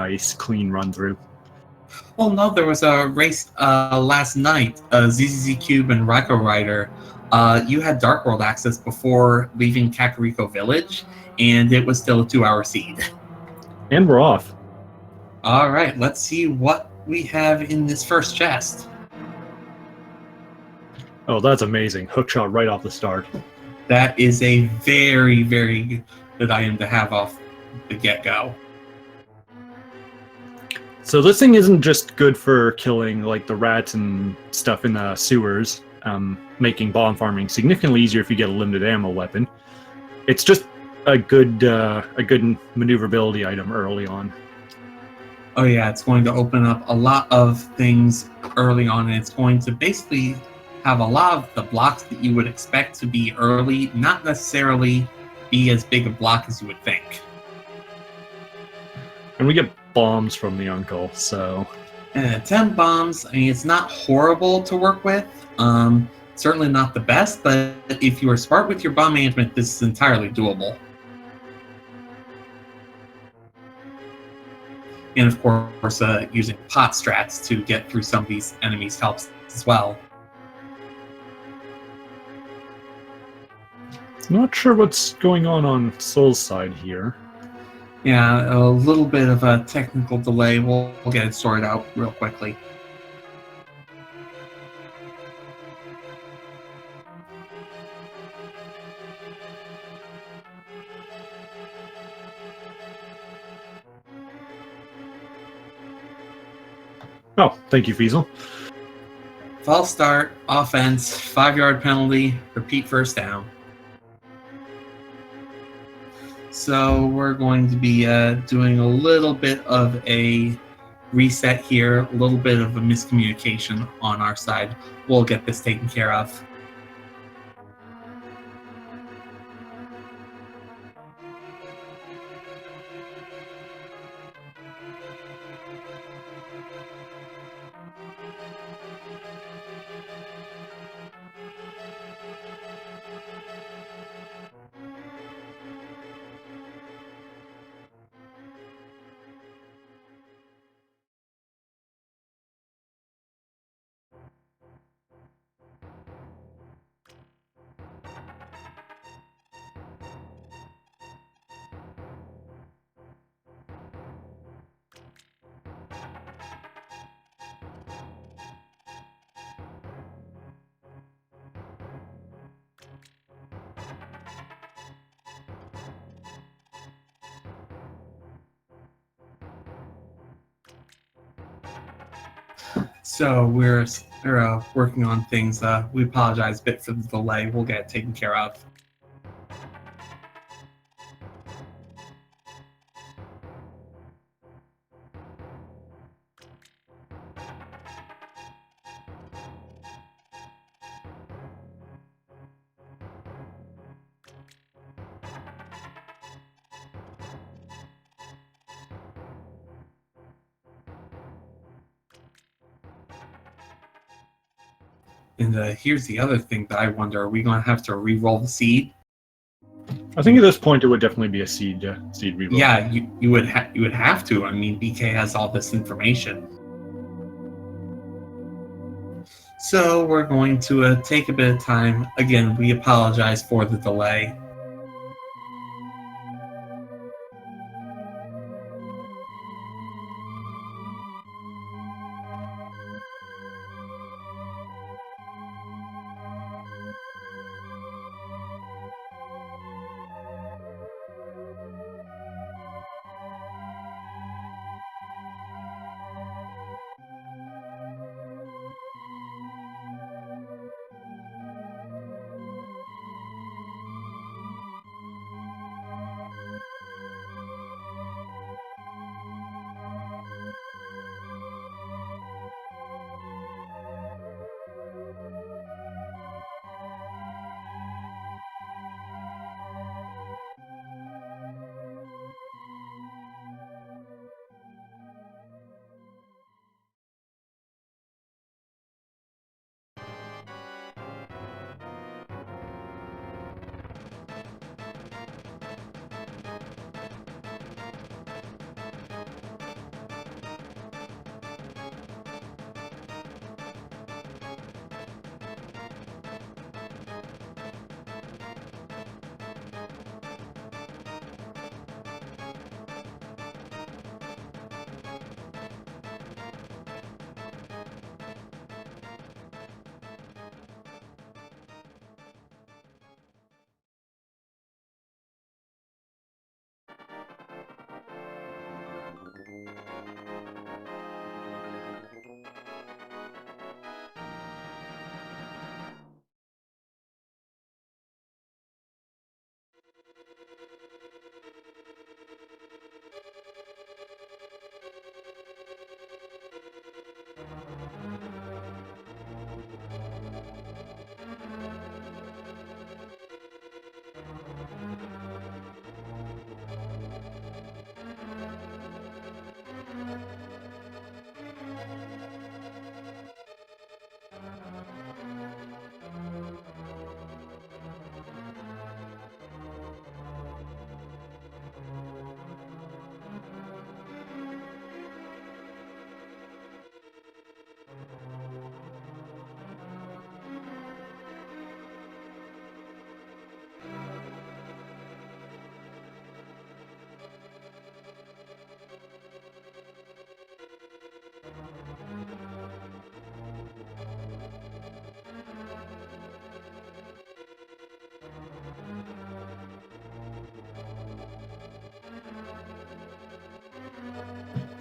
nice, clean run through. Well, no, there was a race last night. ZZZ Cube and Ryko Rider. You had Dark World access before leaving Kakariko Village, and it was still a 2-hour seed. And we're off. All right, let's see what we have in this first chest. Oh, that's amazing. Hook shot right off the start. That is a very, very good item to have off the get-go. So this thing isn't just good for killing like the rats and stuff in the sewers, making bomb farming significantly easier if you get a limited ammo weapon. It's just a good maneuverability item early on. Oh yeah, it's going to open up a lot of things early on, and it's going to basically have a lot of the blocks that you would expect to be early, not necessarily be as big a block as you would think. And we get bombs from the uncle, so... 10 bombs, I mean, it's not horrible to work with. Certainly not the best, but if you are smart with your bomb management, this is entirely doable. And of course, using pot strats to get through some of these enemies helps as well. Not sure what's going on Soul's side here. Yeah, a little bit of a technical delay. We'll get it sorted out real quickly. Oh, thank you, Feasel. False start, offense, 5-yard penalty, repeat first down. So we're going to be doing a little bit of a reset here, a little bit of a miscommunication on our side. We'll get this taken care of. So we're working on things. We apologize a bit for the delay. We'll get it taken care of. And here's the other thing that I wonder: are we going to have to re-roll the seed? I think at this point it would definitely be a seed reroll. Yeah, you would have to. I mean, BK has all this information. So we're going to take a bit of time. Again, we apologize for the delay.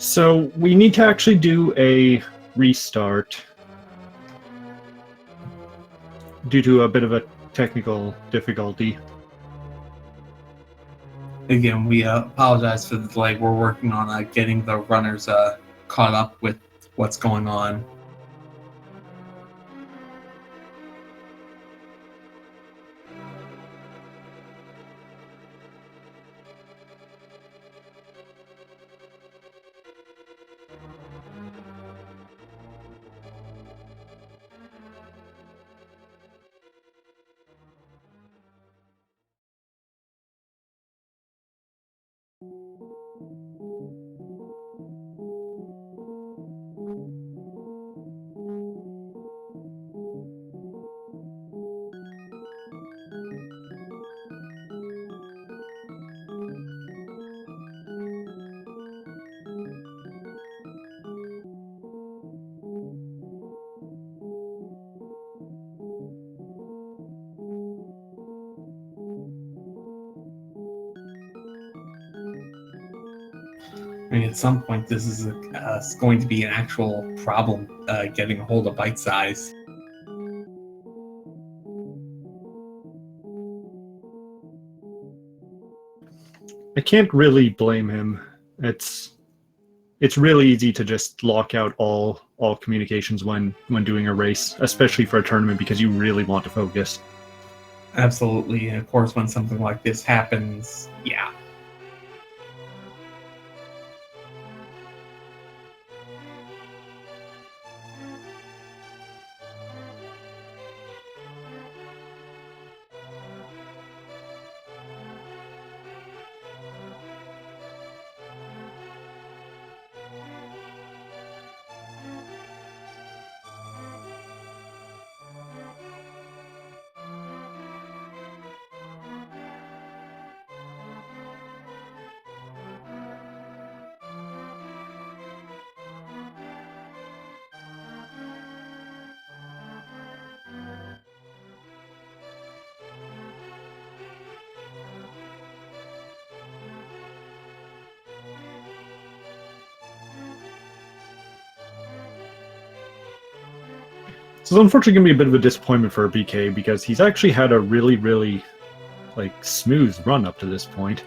So we need to actually do a restart due to a bit of a technical difficulty. Again, we apologize for the delay. We're working on getting the runners caught up with what's going on. I mean, at some point, this is going to be an actual problem getting a hold of bite size. I can't really blame him. It's really easy to just lock out all communications when doing a race, especially for a tournament, because you really want to focus. Absolutely, and of course, when something like this happens, yeah. So it's unfortunately going to be a bit of a disappointment for BK because he's actually had a really, really smooth run up to this point.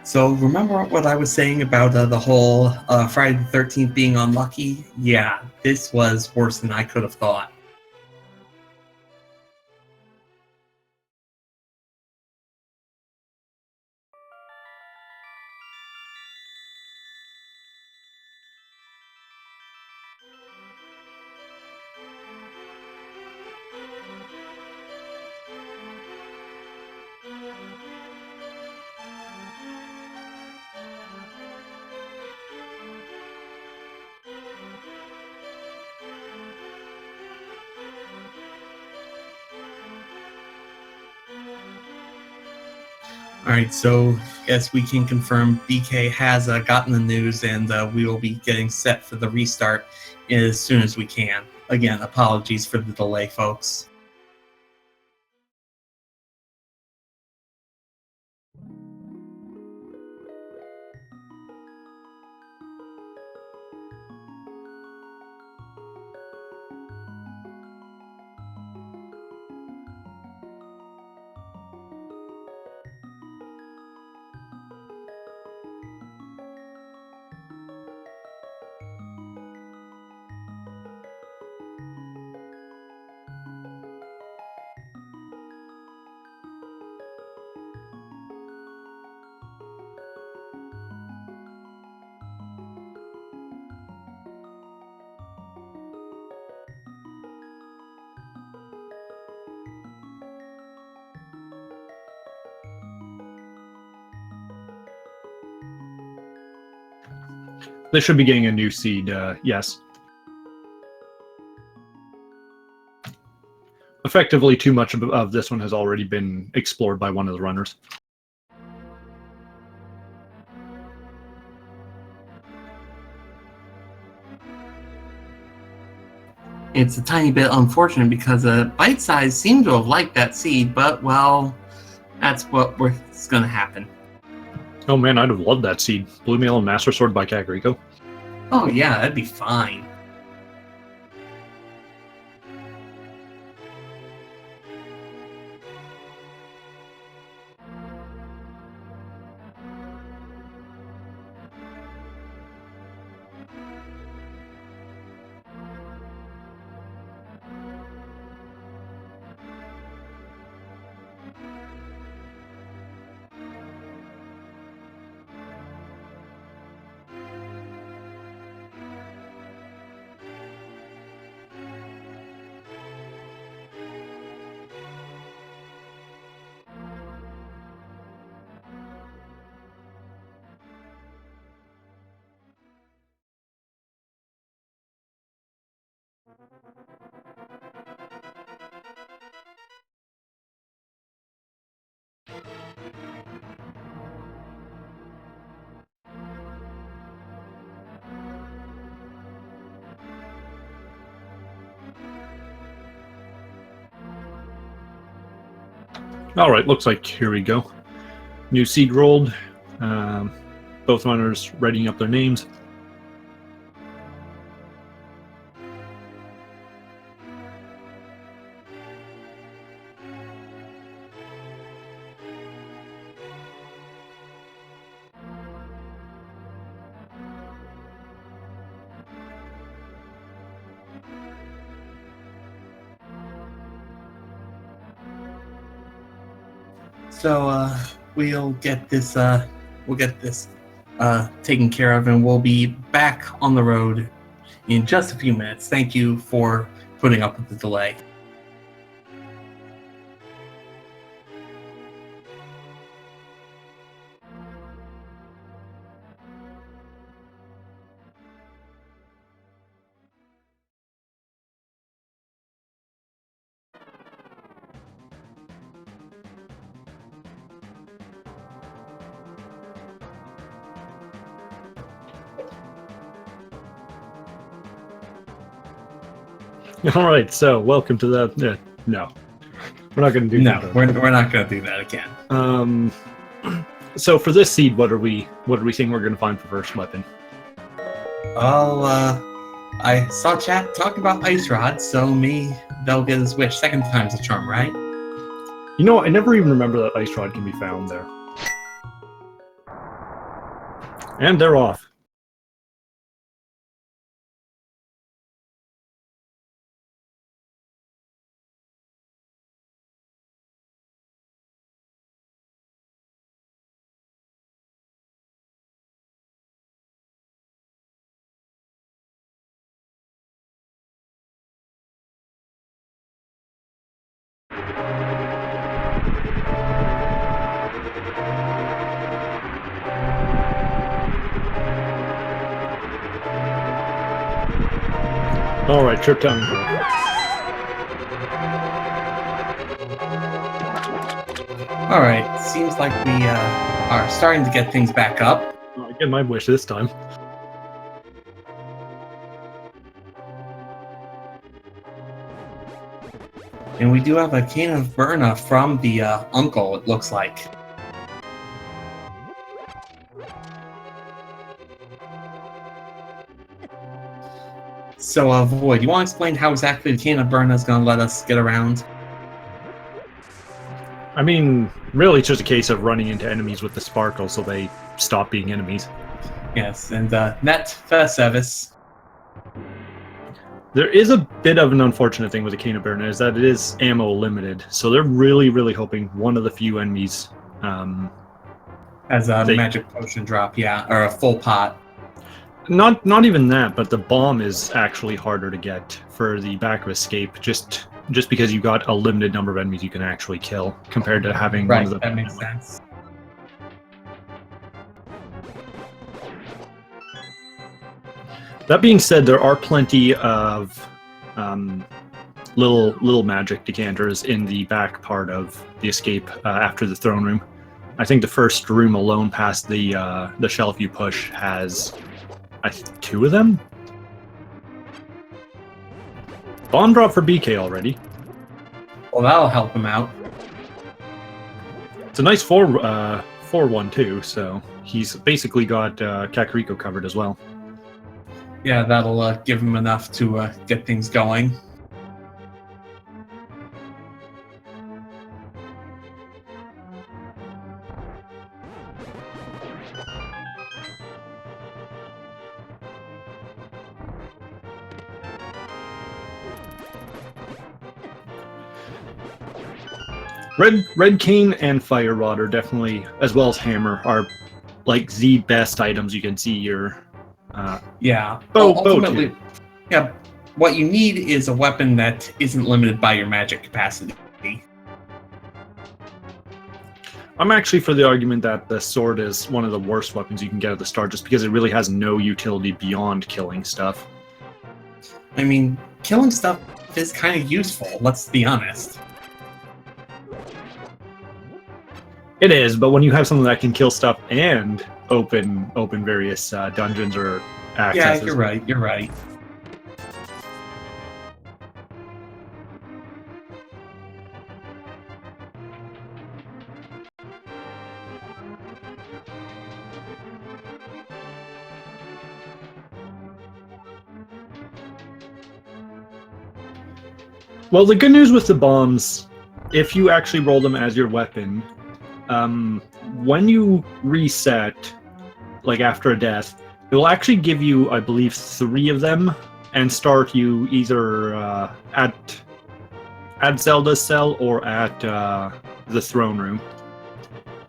So remember what I was saying about the whole Friday the 13th being unlucky? Yeah, this was worse than I could have thought. Alright, so yes, we can confirm BK has gotten the news, and we will be getting set for the restart as soon as we can. Again, apologies for the delay, folks. They should be getting a new seed, yes. Effectively, too much of this one has already been explored by one of the runners. It's a tiny bit unfortunate because Bite Size seemed to have liked that seed, but, well, that's what's going to happen. Oh man, I'd have loved that seed. Blue Mail and Master Sword by Kakariko. Oh yeah, that'd be fine. All right, looks like here we go. New seed rolled. Both runners writing up their names. So we'll get this taken care of, and we'll be back on the road in just a few minutes. Thank you for putting up with the delay. All right, so welcome to the. No, we're not going to do No, that. we're not going to do that again. So for this seed, what do we think we're going to find for first weapon? Oh, I saw chat talk about Ice Rod, so maybe they'll get his wish. Second time's a charm, right? You know, I never even remember that Ice Rod can be found there. And they're off. All right, trip down. All right, seems like we are starting to get things back up. I get my wish this time. And we do have a cane of Berna from the uncle, it looks like. So, Void, you want to explain how exactly the cane of Berna is going to let us get around? I mean, really, it's just a case of running into enemies with the sparkle so they stop being enemies. Yes, and net first service. There is a bit of an unfortunate thing with the Cane of Berna is that it is ammo limited, so they're really, really hoping one of the few enemies As a magic potion drop, yeah, or a full pot. Not even that, but the bomb is actually harder to get for the back of escape, just because you got a limited number of enemies you can actually kill compared to having Right, one of the. that makes sense. That being said, there are plenty of little magic decanters in the back part of the escape after the throne room. I think the first room alone past the shelf you push has, I think, 2 of them. Bomb drop for BK already. Well, that'll help him out. It's a nice 4-1 too, so he's basically got Kakariko covered as well. Yeah, that'll give him enough to get things going. Red Cane and Fire Rod are definitely, as well as Hammer, are like the best items you can see your Yeah. bow Ultimately, to. yeah. What you need is a weapon that isn't limited by your magic capacity. I'm actually for the argument that the sword is one of the worst weapons you can get at the start, just because it really has no utility beyond killing stuff. I mean, killing stuff is kind of useful, let's be honest. It is, but when you have something that can kill stuff and open various dungeons or accesses. Yeah, you're right, you're right. Well, the good news with the bombs, if you actually roll them as your weapon, when you reset, like after a death, it will actually give you, I believe, 3 of them and start you either at Zelda's cell or at the throne room,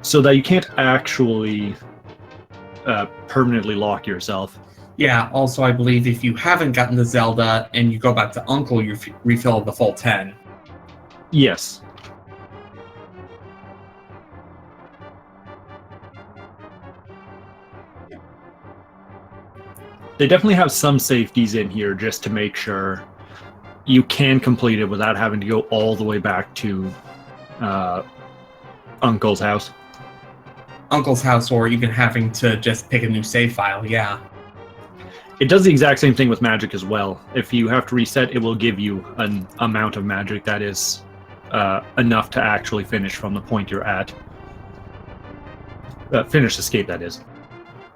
so that you can't actually permanently lock yourself. Yeah, also I believe if you haven't gotten the Zelda and you go back to Uncle, you refill the full 10. Yes. They definitely have some safeties in here just to make sure you can complete it without having to go all the way back to Uncle's house. Uncle's house, or even having to just pick a new save file, yeah. It does the exact same thing with magic as well. If you have to reset, it will give you an amount of magic that is enough to actually finish from the point you're at. Finish escape, that is.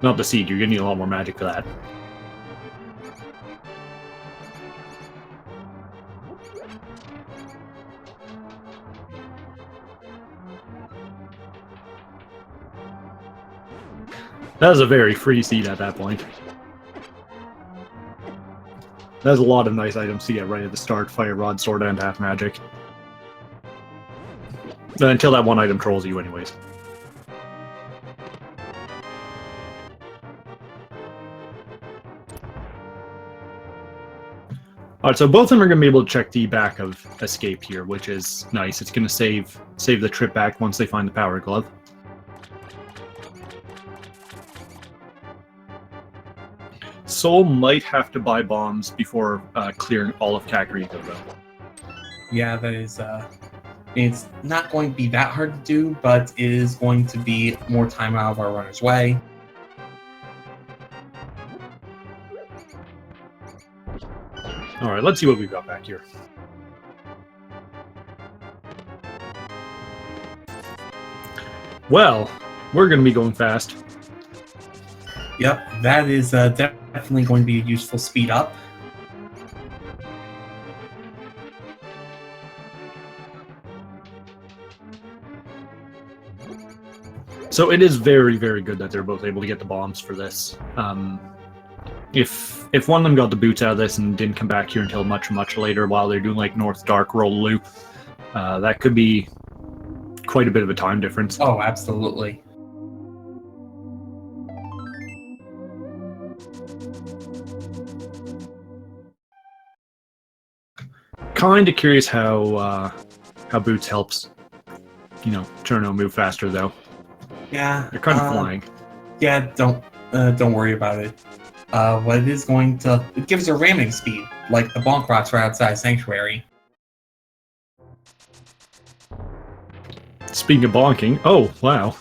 Not the siege, you're going to need a lot more magic for that. That was a very free seed at that point. There's a lot of nice items to get right at the start. Fire Rod, Sword, and Half Magic. Until that one item trolls you anyways. Alright, so both of them are going to be able to check the back of Escape here, which is nice. It's going to save the trip back once they find the Power Glove. Soul might have to buy bombs before clearing all of Kakariko, though. Yeah, that is, it's not going to be that hard to do, but it is going to be more time out of our runner's way. Alright, let's see what we've got back here. Well, we're going to be going fast. Yep, that is definitely going to be a useful speed up. So it is very, very good that they're both able to get the bombs for this. If one of them got the boots out of this and didn't come back here until much, much later while they're doing like North Dark roll loop, that could be quite a bit of a time difference. Oh, absolutely. Kind of curious how boots helps, Cherno move faster though. Yeah, They're kind of flying. Yeah, don't worry about it. What it is going to, it gives her ramming speed, like the bonk rocks right outside Sanctuary. Speaking of bonking, oh wow!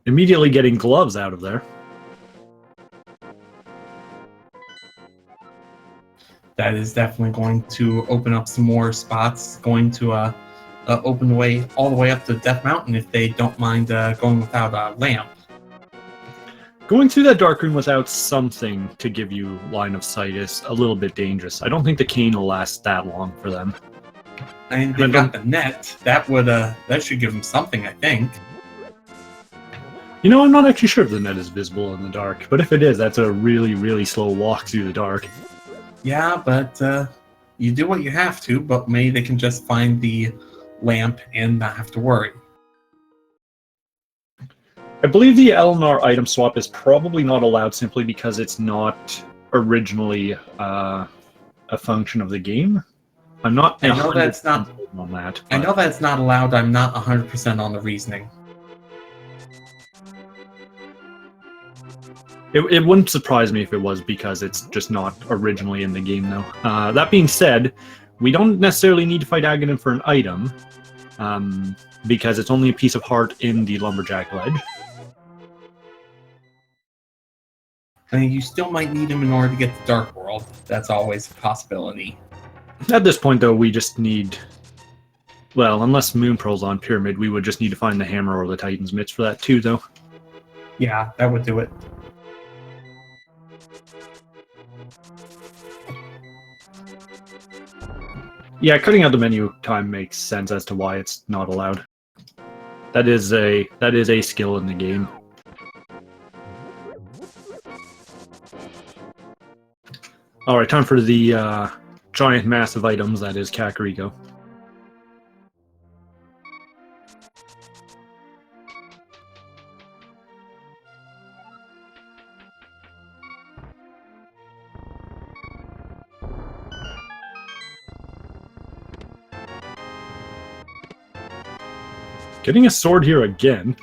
Immediately getting gloves out of there. That is definitely going to open up some more spots. Going to open the way all the way up to Death Mountain if they don't mind going without a lamp. Going through that dark room without something to give you line of sight is a little bit dangerous. I don't think the cane will last that long for them. And they've got the net. That should give them something, I think. You know, I'm not actually sure if the net is visible in the dark, but if it is, that's a really, really slow walk through the dark. Yeah, but you do what you have to, but maybe they can just find the lamp and not have to worry. I believe the Eleanor item swap is probably not allowed simply because it's not originally a function of the game. I'm not. I know that's not on that. I know that's not allowed. I'm not 100% on the reasoning. It wouldn't surprise me if it was because it's just not originally in the game, though. That being said, we don't necessarily need to fight Aghanim for an item, because it's only a piece of heart in the Lumberjack Ledge. I mean, you still might need him in order to get to Dark World. That's always a possibility. At this point, though, we just need... Well, unless Moon Pearl's on Pyramid, we would just need to find the hammer or the Titan's Mitts for that, too, though. Yeah, that would do it. Yeah, cutting out the menu time makes sense as to why it's not allowed. That is a skill in the game. Alright, time for the giant massive items, that is Kakariko. Getting a sword here again.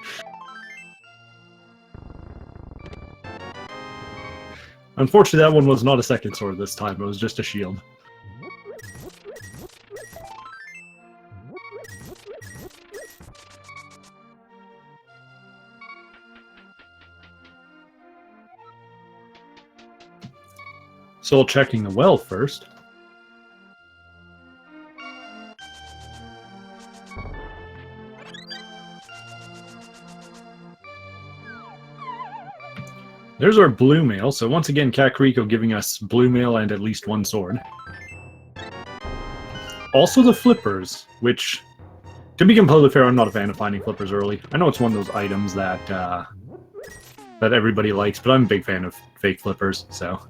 Unfortunately, that one was not a second sword this time, it was just a shield. Soul checking the well first. There's our blue mail, so once again Kakariko giving us blue mail and at least one sword. Also the flippers, which, to be completely fair, I'm not a fan of finding flippers early. I know it's one of those items that that everybody likes, but I'm a big fan of fake flippers, so...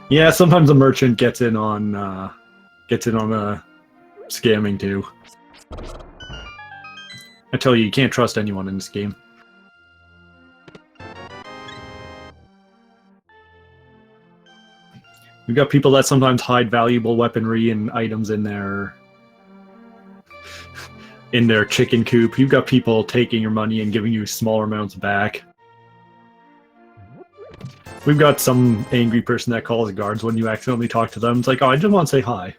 Yeah, sometimes a merchant gets in on scamming too. I tell you, you can't trust anyone in this game. We've got people that sometimes hide valuable weaponry and items in their chicken coop. You've got people taking your money and giving you smaller amounts back. We've got some angry person that calls guards when you accidentally talk to them. It's like, oh, I just want to say hi.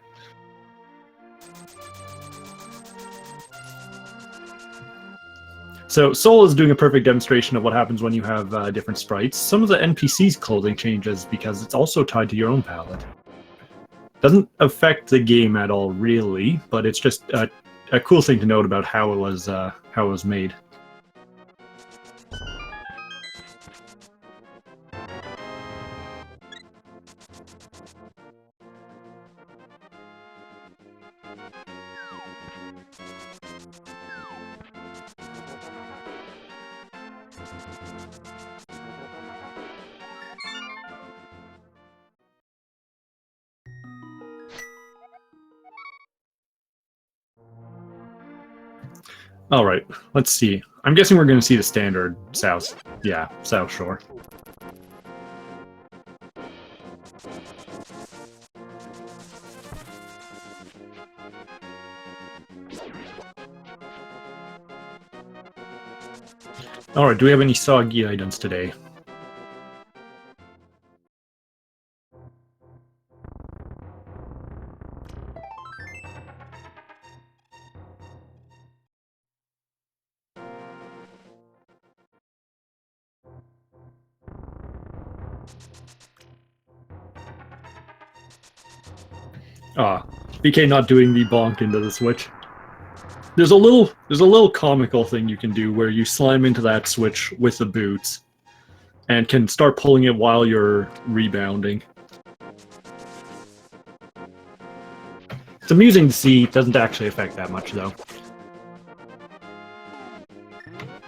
So Soul is doing a perfect demonstration of what happens when you have different sprites. Some of the NPC's clothing changes because it's also tied to your own palette. Doesn't affect the game at all, really, but it's just a cool thing to note about how it was made. Alright, let's see. I'm guessing we're going to see the standard South. Yeah, South Shore. Alright, do we have any soggy items today? Ah, BK not doing the bonk into the switch. There's a little comical thing you can do where you slam into that switch with the boots and can start pulling it while you're rebounding. It's amusing to see, it doesn't actually affect that much though.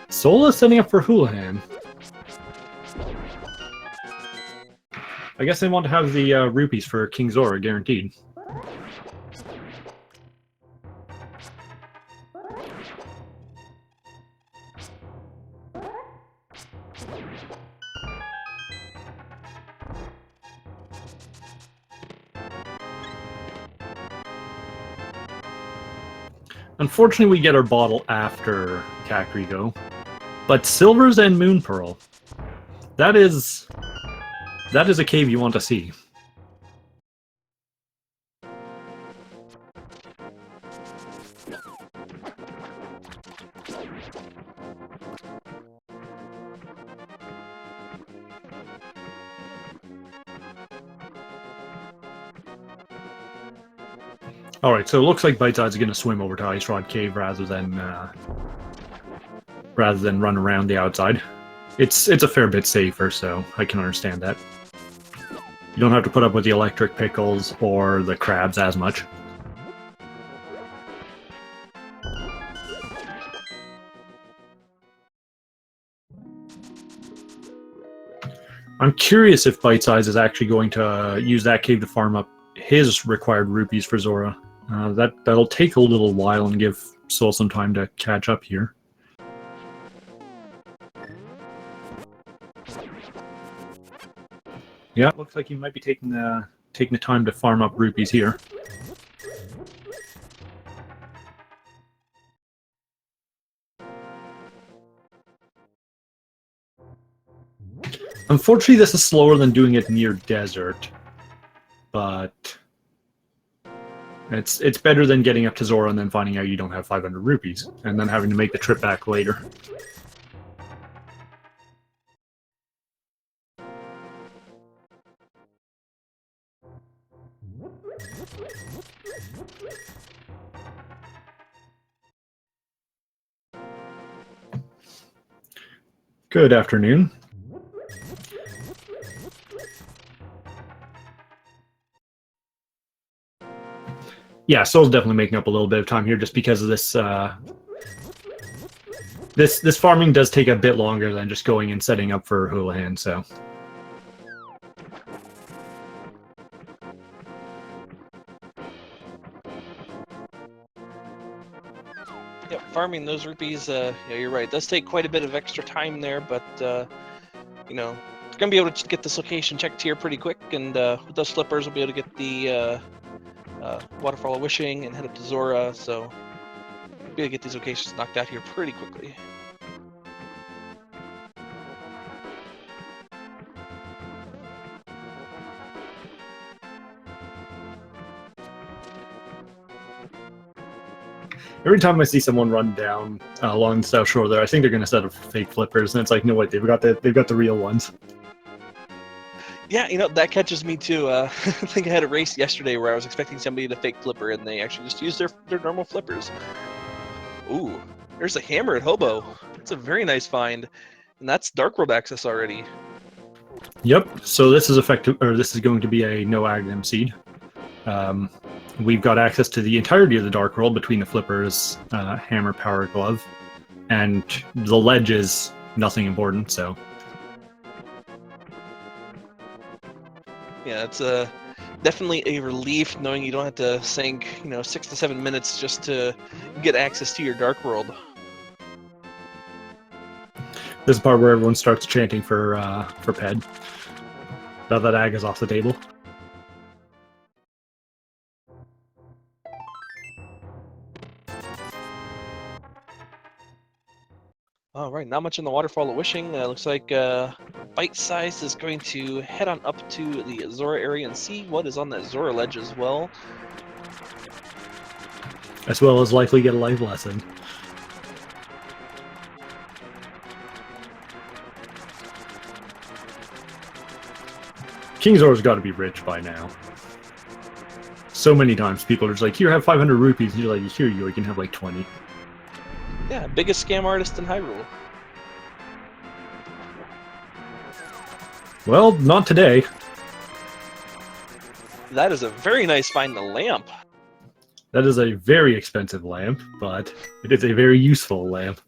Sola setting up for Houlihan. I guess they want to have the rupees for King Zora guaranteed. Unfortunately, we get our bottle after Kakariko, but Silvers and Moon Pearl. That is a cave you want to see. Alright, so it looks like Bitesize is going to swim over to Ice Rod Cave rather than run around the outside. It's a fair bit safer, so I can understand that. You don't have to put up with the electric pickles or the crabs as much. I'm curious if Bitesize is actually going to use that cave to farm up his required rupees for Zora. That'll take a little while and give Soul some time to catch up here. Yeah, looks like he might be taking the time to farm up rupees here. Unfortunately, this is slower than doing it near desert, but it's better than getting up to Zora and then finding out you don't have 500 rupees, and then having to make the trip back later. Good afternoon. Yeah, Soul's definitely making up a little bit of time here just because of this. This farming does take a bit longer than just going and setting up for Houlihan, so. Yep, farming those rupees, yeah, you're right. It does take quite a bit of extra time there, but, you know, it's going to be able to get this location checked here pretty quick, and with those flippers, we'll be able to get the Waterfall of Wishing and head up to Zora, so we'll be able to get these locations knocked out here pretty quickly. Every time I see someone run down along the South Shore there, I think they're going to set up fake flippers, and it's like, no, wait, they've got the real ones. Yeah, you know, that catches me too. I think I had a race yesterday where I was expecting somebody to fake flipper, and they actually just used their normal flippers. Ooh, there's a hammer at Hobo. It's a very nice find, and that's Dark World access already. Yep. So this is this is going to be a no Aghanim seed. We've got access to the entirety of the Dark World between the flippers, hammer, power glove, and the ledge is nothing important. So Yeah, it's definitely a relief knowing you don't have to sink 6 to 7 minutes just to get access to your Dark World. this is the part where everyone starts chanting for Ped. Now that Ag is off the table. All right, not much in the Waterfall of Wishing. Looks like Bite Size is going to head on up to the Zora area and see what is on that Zora ledge as well. As well as likely get a life lesson. King Zora's got to be rich by now. So many times people are just like, here, have 500 rupees. And you're like, here you can have like 20. Yeah, biggest scam artist in Hyrule. Well, not today. That is a very nice find, the lamp. That is a very expensive lamp, but it is a very useful lamp.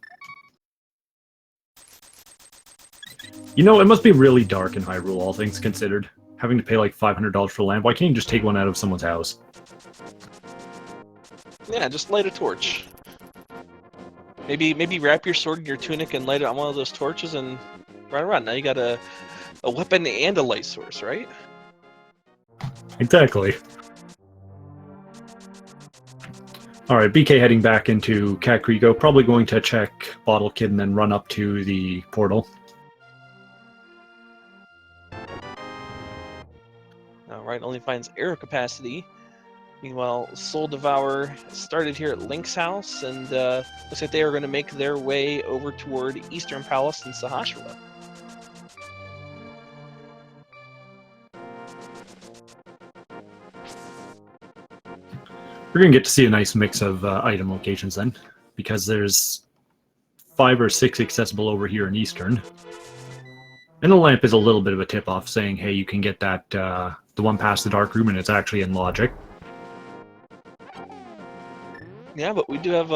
You know, it must be really dark in Hyrule, all things considered. Having to pay like $500 for a lamp. Why can't you just take one out of someone's house? Yeah, just light a torch. Maybe wrap your sword in your tunic and light it on one of those torches and run around. Now you got a weapon and a light source, right? Exactly. Alright, BK heading back into Kakriko, probably going to check Bottle Kid and then run up to the portal. Alright, only finds air capacity. Meanwhile, Soul Devour started here at Link's house, and looks like they are going to make their way over toward Eastern Palace in Sahasrara. We're going to get to see a nice mix of item locations then, because there's 5 or 6 accessible over here in Eastern. And the lamp is a little bit of a tip-off saying, hey, you can get that, the one past the Dark Room, and it's actually in Logic. Yeah, but we do have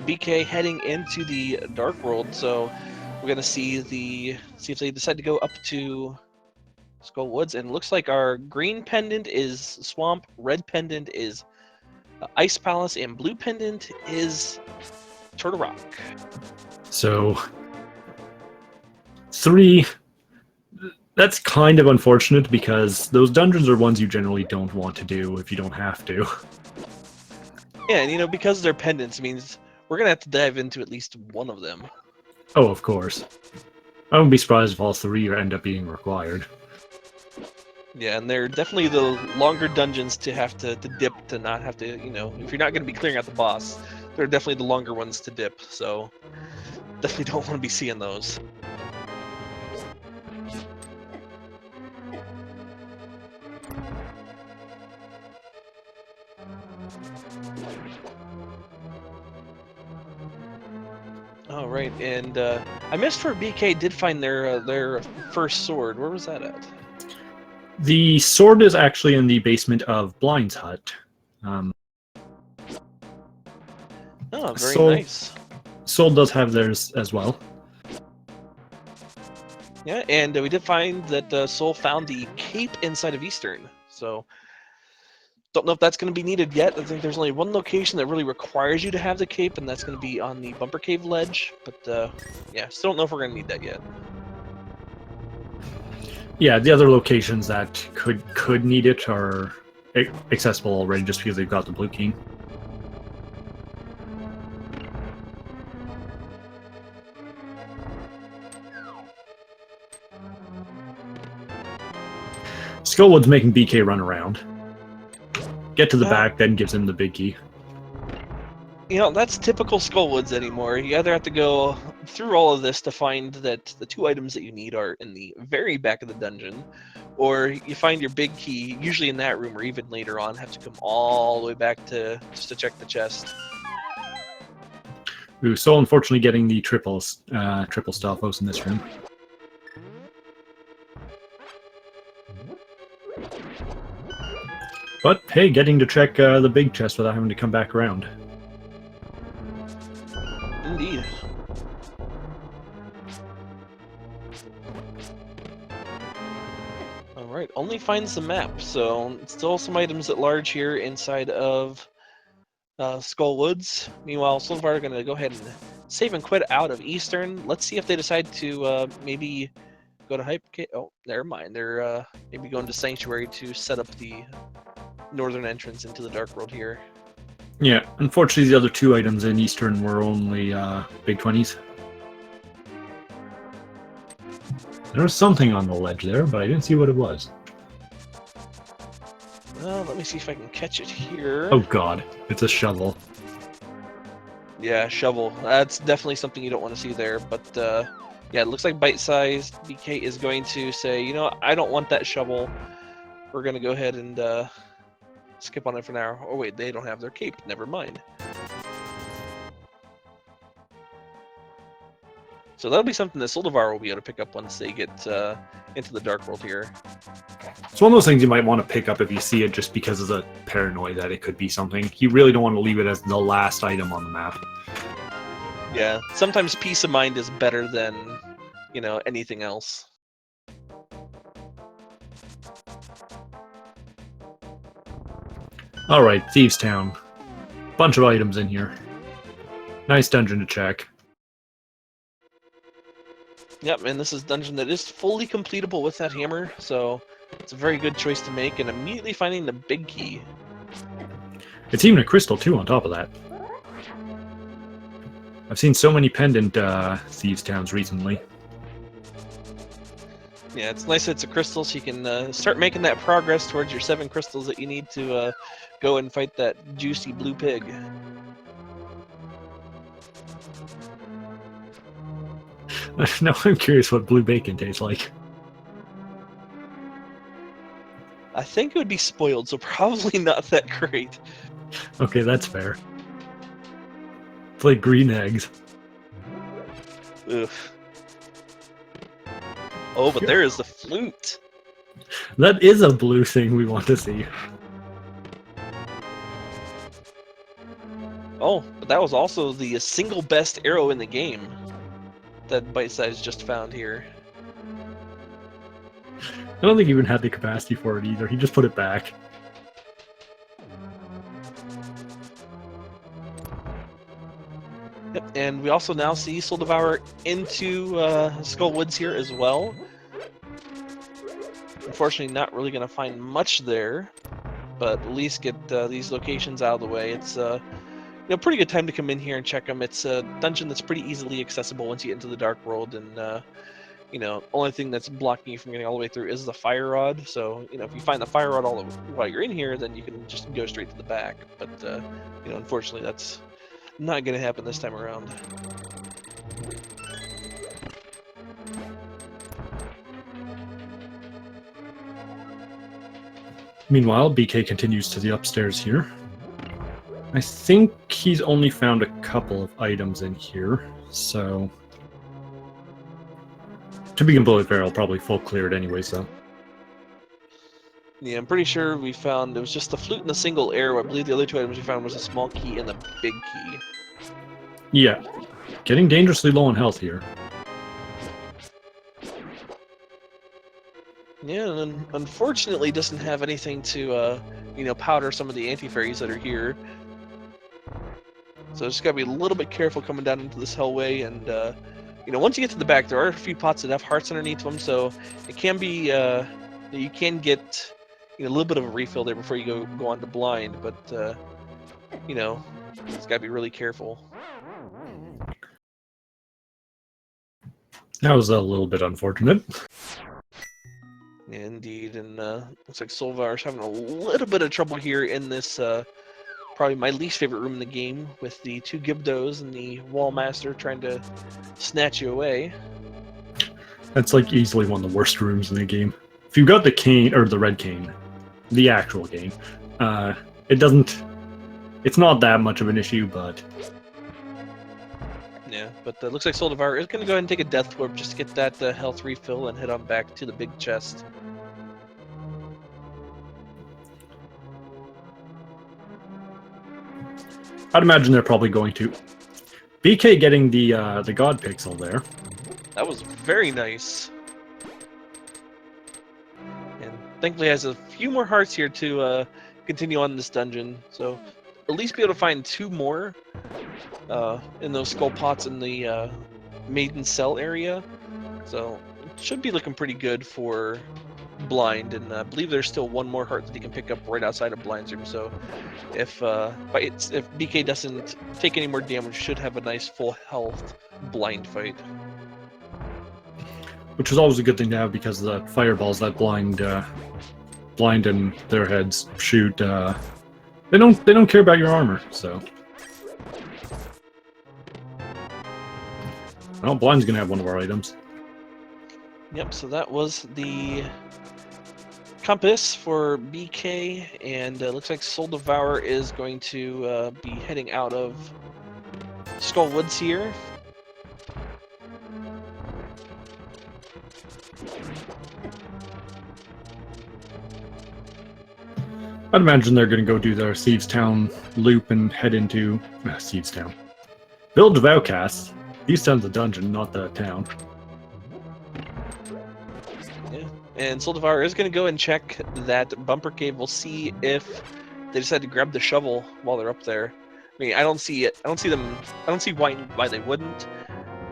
BK heading into the Dark World, so we're gonna see if they decide to go up to Skull Woods. And it looks like our green pendant is Swamp, red pendant is Ice Palace, and blue pendant is Turtle Rock. So 3. That's kind of unfortunate because those dungeons are ones you generally don't want to do if you don't have to. Yeah, and you know, because they're pendants means we're gonna have to dive into at least one of them. Oh, of course. I wouldn't be surprised if all 3 end up being required. Yeah, and they're definitely the longer dungeons to have to dip, to not have to, you know, if you're not going to be clearing out the boss, they're definitely the longer ones to dip, so definitely don't want to be seeing those. All right, and I missed where BK did find their first sword. Where was that at? The sword is actually in the basement of Blind's hut. Oh, very Soul, nice. Soul does have theirs as well. Yeah, and we did find that Soul found the cape inside of Eastern, so don't know if that's going to be needed yet. I think there's only one location that really requires you to have the cape, and that's going to be on the Bumper Cave ledge, but yeah, still don't know if we're going to need that yet. Yeah, the other locations that could need it are accessible already just because they've got the blue key. Skullwood's making BK run around. Get to the back, then gives him the big key. You know, that's typical Skullwoods anymore. You either have to go through all of this to find that the 2 items that you need are in the very back of the dungeon, or you find your big key, usually in that room, or even later on, have to come all the way back just to check the chest. Ooh, so unfortunately getting the triple Stalfos in this room. But hey, getting to check the big chest without having to come back around. Indeed. Alright, only finds the map, so still some items at large here inside of Skull Woods. Meanwhile, Silvar are going to go ahead and save and quit out of Eastern. Let's see if they decide to maybe go to Hype Cave. Oh, never mind. They're maybe going to Sanctuary to set up the northern entrance into the Dark World here. Yeah, unfortunately the other 2 items in Eastern were only big 20s. There was something on the ledge there, but I didn't see what it was. Let me see if I can catch it here. Oh god, it's a shovel. Yeah, shovel. That's definitely something you don't want to see there. But yeah, it looks like bytesizedBK is going to say, you know, I don't want that shovel. We're going to go ahead and skip on it for now. Oh wait, they don't have their cape. Never mind. So that'll be something that Devour will be able to pick up once they get into the Dark World here. It's one of those things you might want to pick up if you see it just because of the paranoia that it could be something. You really don't want to leave it as the last item on the map. Yeah, sometimes peace of mind is better than, you know, anything else. Alright, Thieves Town. Bunch of items in here. Nice dungeon to check. Yep, and this is a dungeon that is fully completable with that hammer, so it's a very good choice to make, and immediately finding the big key. It's even a crystal too on top of that. I've seen so many pendant Thieves Towns recently. Yeah, it's nice that it's a crystal, so you can start making that progress towards your 7 crystals that you need to go and fight that juicy blue pig. Now I'm curious what blue bacon tastes like. I think it would be spoiled, so probably not that great. Okay, that's fair. It's like green eggs. Ugh. Oh, but there is the flute. That is a blue thing we want to see. Oh, but that was also the single best arrow in the game that Bitesize just found here. I don't think he even had the capacity for it either. He just put it back. Yep, and we also now see Devour into Skull Woods here as well. Unfortunately, not really going to find much there, but at least get these locations out of the way. It's you know, pretty good time to come in here and check them. It's a dungeon that's pretty easily accessible once you get into the Dark World, and you know, only thing that's blocking you from getting all the way through is the fire rod. So, you know, if you find the fire rod while you're in here, then you can just go straight to the back. But you know, unfortunately, that's not going to happen this time around. Meanwhile, BK continues to the upstairs here. I think he's only found a couple of items in here, so... To be completely fair, I'll probably full clear it anyway, so... Yeah, I'm pretty sure we found, it was just the flute and the single arrow. I believe the other 2 items we found was a small key and the big key. Yeah. Getting dangerously low on health here. Yeah, and unfortunately doesn't have anything to, you know, powder some of the anti-fairies that are here. So just gotta be a little bit careful coming down into this hellway, and, you know, once you get to the back, there are a few pots that have hearts underneath them, so it can be, you can get, you know, a little bit of a refill there before you go on to blind, but, you know, just gotta be really careful. That was a little bit unfortunate. Indeed, and looks like Solvar's having a little bit of trouble here in this, probably my least favorite room in the game, with the 2 Gibdos and the Wall Master trying to snatch you away. That's like easily one of the worst rooms in the game. If you got the cane, or the red cane, the actual cane, it doesn't... It's not that much of an issue, but... Yeah, but looks like Devour is going to go ahead and take a Death Orb just to get that health refill and head on back to the big chest. I'd imagine they're probably going to. BK getting the God Pixel there. That was very nice. And thankfully has a few more hearts here to continue on this dungeon, so at least be able to find 2 more in those skull pots in the maiden cell area. So it should be looking pretty good for blind, and I believe there's still 1 more heart that he can pick up right outside of blind's room. So if BK doesn't take any more damage, should have a nice full health blind fight. which is always a good thing to have because the fireballs that blind in their heads shoot. They don't care about your armor, so. Well, blind's gonna have one of our items. Yep. So that was the compass for BK, and looks like Soul Devour is going to be heading out of Skull Woods here. I'd imagine they're going to go do their Thieves Town loop and head into Thieves Town. Village of Outcasts. Thieves Town's a dungeon, not the town. Yeah. And Soul Devour is going to go and check that bumper cave. We'll see if they decide to grab the shovel while they're up there. I mean, I don't see it. I don't see why they wouldn't.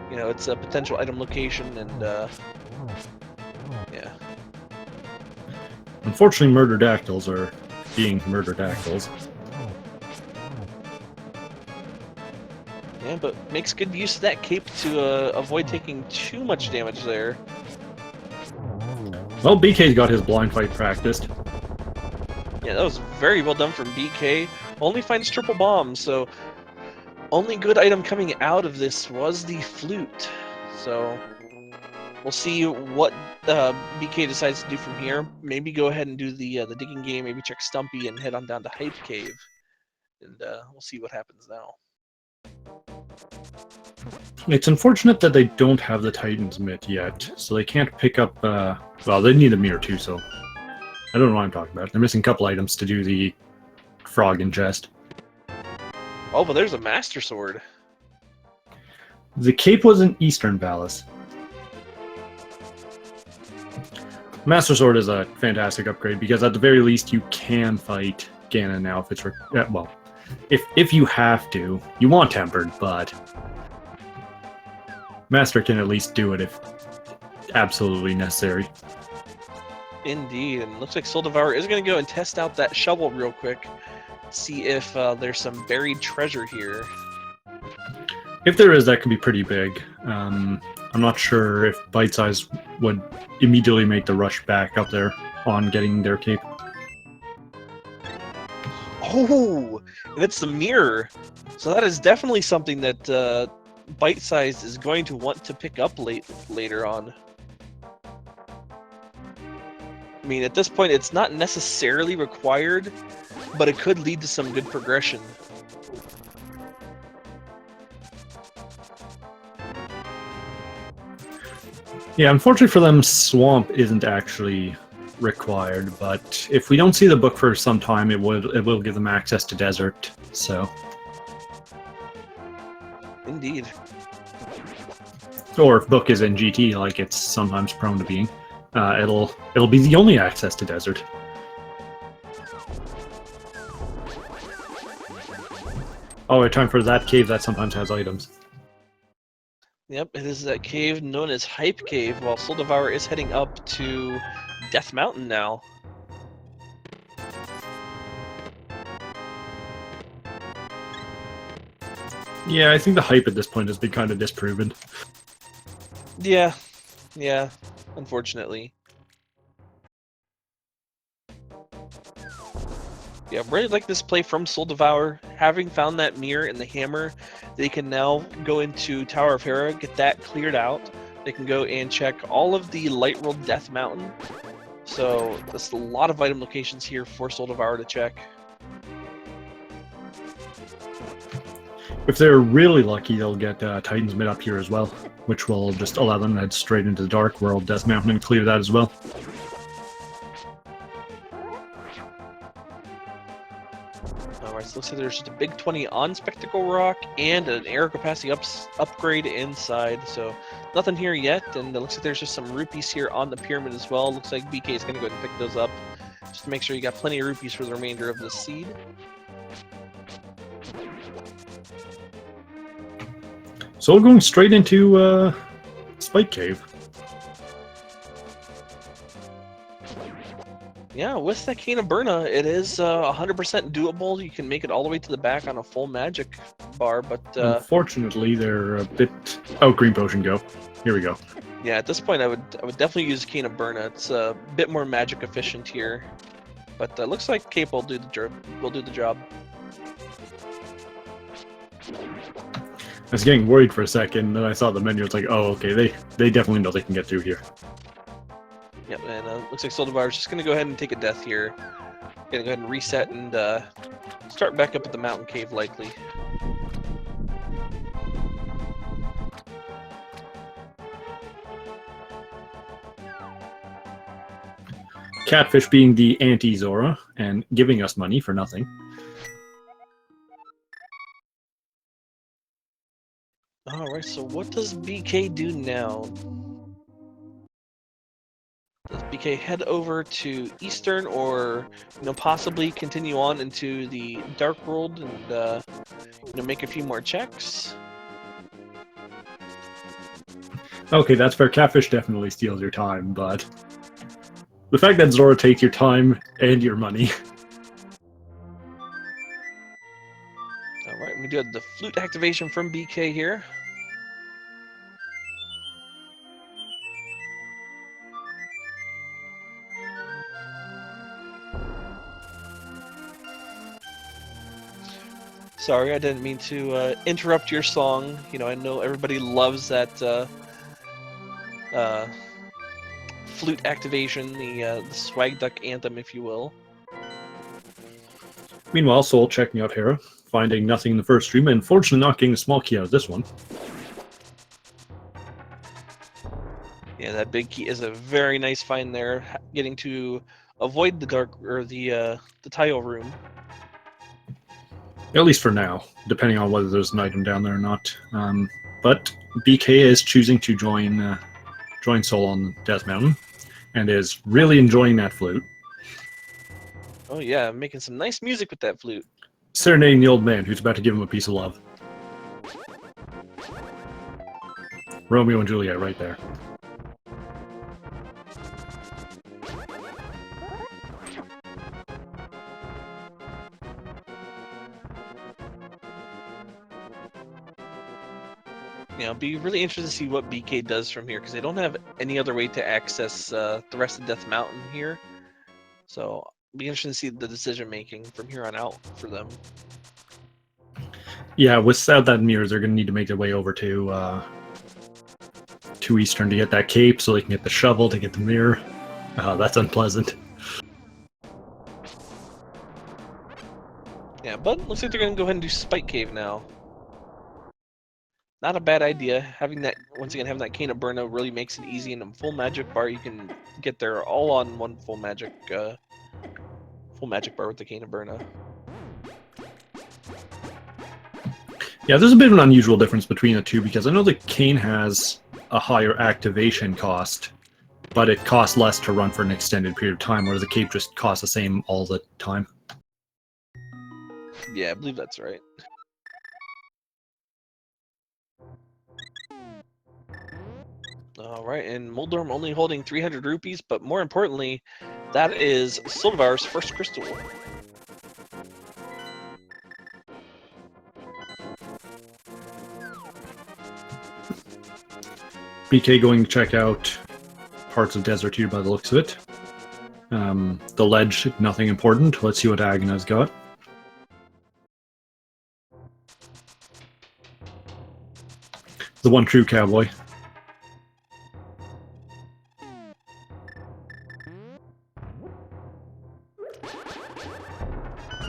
You know, it's a potential item location, and yeah. Unfortunately, murder-dactyls are being murder-dactyls. Yeah, but makes good use of that cape to avoid taking too much damage there. Well, BK's got his blind fight practiced. Yeah, that was very well done from BK. Only finds triple bombs, so only good item coming out of this was the flute. So we'll see what BK decides to do from here. Maybe go ahead and do the digging game. Maybe check Stumpy and head on down to Hype Cave, and we'll see what happens now. It's unfortunate that they don't have the Titan's Mitt yet, so they can't pick up. Well, they need a mirror too, so I don't know what I'm talking about. They're missing a couple items to do the frog ingest. Oh, but there's a Master Sword. The cape was in Eastern Palace. Master Sword is a fantastic upgrade because at the very least you can fight Ganon now if it's well, if you have to. You want tempered, but Master can at least do it if absolutely necessary. Indeed, and looks like Soul Devour is going to go and test out that shovel real quick. See if there's some buried treasure here. If there is, that could be pretty big. I'm not sure if Bite Size would immediately make the rush back up there on getting their cape. Oh, and it's the mirror. So that is definitely something that Bite Size is going to want to pick up later on. I mean, at this point, it's not necessarily required, but it could lead to some good progression. Yeah, unfortunately for them, Swamp isn't actually required, but if we don't see the book for some time, it will give them access to Desert, so. Indeed. Or if book is in GT, like it's sometimes prone to being, it'll be the only access to Desert. Oh, time for that cave that sometimes has items. Yep, it is that cave known as Hype Cave, while Soul Devour is heading up to Death Mountain now. Yeah, I think the hype at this point has been kind of disproven. Yeah, unfortunately. Yeah, really like this play from Soul Devour. Having found that mirror and the hammer, they can now go into Tower of Hera, get that cleared out. They can go and check all of the Light World Death Mountain. So there's a lot of item locations here for Soul Devour to check. If they're really lucky, they'll get Titan's Mid up here as well, which will just allow them to head straight into the Dark World Death Mountain and clear that as well. Alright, so looks like there's just a big 20 on Spectacle Rock and an air capacity upgrade inside. So nothing here yet, and it looks like there's just some rupees here on the pyramid as well. Looks like BK is going to go ahead and pick those up just to make sure you got plenty of rupees for the remainder of the seed. So we're going straight into Spike Cave. Yeah, with that Cane of Burna, it is 100% doable. You can make it all the way to the back on a full magic bar, but Unfortunately, they're a bit... Oh, Green Potion, go. Here we go. Yeah, at this point, I would definitely use Cane of Burna. It's a bit more magic efficient here, but looks like Cape will do the job. I was getting worried for a second, then I saw the menu. It's like, oh, okay, they definitely know they can get through here. Yep, and looks like Devour is just gonna go ahead and take a death here. Gonna go ahead and reset and start back up at the mountain cave, likely. Catfish being the anti-Zora and giving us money for nothing. Alright, so what does BK do now? Does BK head over to Eastern, or possibly continue on into the Dark World and make a few more checks? Okay, that's fair. Catfish definitely steals your time, but the fact that Zora takes your time and your money. Alright, we do have the flute activation from BK here. Sorry, I didn't mean to interrupt your song. I know everybody loves that flute activation, the Swag Duck anthem, if you will. Meanwhile, Soul checking out Hera, finding nothing in the first stream, and fortunately not getting a small key out of this one. Yeah, that big key is a very nice find there, getting to avoid the dark or the tile room. At least for now, depending on whether there's an item down there or not. But BK is choosing to join Soul on Death Mountain, and is really enjoying that flute. Oh yeah, making some nice music with that flute. Serenading the old man who's about to give him a piece of love. Romeo and Juliet right there. Be really interested to see what BK does from here, because they don't have any other way to access the rest of Death Mountain here. So be interested to see the decision making from here on out for them. Yeah, without that mirrors, they're going to need to make their way over to Eastern to get that cape, so they can get the shovel to get the mirror. That's unpleasant. Yeah, but looks like they're going to go ahead and do Spike Cave now. Not a bad idea. Having that, once again, having that Cane of Burna really makes it easy, and a full magic bar, you can get there all on one full magic bar with the Cane of Burna. Yeah, there's a bit of an unusual difference between the two, because I know the Cane has a higher activation cost, but it costs less to run for an extended period of time, whereas the cape just costs the same all the time. Yeah, I believe that's right. Alright, and Moldorm only holding 300 rupees, but more importantly, that is Devour's first crystal. BK going to check out parts of Desert 2 by the looks of it. The ledge, nothing important. Let's see what Agana's got. The one true cowboy.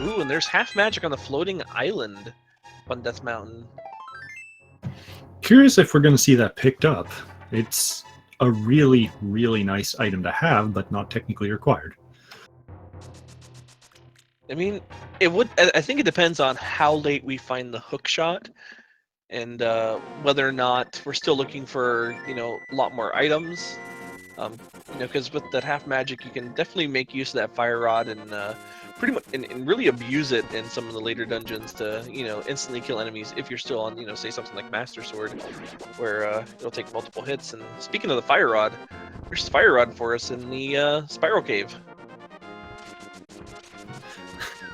Ooh, and there's half magic on the floating island on Death Mountain. Curious if we're going to see that picked up. It's a really, really nice item to have, but not technically required. I mean, it would. I think it depends on how late we find the hook shot, and whether or not we're still looking for a lot more items. Because with that half magic, you can definitely make use of that fire rod and pretty much and really abuse it in some of the later dungeons to instantly kill enemies if you're still on say something like Master Sword, where it'll take multiple hits. And speaking of the fire rod, there's the fire rod for us in the Spiral Cave.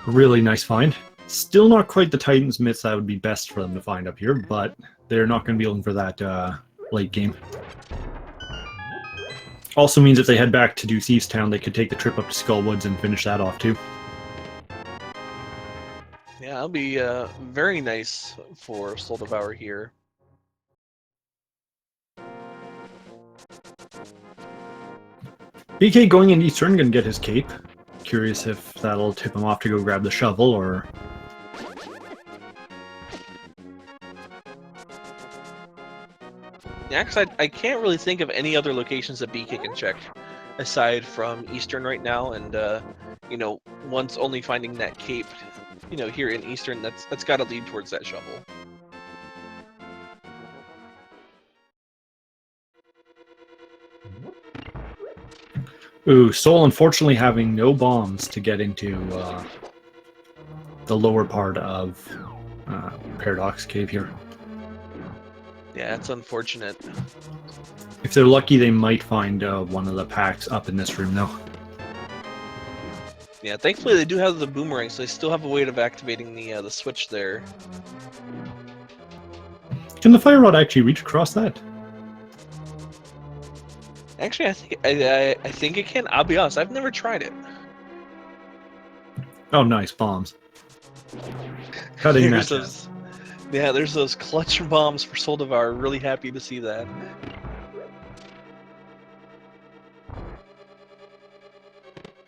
Really nice find. Still not quite the Titan's Myths that would be best for them to find up here, but they're not going to be looking for that late game. Also means if they head back to Deuce East Town, they could take the trip up to Skullwoods and finish that off too. Yeah, that'll be very nice for Soul Devour here. BK going in Eastern gonna get his cape. Curious if that'll tip him off to go grab the shovel, or... Yeah, 'cause I can't really think of any other locations that BK can check aside from Eastern right now, and you know, once only finding that cape, you know, here in Eastern, that's got to lead towards that shovel. Ooh, Soul unfortunately having no bombs to get into the lower part of Paradox Cave here. Yeah, that's unfortunate. If they're lucky, they might find one of the packs up in this room, though. Yeah, thankfully they do have the boomerang, so they still have a way of activating the switch there. Can the fire rod actually reach across that? Actually, I think it can. I'll be honest, I've never tried it. Oh, nice bombs. Cutting There's that. those, yeah, there's those clutch bombs for Soul Devour. Really happy to see that.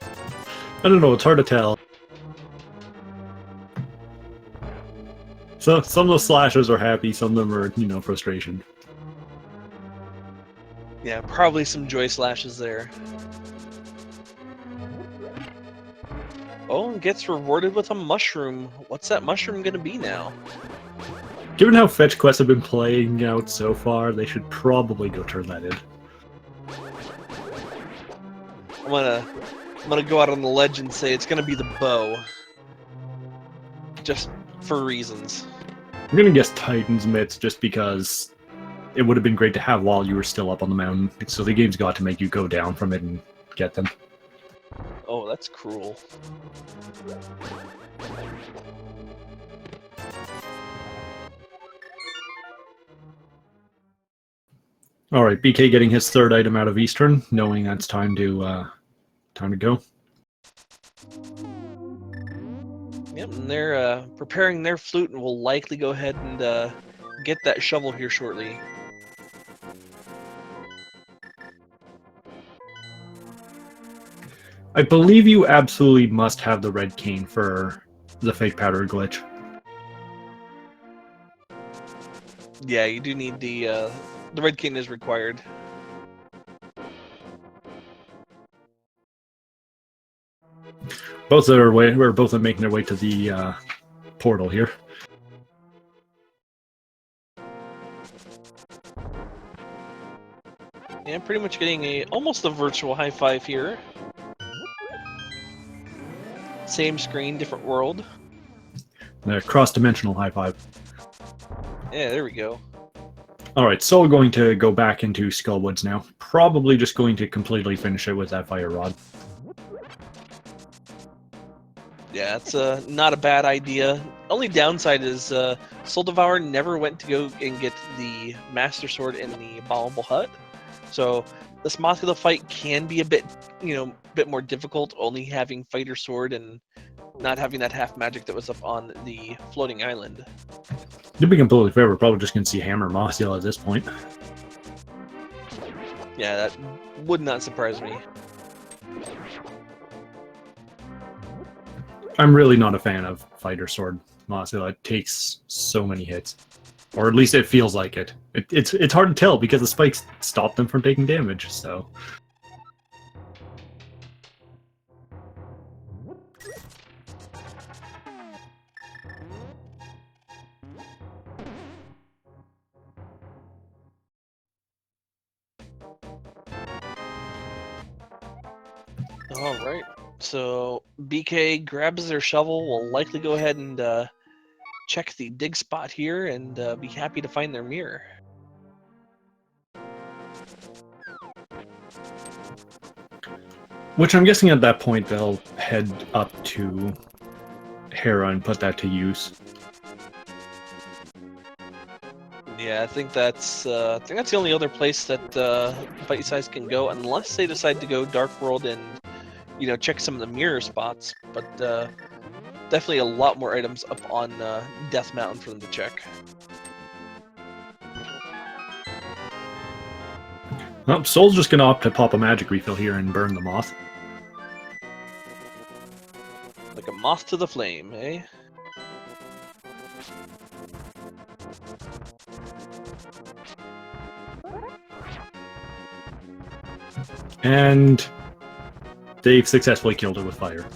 I don't know, it's hard to tell. So some of the slashers are happy, some of them are, you know, frustration. Yeah, probably some joy slashes there. Oh, and gets rewarded with a mushroom. What's that mushroom gonna be now? Given how fetch quests have been playing out so far, they should probably go turn that in. I'm gonna go out on the ledge and say it's gonna be the bow. Just for reasons. I'm gonna guess Titan's Mitts just because it would have been great to have while you were still up on the mountain. So the game's got to make you go down from it and get them. Oh, that's cruel. Alright, BK getting his third item out of Eastern, knowing that's time to go. Yep, and they're preparing their flute and will likely go ahead and get that shovel here shortly. I believe you absolutely must have the red cane for the fake powder glitch. Yeah, you do need the red cane is required. Both are making their way to the portal here. Yeah, pretty much getting almost a virtual high five here. Same screen, different world. The cross-dimensional high five. Yeah, there we go. Alright, so we're going to go back into Skullwoods now. Probably just going to completely finish it with that fire rod. Yeah, it's not a bad idea. Only downside is Soul Devour never went to go and get the Master Sword in the Abominable Hut. So this Mothula fight can be a bit, bit more difficult, only having Fighter Sword and not having that half magic that was up on the floating island. To be completely fair, we're probably just going to see Hammer Mothula at this point. Yeah, that would not surprise me. I'm really not a fan of Fighter Sword Mothula. It takes so many hits. Or at least it feels like it. It's hard to tell because the spikes stop them from taking damage, so... Alright, so BK grabs their shovel, will likely go ahead and check the dig spot here and be happy to find their mirror. Which I'm guessing at that point they'll head up to Hera and put that to use. Yeah, I think that's the only other place that Bite Size can go, unless they decide to go Dark World and check some of the mirror spots. But definitely a lot more items up on Death Mountain for them to check. Well, Soul's just gonna opt to pop a magic refill here and burn the moth. Like a moth to the flame, eh? And they've successfully killed it with fire.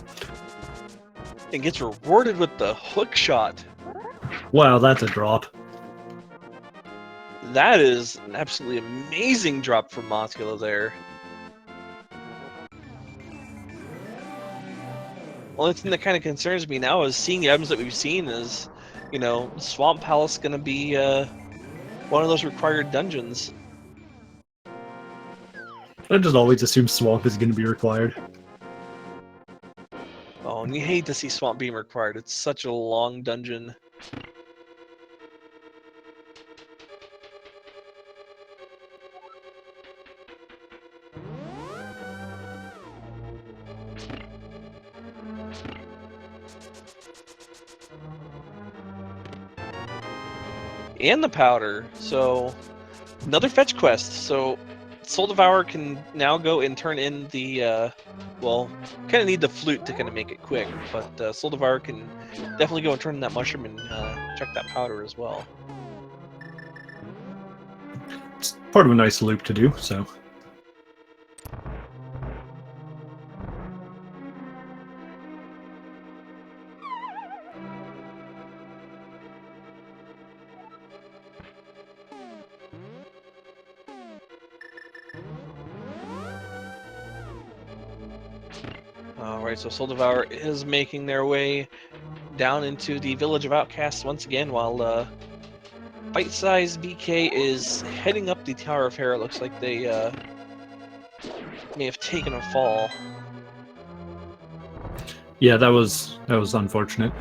And gets rewarded with the hook shot. Wow, that's a drop. That is an absolutely amazing drop from Mothula there. Only thing that kind of concerns me now is seeing the items that we've seen is, Swamp Palace going to be one of those required dungeons. I just always assume Swamp is going to be required. Oh, and you hate to see Swamp being required. It's such a long dungeon. And the powder, so another fetch quest. So Soul Devour can now go and turn in the well, kind of need the flute to kind of make it quick, but Soul Devour can definitely go and turn in that mushroom and check that powder as well. It's part of a nice loop to do, so. Alright, so Soul Devour is making their way down into the Village of Outcasts once again, while bytesizedBK is heading up the Tower of Hera. Looks like they may have taken a fall. Yeah, that was unfortunate.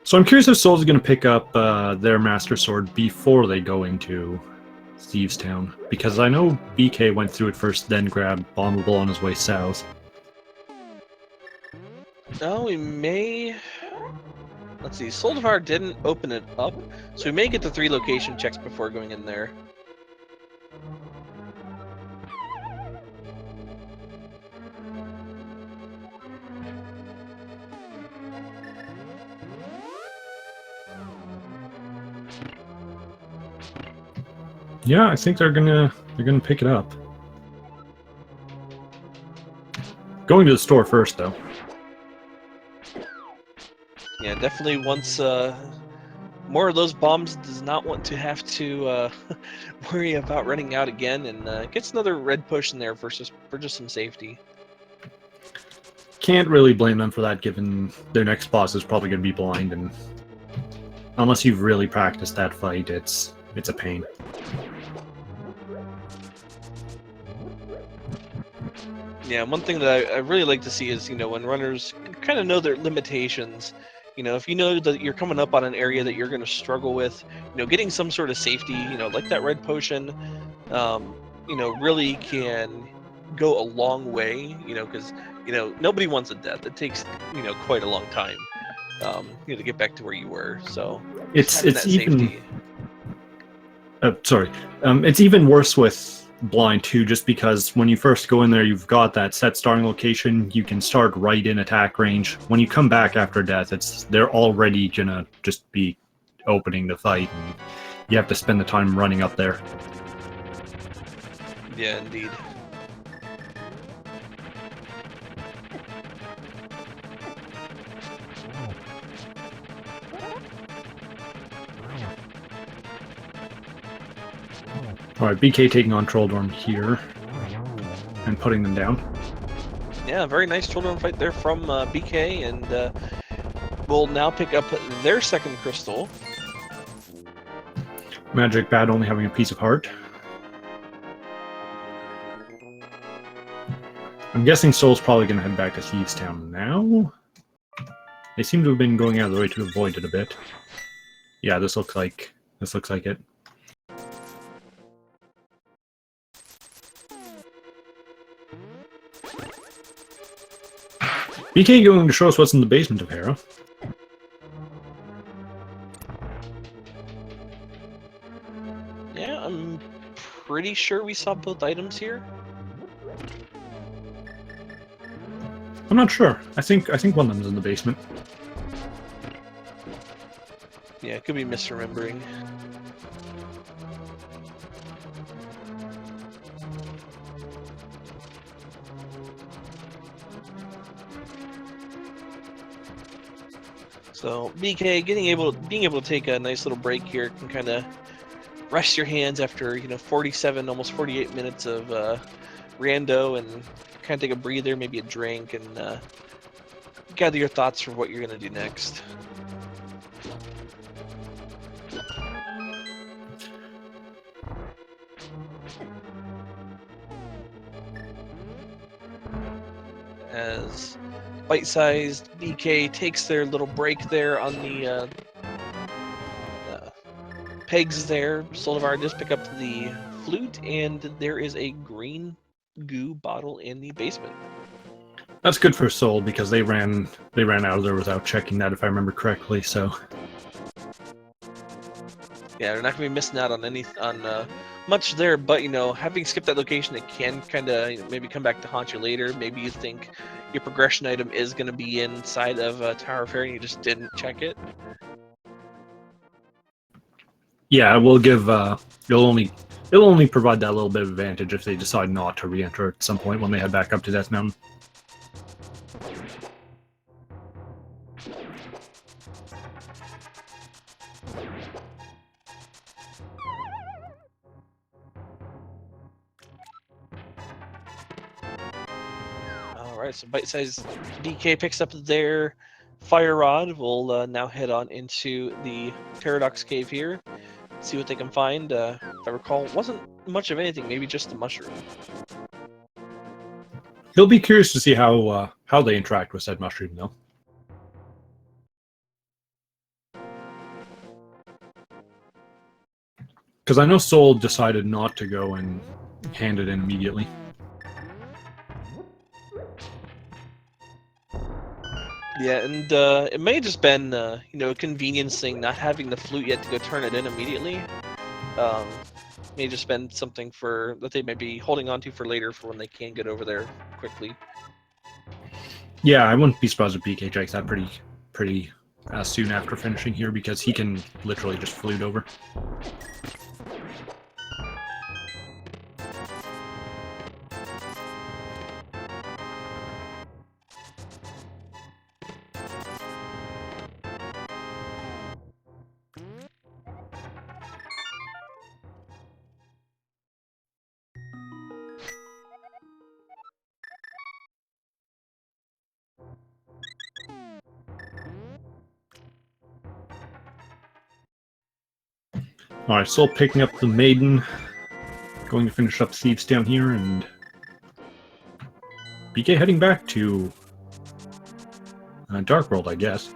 So I'm curious if Soul's going to pick up their Master Sword before they go into Thieves Town, because I know BK went through it first, then grabbed Bombable on his way south. No, we may... Let's see, Soul Devour didn't open it up, so we may get the 3 location checks before going in there. Yeah, I think they're gonna pick it up. Going to the store first, though. Yeah, definitely once more of those bombs does not want to have to worry about running out again, and gets another red push in there for just some safety. Can't really blame them for that, given their next boss is probably going to be blind, and unless you've really practiced that fight, it's a pain. Yeah, one thing that I really like to see is, when runners kind of know their limitations. If you know that you're coming up on an area that you're going to struggle with, getting some sort of safety, like that red potion, really can go a long way, because, nobody wants a death. It takes, quite a long time, to get back to where you were. So It's that even... safety. Sorry. It's even worse with blind too, just because when you first go in there, you've got that set starting location. You can start right in attack range. When you come back after death, they're already gonna just be opening the fight, and you have to spend the time running up there. Yeah, indeed. Alright, BK taking on Trolldorm here and putting them down. Yeah, very nice Trolldorm fight there from BK, and will now pick up their second crystal. Magic Bat only having a piece of heart. I'm guessing Soul's probably going to head back to Thieves Town now. They seem to have been going out of the way to avoid it a bit. Yeah, this looks like it. BK going to show us what's in the basement of Hera. Yeah, I'm pretty sure we saw both items here. I'm not sure. I think one of them's in the basement. Yeah, could be misremembering. So BK being able to take a nice little break here can kind of rest your hands after 47, almost 48 minutes of rando, and kind of take a breather, maybe a drink, and gather your thoughts for what you're gonna do next. As bite-sized BK takes their little break there on the pegs there, Soldivar does pick up the flute, and there is a green goo bottle in the basement. That's good for Soul because they ran out of there without checking that, if I remember correctly. So yeah, they're not gonna be missing out on much there. But having skipped that location, it can kind of maybe come back to haunt you later. Maybe you think your progression item is gonna be inside of Tower of Hera, and you just didn't check it. yeah, we'll give it'll only provide that little bit of advantage if they decide not to re-enter at some point when they head back up to Death Mountain. Alright, so bite-sized BK picks up their fire rod. We'll now head on into the Paradox Cave here, see what they can find. If I recall, it wasn't much of anything, maybe just the mushroom. He'll be curious to see how they interact with said mushroom, though. Because I know Soul decided not to go and hand it in immediately. Yeah, and it may have just been a convenience thing, not having the flute yet to go turn it in immediately. May have just been something that they may be holding on to for later, for when they can get over there quickly. Yeah, I wouldn't be surprised if BK checks that pretty soon after finishing here, because he can literally just flute over. Alright, Soul picking up the Maiden, going to finish up Thieves down here, and BK heading back to Dark World, I guess.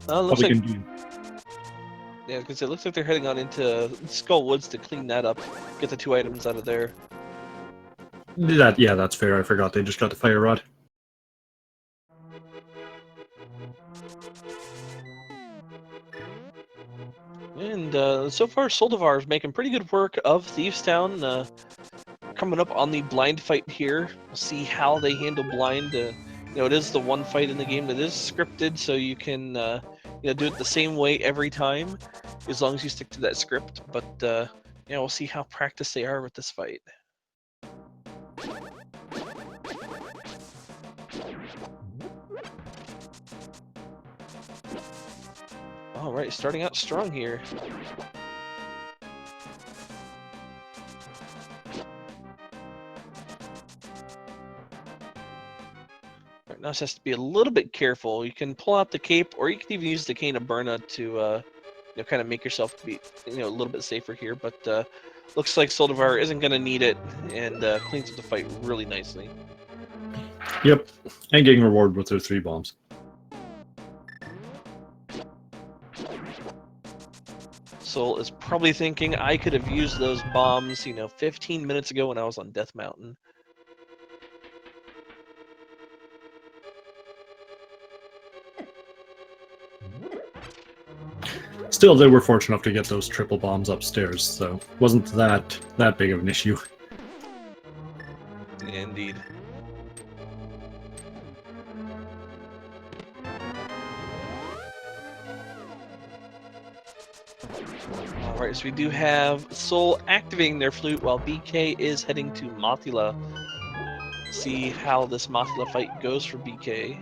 Looks like, do. yeah, because it looks like they're heading on into Skull Woods to clean that up, get the 2 items out of there. Yeah, that's fair. I forgot they just got the fire rod. And so far, Soldivar is making pretty good work of Thieves Town. Coming up on the blind fight here. We'll see how they handle blind. It is the one fight in the game that is scripted, so you can do it the same way every time, as long as you stick to that script. But yeah, we'll see how practiced they are with this fight. All right, starting out strong here. Right, now, just has to be a little bit careful. You can pull out the cape, or you can even use the Cane of Burna to kind of make yourself be a little bit safer here. But looks like Soldivar isn't going to need it, and cleans up the fight really nicely. Yep, and getting rewarded with their 3 bombs. Soul is probably thinking I could have used those bombs, 15 minutes ago when I was on Death Mountain. Still, they were fortunate enough to get those triple bombs upstairs, so wasn't that big of an issue. Indeed. Alright, so we do have Soul activating their flute while BK is heading to Mothula. See how this Mothula fight goes for BK.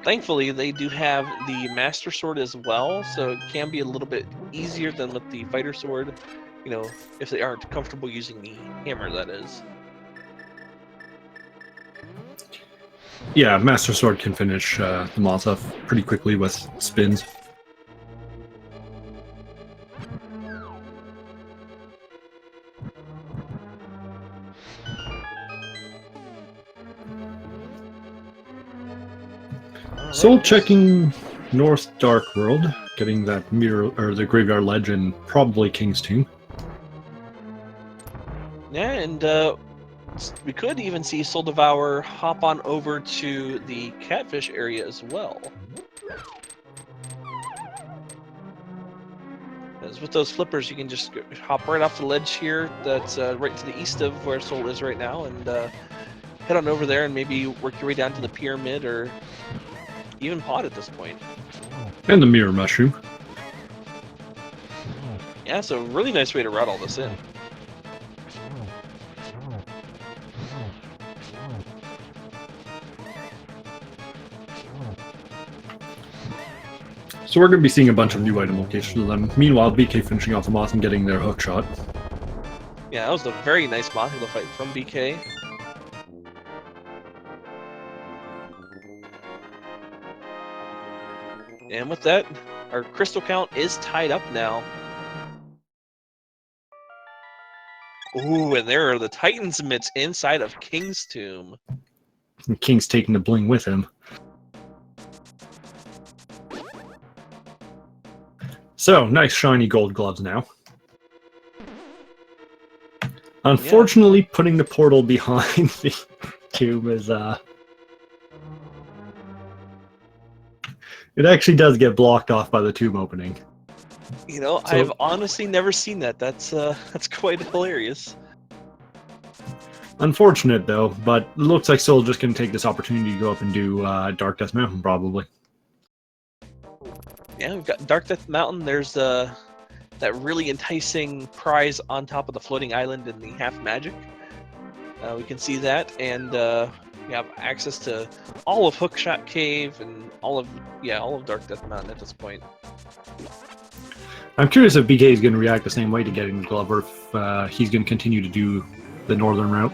Thankfully, they do have the Master Sword as well, so it can be a little bit easier than with the Fighter Sword, if they aren't comfortable using the hammer, that is. Yeah, Master Sword can finish the moth off pretty quickly with spins. Soul checking North Dark World, getting that mirror or the Graveyard Ledge and probably King's Tomb. Yeah, and we could even see Soul Devour hop on over to the Catfish area as well. As with those flippers, you can just hop right off the ledge here. That's right to the east of where Soul is right now, and head on over there and maybe work your way down to the pyramid or even pod at this point. And the mirror mushroom. Yeah, so really nice way to route all this in. So we're going to be seeing a bunch of new item locations with them. Meanwhile, BK finishing off the moth and getting their hook shot. Yeah, that was a very nice Mothula fight from BK. And with that, our crystal count is tied up now. Ooh, and there are the Titan's mitts inside of King's Tomb. And King's taking the bling with him. So, nice shiny gold gloves now. Unfortunately, putting the portal behind the tomb is, it actually does get blocked off by the tomb opening. I've honestly never seen that. That's quite hilarious. Unfortunate, though, but it looks like Soul's just going to take this opportunity to go up and do Dark Death Mountain, probably. Yeah, we've got Dark Death Mountain. There's that really enticing prize on top of the floating island in the half magic. We can see that, and we have access to all of Hookshot Cave and all of Dark Death Mountain at this point. I'm curious if BK is going to react the same way to getting the glove, or if he's going to continue to do the northern route.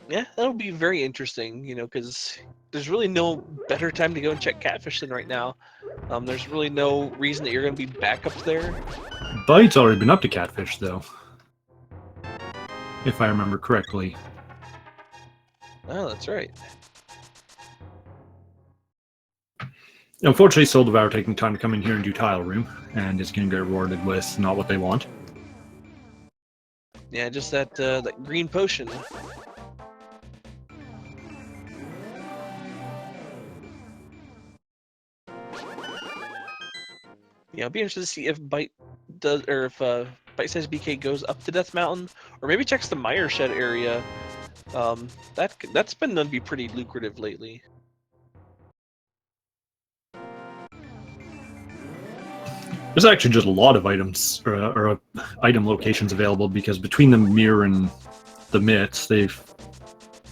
Yeah, that'll be very interesting, because there's really no better time to go and check Catfish than right now. There's really no reason that you're going to be back up there. Bite's already been up to Catfish, though. If I remember correctly. Oh, that's right. Unfortunately, Soul Devour taking time to come in here and do Tile Room, and is going to get rewarded with not what they want. Yeah, just that green potion. Yeah, I'll be interested to see if bytesizedBK goes up to Death Mountain, or maybe checks the Mire Shed area. That's been known to be pretty lucrative lately. There's actually just a lot of items or item locations available, because between the mirror and the mitts, they've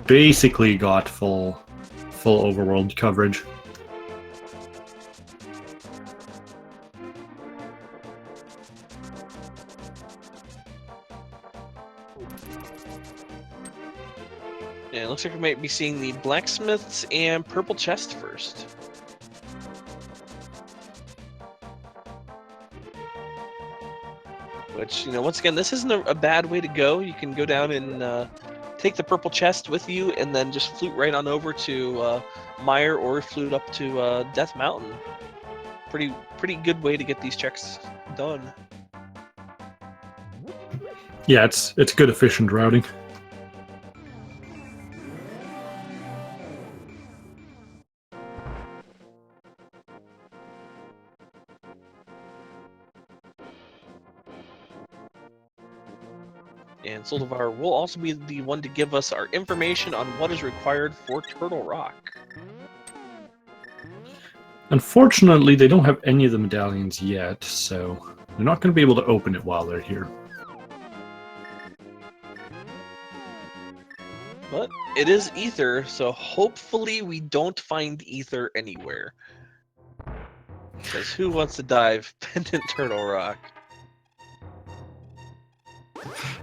basically got full overworld coverage. Yeah, it looks like we might be seeing the blacksmiths and purple chest first. Which, once again, this isn't a bad way to go. You can go down and take the purple chest with you, and then just flute right on over to Mire or flute up to Death Mountain. Pretty good way to get these checks done. Yeah, it's good efficient routing. And Soldivar will also be the one to give us our information on what is required for Turtle Rock. Unfortunately, they don't have any of the medallions yet, so they're not going to be able to open it while they're here. But it is Ether, so hopefully we don't find Ether anywhere. Because who wants to dive Pendant Turtle Rock?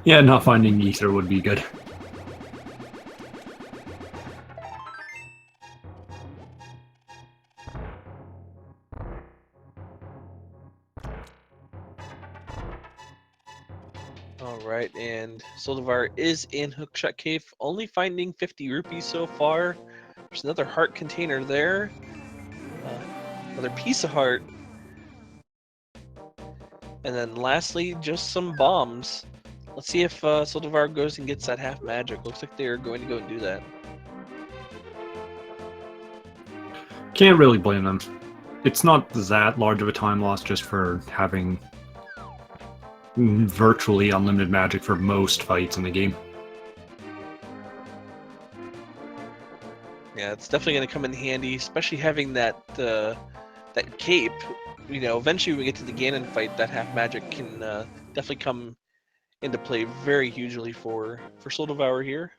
Yeah, not finding Ether would be good. Alright, and Soldivar is in Hookshot Cave, only finding 50 rupees so far. There's another heart container there. Another piece of heart. And then lastly, just some bombs. Let's see if Soldivar goes and gets that half magic. Looks like they're going to go and do that. Can't really blame them. It's not that large of a time loss just for having virtually unlimited magic for most fights in the game. Yeah, it's definitely going to come in handy, especially having that that cape. Eventually when we get to the Ganon fight, that half magic can definitely come into play very hugely for Soul Devourer here.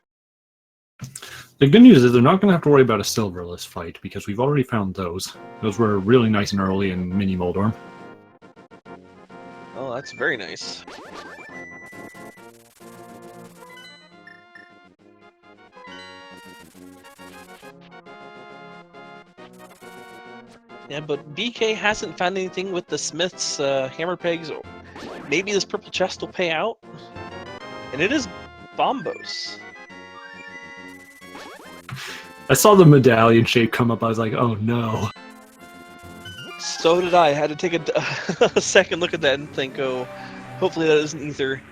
The good news is they're not going to have to worry about a silverless fight because we've already found those. Those were really nice and early in Mini Moldorm. Oh, that's very nice. Yeah, but BK hasn't found anything with the Smith's hammer pegs. Maybe this purple chest will pay out. And it is Bombos. I saw the medallion shape come up. I was like, oh no. So did I. Had to take a second look at that and think, oh, hopefully that isn't Ether.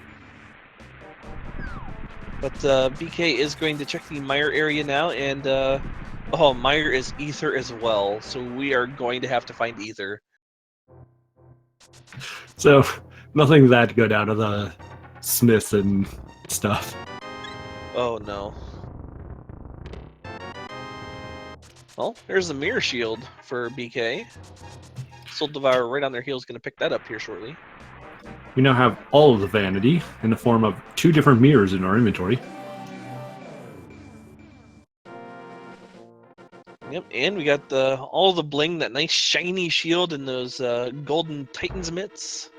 But BK is going to check the Mire area now, and oh, Mire is Ether as well, so we are going to have to find Ether. So, nothing that good out of the Smiths and stuff. Oh no. Well, there's the mirror shield for BK. Soul Devour right on their heels, going to pick that up here shortly. We now have all of the vanity in the form of 2 different mirrors in our inventory. Yep, and we got all the bling, that nice shiny shield, and those golden Titan's mitts.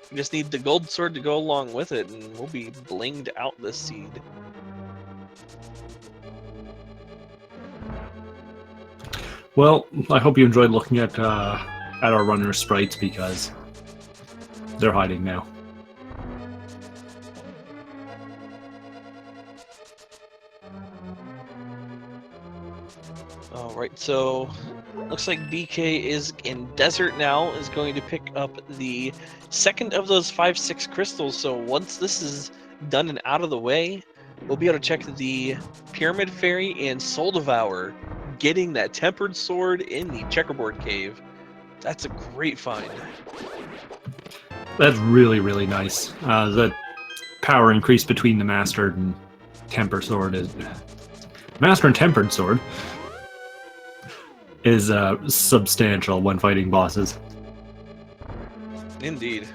We just need the gold sword to go along with it, and we'll be blinged out this seed. Well, I hope you enjoyed looking at our runner sprites because they're hiding now. Alright, so looks like BK is in Desert now, is going to pick up the second of those 5-6 crystals. So once this is done and out of the way, we'll be able to check the Pyramid Fairy and Soul Devour getting that tempered sword in the Checkerboard Cave. That's a great find. That's really, really nice. The power increase between the Master and Tempered Sword is... Master and Tempered Sword is substantial when fighting bosses. Indeed.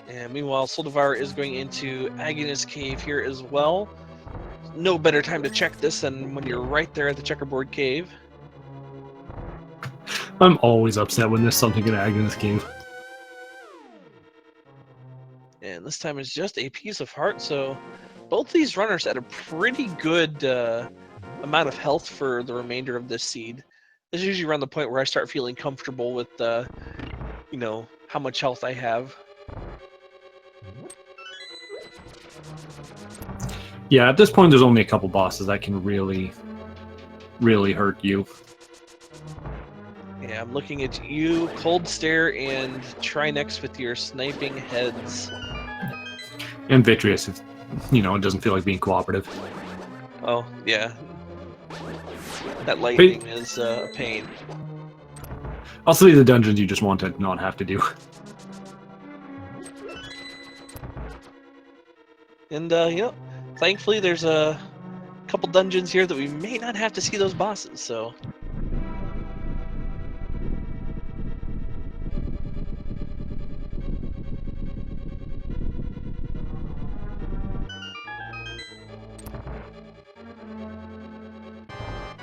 And meanwhile, Soul Devour is going into Agonist Cave here as well. No better time to check this than when you're right there at the Checkerboard Cave. I'm always upset when there's something in Agonist Cave. And this time it's just a piece of heart, so both these runners had a pretty good amount of health for the remainder of this seed. This is usually around the point where I start feeling comfortable with you know, how much health I have. Yeah, at this point, there's only a couple bosses that can really hurt you. Yeah, I'm looking at you, Cold Stare, and try next with your sniping heads. And Vitreous, if, you know, it doesn't feel like being cooperative. Oh, yeah. That lightning is a pain. Also, the dungeons you just want to not have to do. And, you know, thankfully there's a couple dungeons here that we may not have to see those bosses, so...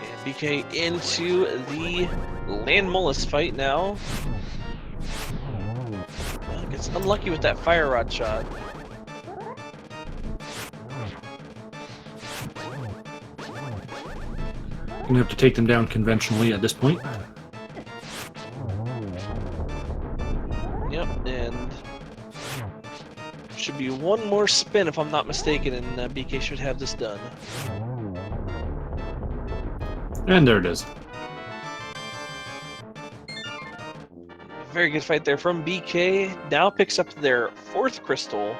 And BK into the Land Mollusk fight now. Gets unlucky with that fire rod shot. Gonna have to take them down conventionally at this point. Yep, and should be one more spin if I'm not mistaken, and BK should have this done. And there it is. Very good fight there from BK. Now picks up their 4th crystal,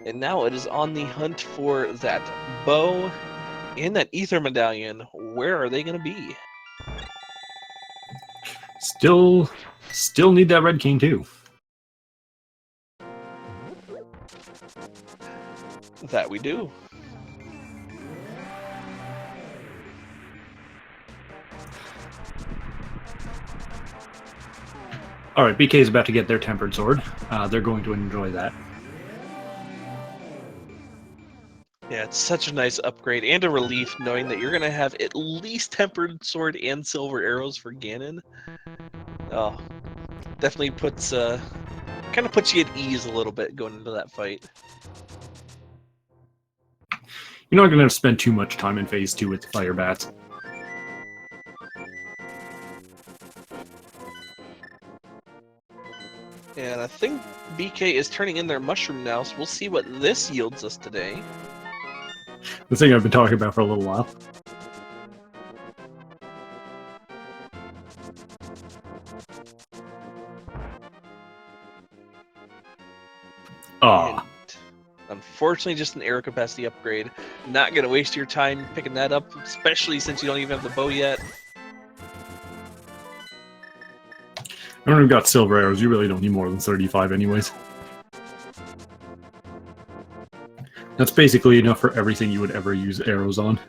and now it is on the hunt for that bow and that ether medallion. Where are they going to be? Still need that red cane too. That we do. Alright, BK is about to get their tempered sword. They're going to enjoy that. Yeah, it's such a nice upgrade and a relief knowing that you're going to have at least tempered sword and silver arrows for Ganon. Oh, definitely puts kind of puts you at ease a little bit going into that fight. You're not going to have to spend too much time in Phase 2 with the fire bats. And I think BK is turning in their mushroom now, so we'll see what this yields us today. The thing I've been talking about for a little while. Ah. Unfortunately, just an arrow capacity upgrade. Not going to waste your time picking that up, especially since you don't even have the bow yet. When we've got silver arrows, you really don't need more than 35 anyways. That's basically enough for everything you would ever use arrows on.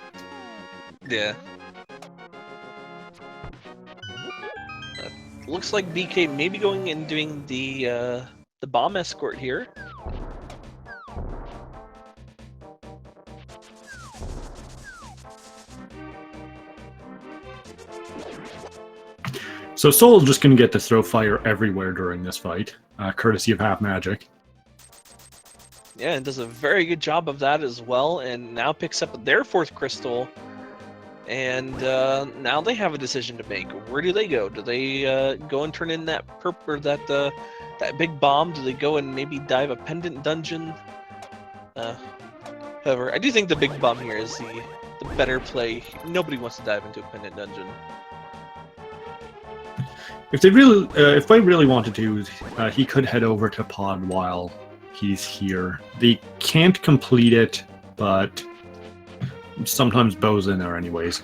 Yeah. Looks like BK may be going and doing the bomb escort here. So Soul's just going to get to throw fire everywhere during this fight, courtesy of half magic. Yeah, and does a very good job of that as well, and now picks up their 4th crystal. And now they have a decision to make. Where do they go? Do they go and turn in that purple or that big bomb? Do they go and maybe dive a pendant dungeon? However, I do think the big bomb here is the better play. Nobody wants to dive into a pendant dungeon. If they really wanted to, he could head over to Pod while he's here. They can't complete it, but sometimes Bo's in there anyways.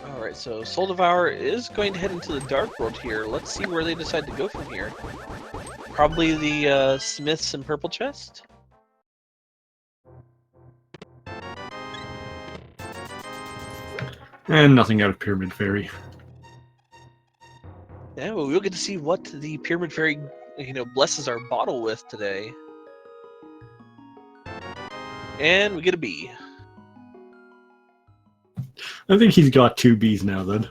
Alright, so Soul Devour is going to head into the Dark World here. Let's see where they decide to go from here. Probably the Smiths and Purple Chest? And nothing out of Pyramid Fairy. Yeah, well, we'll get to see what the Pyramid Fairy, blesses our bottle with today. And we get a B. I think he's got 2 Bs now, then.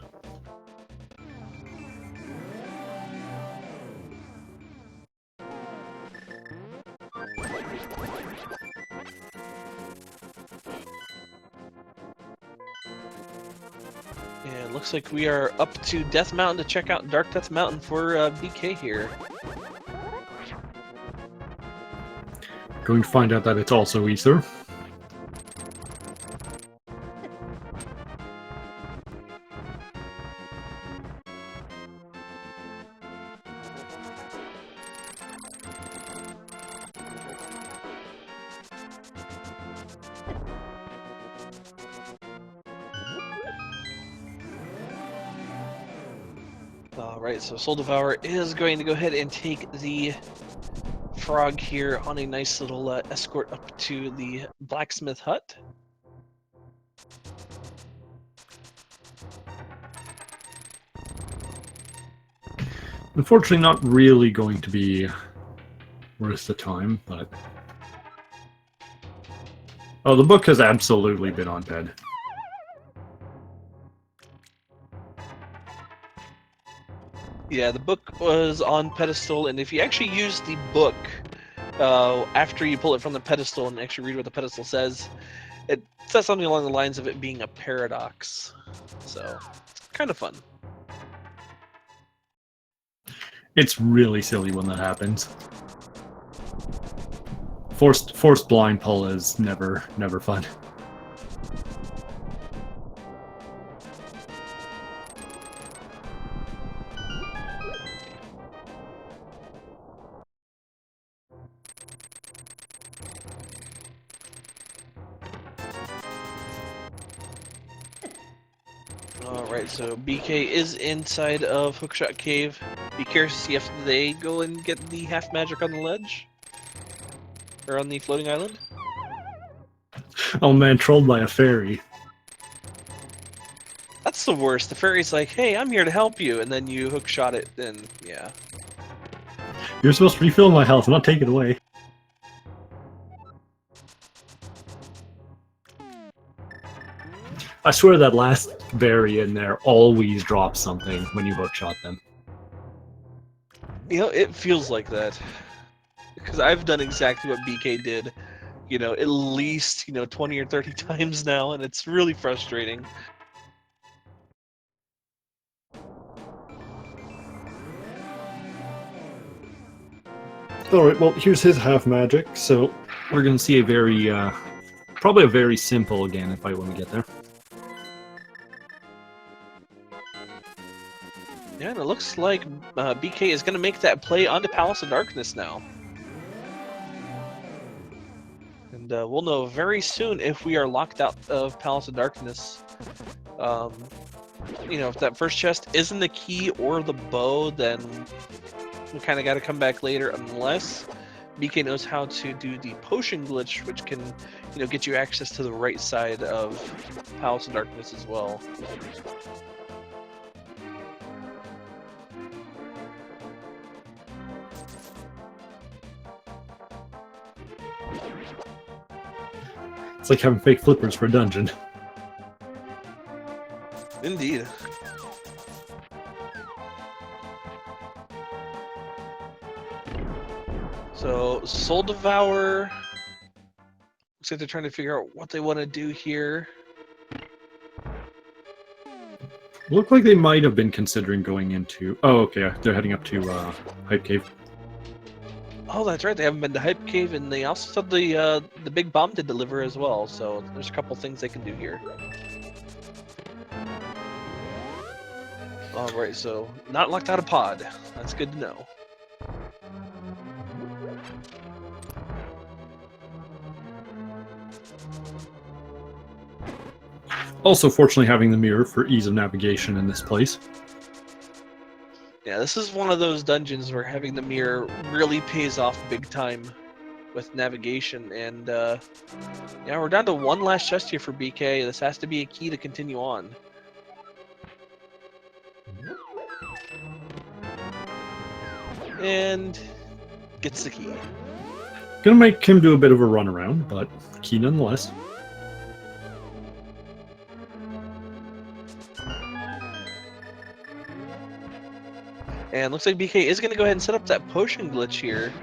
looks like we are up to Death Mountain to check out Dark Death Mountain for BK here. Going to find out that it's also Ether. Alright, so Soul Devour is going to go ahead and take the frog here on a nice little escort up to the blacksmith hut. Unfortunately, not really going to be worth the time, but... Oh, the book has absolutely been on bed. Yeah, the book was on pedestal, and if you actually use the book after you pull it from the pedestal and actually read what the pedestal says, it says something along the lines of it being a paradox. So, it's kind of fun. It's really silly when that happens. Forced blind pull is never fun. Alright, so BK is inside of Hookshot Cave. Be curious to see if they go and get the half magic on the ledge. Or on the floating island. Oh man, trolled by a fairy. That's the worst. The fairy's like, hey, I'm here to help you, and then you hookshot it, and yeah. You're supposed to refill my health, not take it away. I swear that last berry in there always drops something when you hookshot them. You know, it feels like that. Because I've done exactly what BK did, you know, at least, 20 or 30 times now, and it's really frustrating. Alright, well, here's his half magic, so we're gonna see a very, probably a very simple Ganon fight when we get there. Yeah, and it looks like BK is going to make that play onto Palace of Darkness now. And we'll know very soon if we are locked out of Palace of Darkness. If that first chest isn't the key or the bow, then we kind of got to come back later, unless BK knows how to do the potion glitch, which can, get you access to the right side of Palace of Darkness as well. It's like having fake flippers for a dungeon. Indeed. So, Soul Devour. Looks like they're trying to figure out what they want to do here. Look like they might have been considering going into... Oh, okay, they're heading up to Hype Cave. Oh, that's right. They haven't been to Hype Cave, and they also said the big bomb to deliver as well. So there's a couple things they can do here. All right, so not locked out of pod. That's good to know. Also, fortunately, having the mirror for ease of navigation in this place. Yeah, this is one of those dungeons where having the mirror really pays off big time with navigation. And yeah, we're down to one last chest here for BK. This has to be a key to continue on. And gets the key. Gonna make him do a bit of a runaround, but key nonetheless. And looks like BK is going to go ahead and set up that potion glitch here.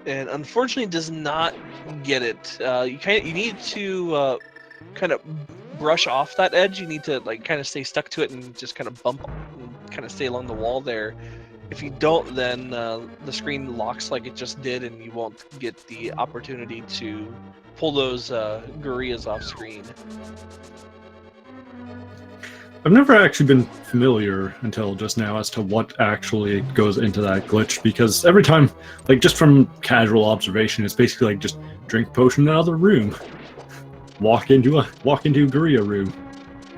and unfortunately does not get it. You need to kind of brush off that edge. You need to like kind of stay stuck to it and just kind of bump and kind of stay along the wall there. If you don't, then the screen locks like it just did, and you won't get the opportunity to pull those gorillas off screen. I've never actually been familiar until just now as to what actually goes into that glitch, because every time, like just from casual observation, it's basically like just drink potion in another room, walk into gorilla room,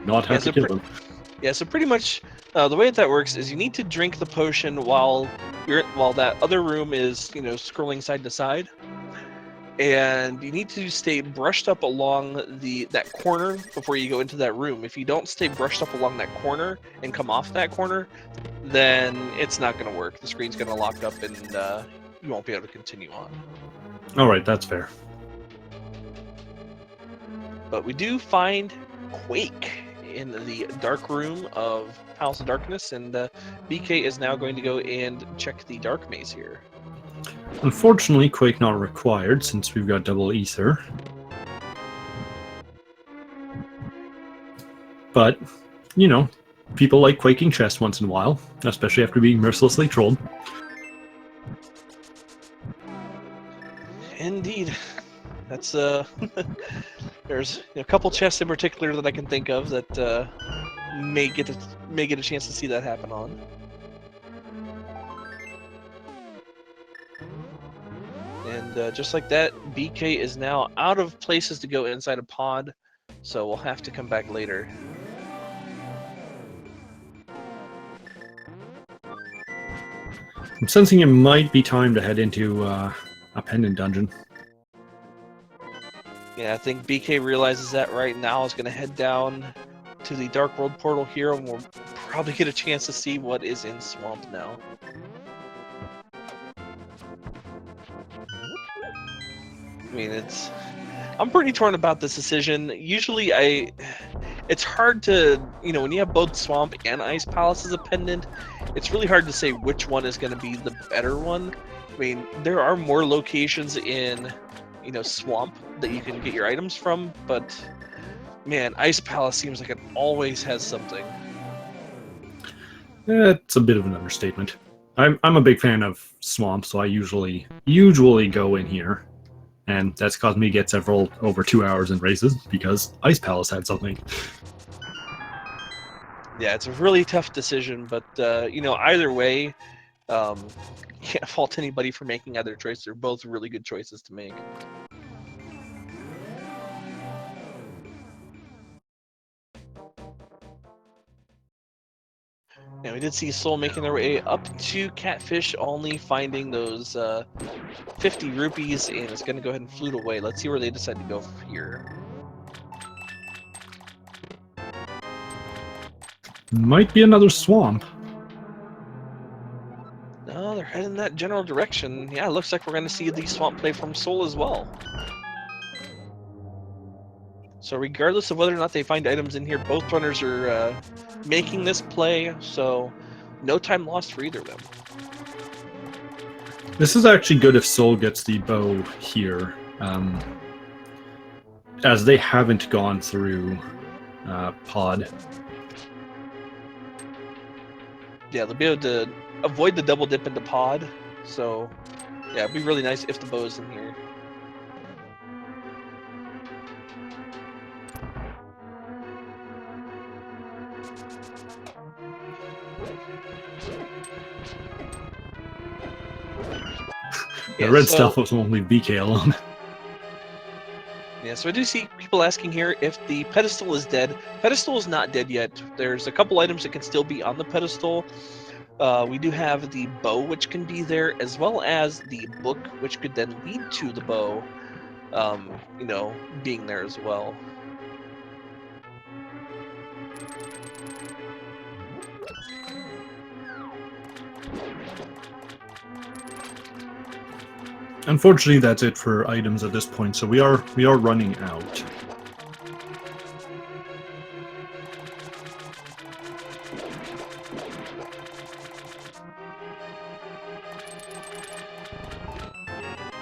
not have to kill them. Yeah, so pretty much the way that works is you need to drink the potion while that other room is scrolling side to side, and you need to stay brushed up along that corner before you go into that room. If you don't stay brushed up along that corner and come off that corner, then it's not going to work. The screen's going to lock up, and you won't be able to continue on. All right, that's fair. But we do find Quake in the dark room of Palace of Darkness, and BK is now going to go and check the dark maze here. Unfortunately, Quake not required since we've got double ether. But, people like quaking chests once in a while, especially after being mercilessly trolled. Indeed. That's there's a couple chests in particular that I can think of that may get a chance to see that happen on. And just like that, BK is now out of places to go inside a pod, so we'll have to come back later. I'm sensing it might be time to head into a pendant dungeon. Yeah, I think BK realizes that right now. Is going to head down to the Dark World portal here, and we'll probably get a chance to see what is in Swamp now. I mean, I'm pretty torn about this decision. Usually it's hard to, when you have both Swamp and Ice Palace as a pendant, it's really hard to say which one is going to be the better one. I mean, there are more locations in, Swamp that you can get your items from, but man, Ice Palace seems like it always has something. It's a bit of an understatement. I'm a big fan of Swamp, so I usually go in here. And that's caused me to get several over 2 hours in races because Ice Palace had something. Yeah, it's a really tough decision, but either way, can't fault anybody for making either choice. They're both really good choices to make. Now we did see Soul making their way up to Catfish, only finding those 50 rupees, and it's going to go ahead and flute away. Let's see where they decide to go from here. Might be another swamp. No, they're heading in that general direction. Yeah, it looks like we're going to see the swamp play from Soul as well. So regardless of whether or not they find items in here, both runners are making this play, so no time lost for either of them. This is actually good if Soul gets the bow here, as they haven't gone through pod. Yeah, they'll be able to avoid the double dip into pod, so yeah, it'd be really nice if the bow is in here. The red stuff won't leave BK alone. Yeah, so I do see people asking here if the pedestal is dead. Pedestal is not dead yet. There's a couple items that can still be on the pedestal. We do have the bow, which can be there, as well as the book, which could then lead to the bow, being there as well. Unfortunately, that's it for items at this point, so we are running out.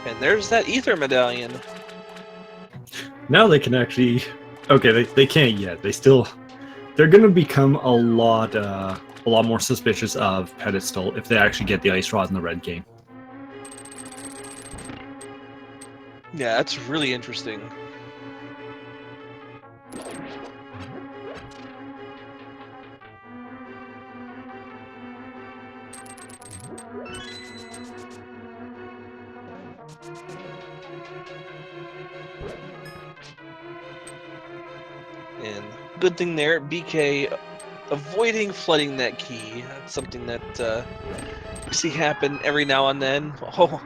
And there's that ether medallion. Now they can actually... Okay, they can't yet. They're going to become a lot more suspicious of Pedestal if they actually get the Ice Rod in the red game. Yeah, that's really interesting. And good thing there, BK avoiding flooding that key. That's something that we see happen every now and then. Oh,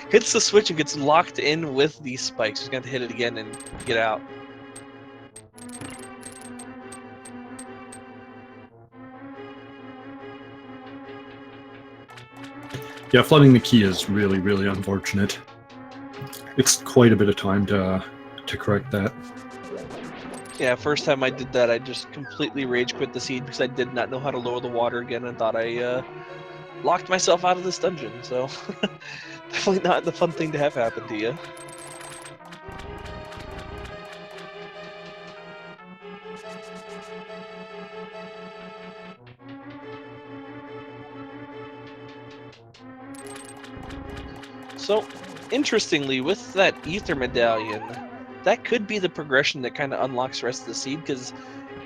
hits the switch and gets locked in with these spikes. He's going to hit it again and get out. Yeah, flooding the key is really, really unfortunate. It's quite a bit of time to correct that. Yeah, first time I did that, I just completely rage quit the seed because I did not know how to lower the water again and thought I locked myself out of this dungeon. So definitely not the fun thing to have happen to you. So, interestingly, with that ether medallion, that could be the progression that kind of unlocks the rest of the seed, because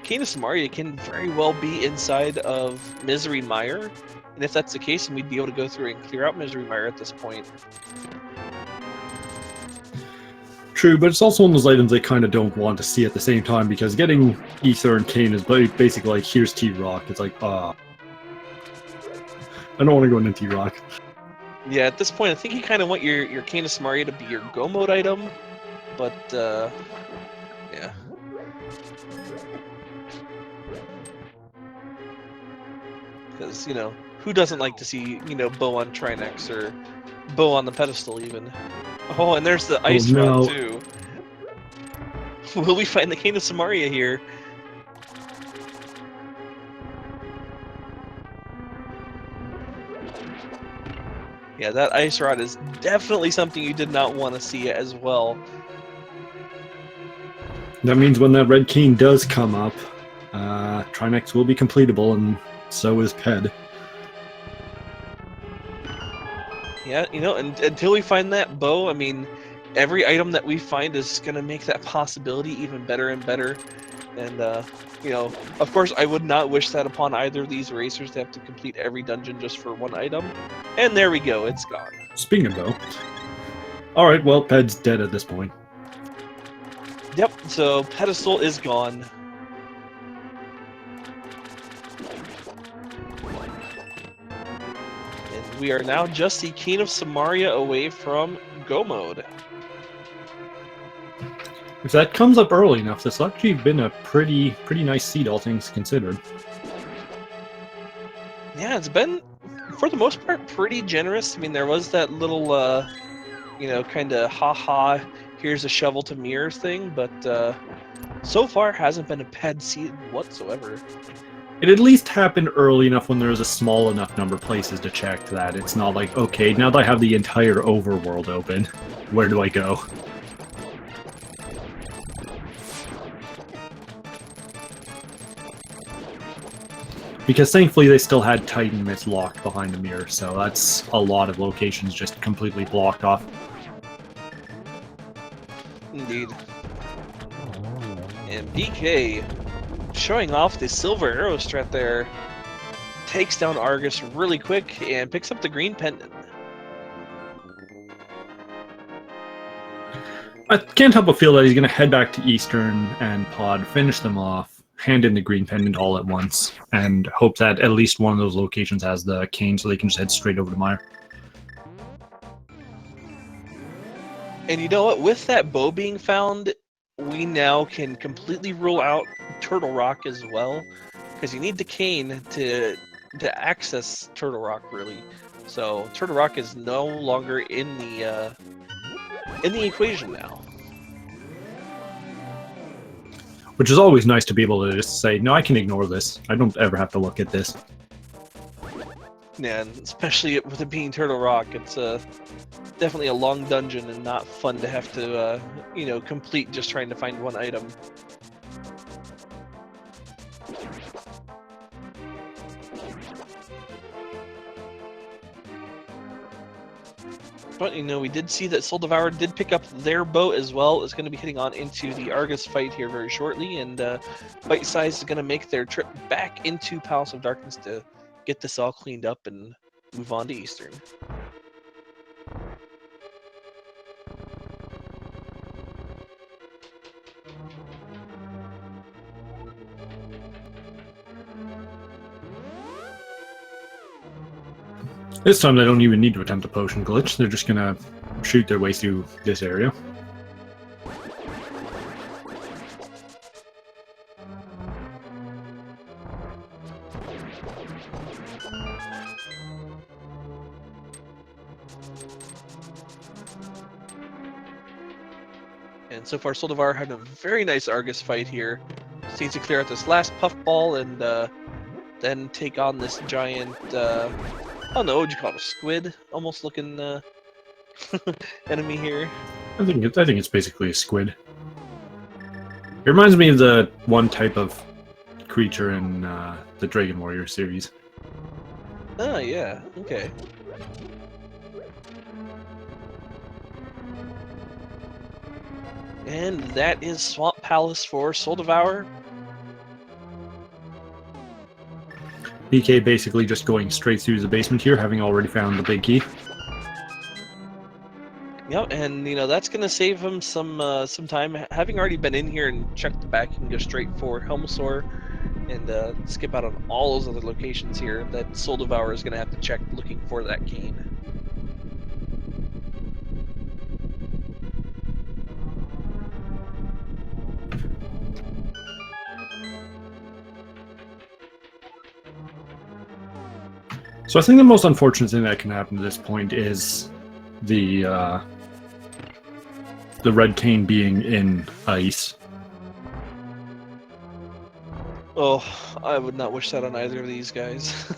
Cane of Samaria can very well be inside of Misery Mire, and if that's the case, then we'd be able to go through and clear out Misery Mire at this point. True, but it's also one of those items they kind of don't want to see at the same time, because getting Ether and Cane is basically like, here's T-Rock. It's like, I don't want to go into T-Rock. Yeah, at this point, I think you kind of want your Cane of Samaria to be your go mode item, but yeah. Because, who doesn't like to see, bow on Trinex or bow on the pedestal even? Oh, and there's the ice rod too. Will we find the Cane of Samaria here? Yeah, that ice rod is definitely something you did not want to see as well. That means when that red cane does come up, Trinex will be completable, and so is Ped. Yeah, and until we find that bow, I mean, every item that we find is going to make that possibility even better and better. And, of course, I would not wish that upon either of these racers to have to complete every dungeon just for one item. And there we go, it's gone. Speaking of bow. Alright, well, Ped's dead at this point. Yep, so pedestal is gone. And we are now just the Cane of Samaria away from go mode. If that comes up early enough, this has actually been a pretty nice seed, all things considered. Yeah, it's been, for the most part, pretty generous. I mean, there was that little, kind of ha-ha, here's a shovel to mirror thing, but so far hasn't been a bad seed whatsoever. It at least happened early enough when there was a small enough number of places to check that it's not like, okay, now that I have the entire overworld open, where do I go? Because thankfully they still had Titan Myth locked behind the mirror, so that's a lot of locations just completely blocked off. Indeed. And BK, showing off the silver arrow strat there, takes down Argus really quick and picks up the green pendant. I can't help but feel that he's going to head back to Eastern and Pod, finish them off, hand in the green pendant all at once, and hope that at least one of those locations has the cane so they can just head straight over to Mire. And you know what? With that bow being found, we now can completely rule out Turtle Rock as well, because you need the cane to access Turtle Rock, really. So Turtle Rock is no longer in the equation now. Which is always nice to be able to just say, no, I can ignore this. I don't ever have to look at this. Yeah, and especially with it being Turtle Rock, it's definitely a long dungeon and not fun to have to, you know, complete just trying to find one item. But, you know, we did see that Soul Devourer did pick up their boat as well. It's going to be heading on into the Argus fight here very shortly, and Bite Size is going to make their trip back into Palace of Darkness to get this all cleaned up and move on to Eastern. This time they don't even need to attempt a potion glitch. They're just gonna shoot their way through this area. And so far, Soul Devourer had a very nice Argus fight here. Just needs to clear out this last puffball and then take on this giant, I don't know, what would you call it, a squid? Almost looking enemy here. I think it's basically a squid. It reminds me of the one type of creature in the Dragon Warrior series. Oh, yeah, okay. And that is Swamp Palace for Soul Devourer. BK basically just going straight through the basement here, having already found the big key. Yep, and you know that's gonna save him some time. Having already been in here and checked the back, he can go straight for Helmosaur and skip out on all those other locations here that Soul Devourer is gonna have to check looking for that cane. So I think the most unfortunate thing that can happen at this point is the red cane being in ice. Oh, I would not wish that on either of these guys.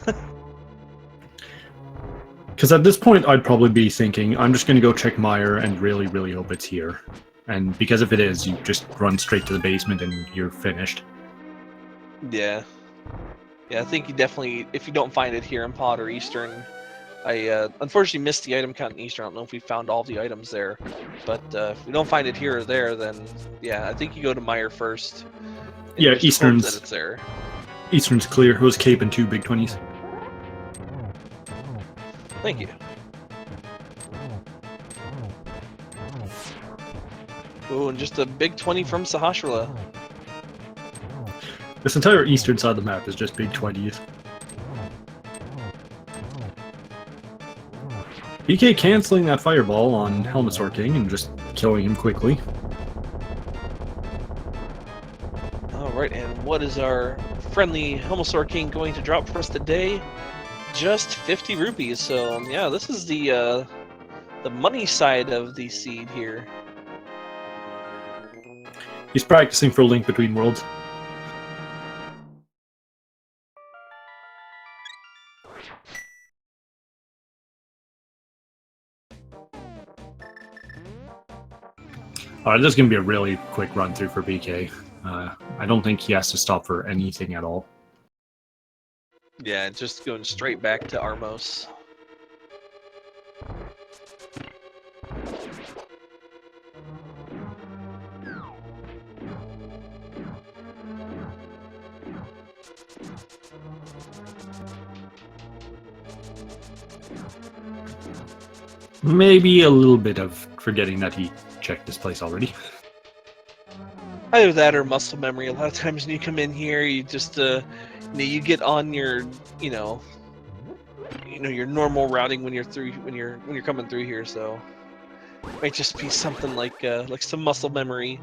Because at this point, I'd probably be thinking, I'm just going to go check Meyer and really, really hope it's here. And because if it is, you just run straight to the basement and you're finished. Yeah. Yeah, I think you definitely, if you don't find it here in Pod or Eastern, I unfortunately missed the item count in Eastern. I don't know if we found all the items there. But if we don't find it here or there, then yeah, I think you go to Meyer first. Yeah, just hope Eastern's that it's there. Eastern's clear. It was Cape and 2 big 20s. Thank you. Oh, and just a big 20 from Sahasrahla. This entire eastern side of the map is just big 20s. BK canceling that fireball on Helmosaur King and just killing him quickly. Alright, and what is our friendly Helmosaur King going to drop for us today? Just 50 rupees, so yeah, this is the money side of the seed here. He's practicing for Link Between Worlds. Alright, this is going to be a really quick run through for BK. I don't think he has to stop for anything at all. Yeah, just going straight back to Armos. Maybe a little bit of forgetting that he checked this place already. Either that or muscle memory. A lot of times when you come in here, you just you get on your your normal routing when you're coming through here. So it might just be something like some muscle memory.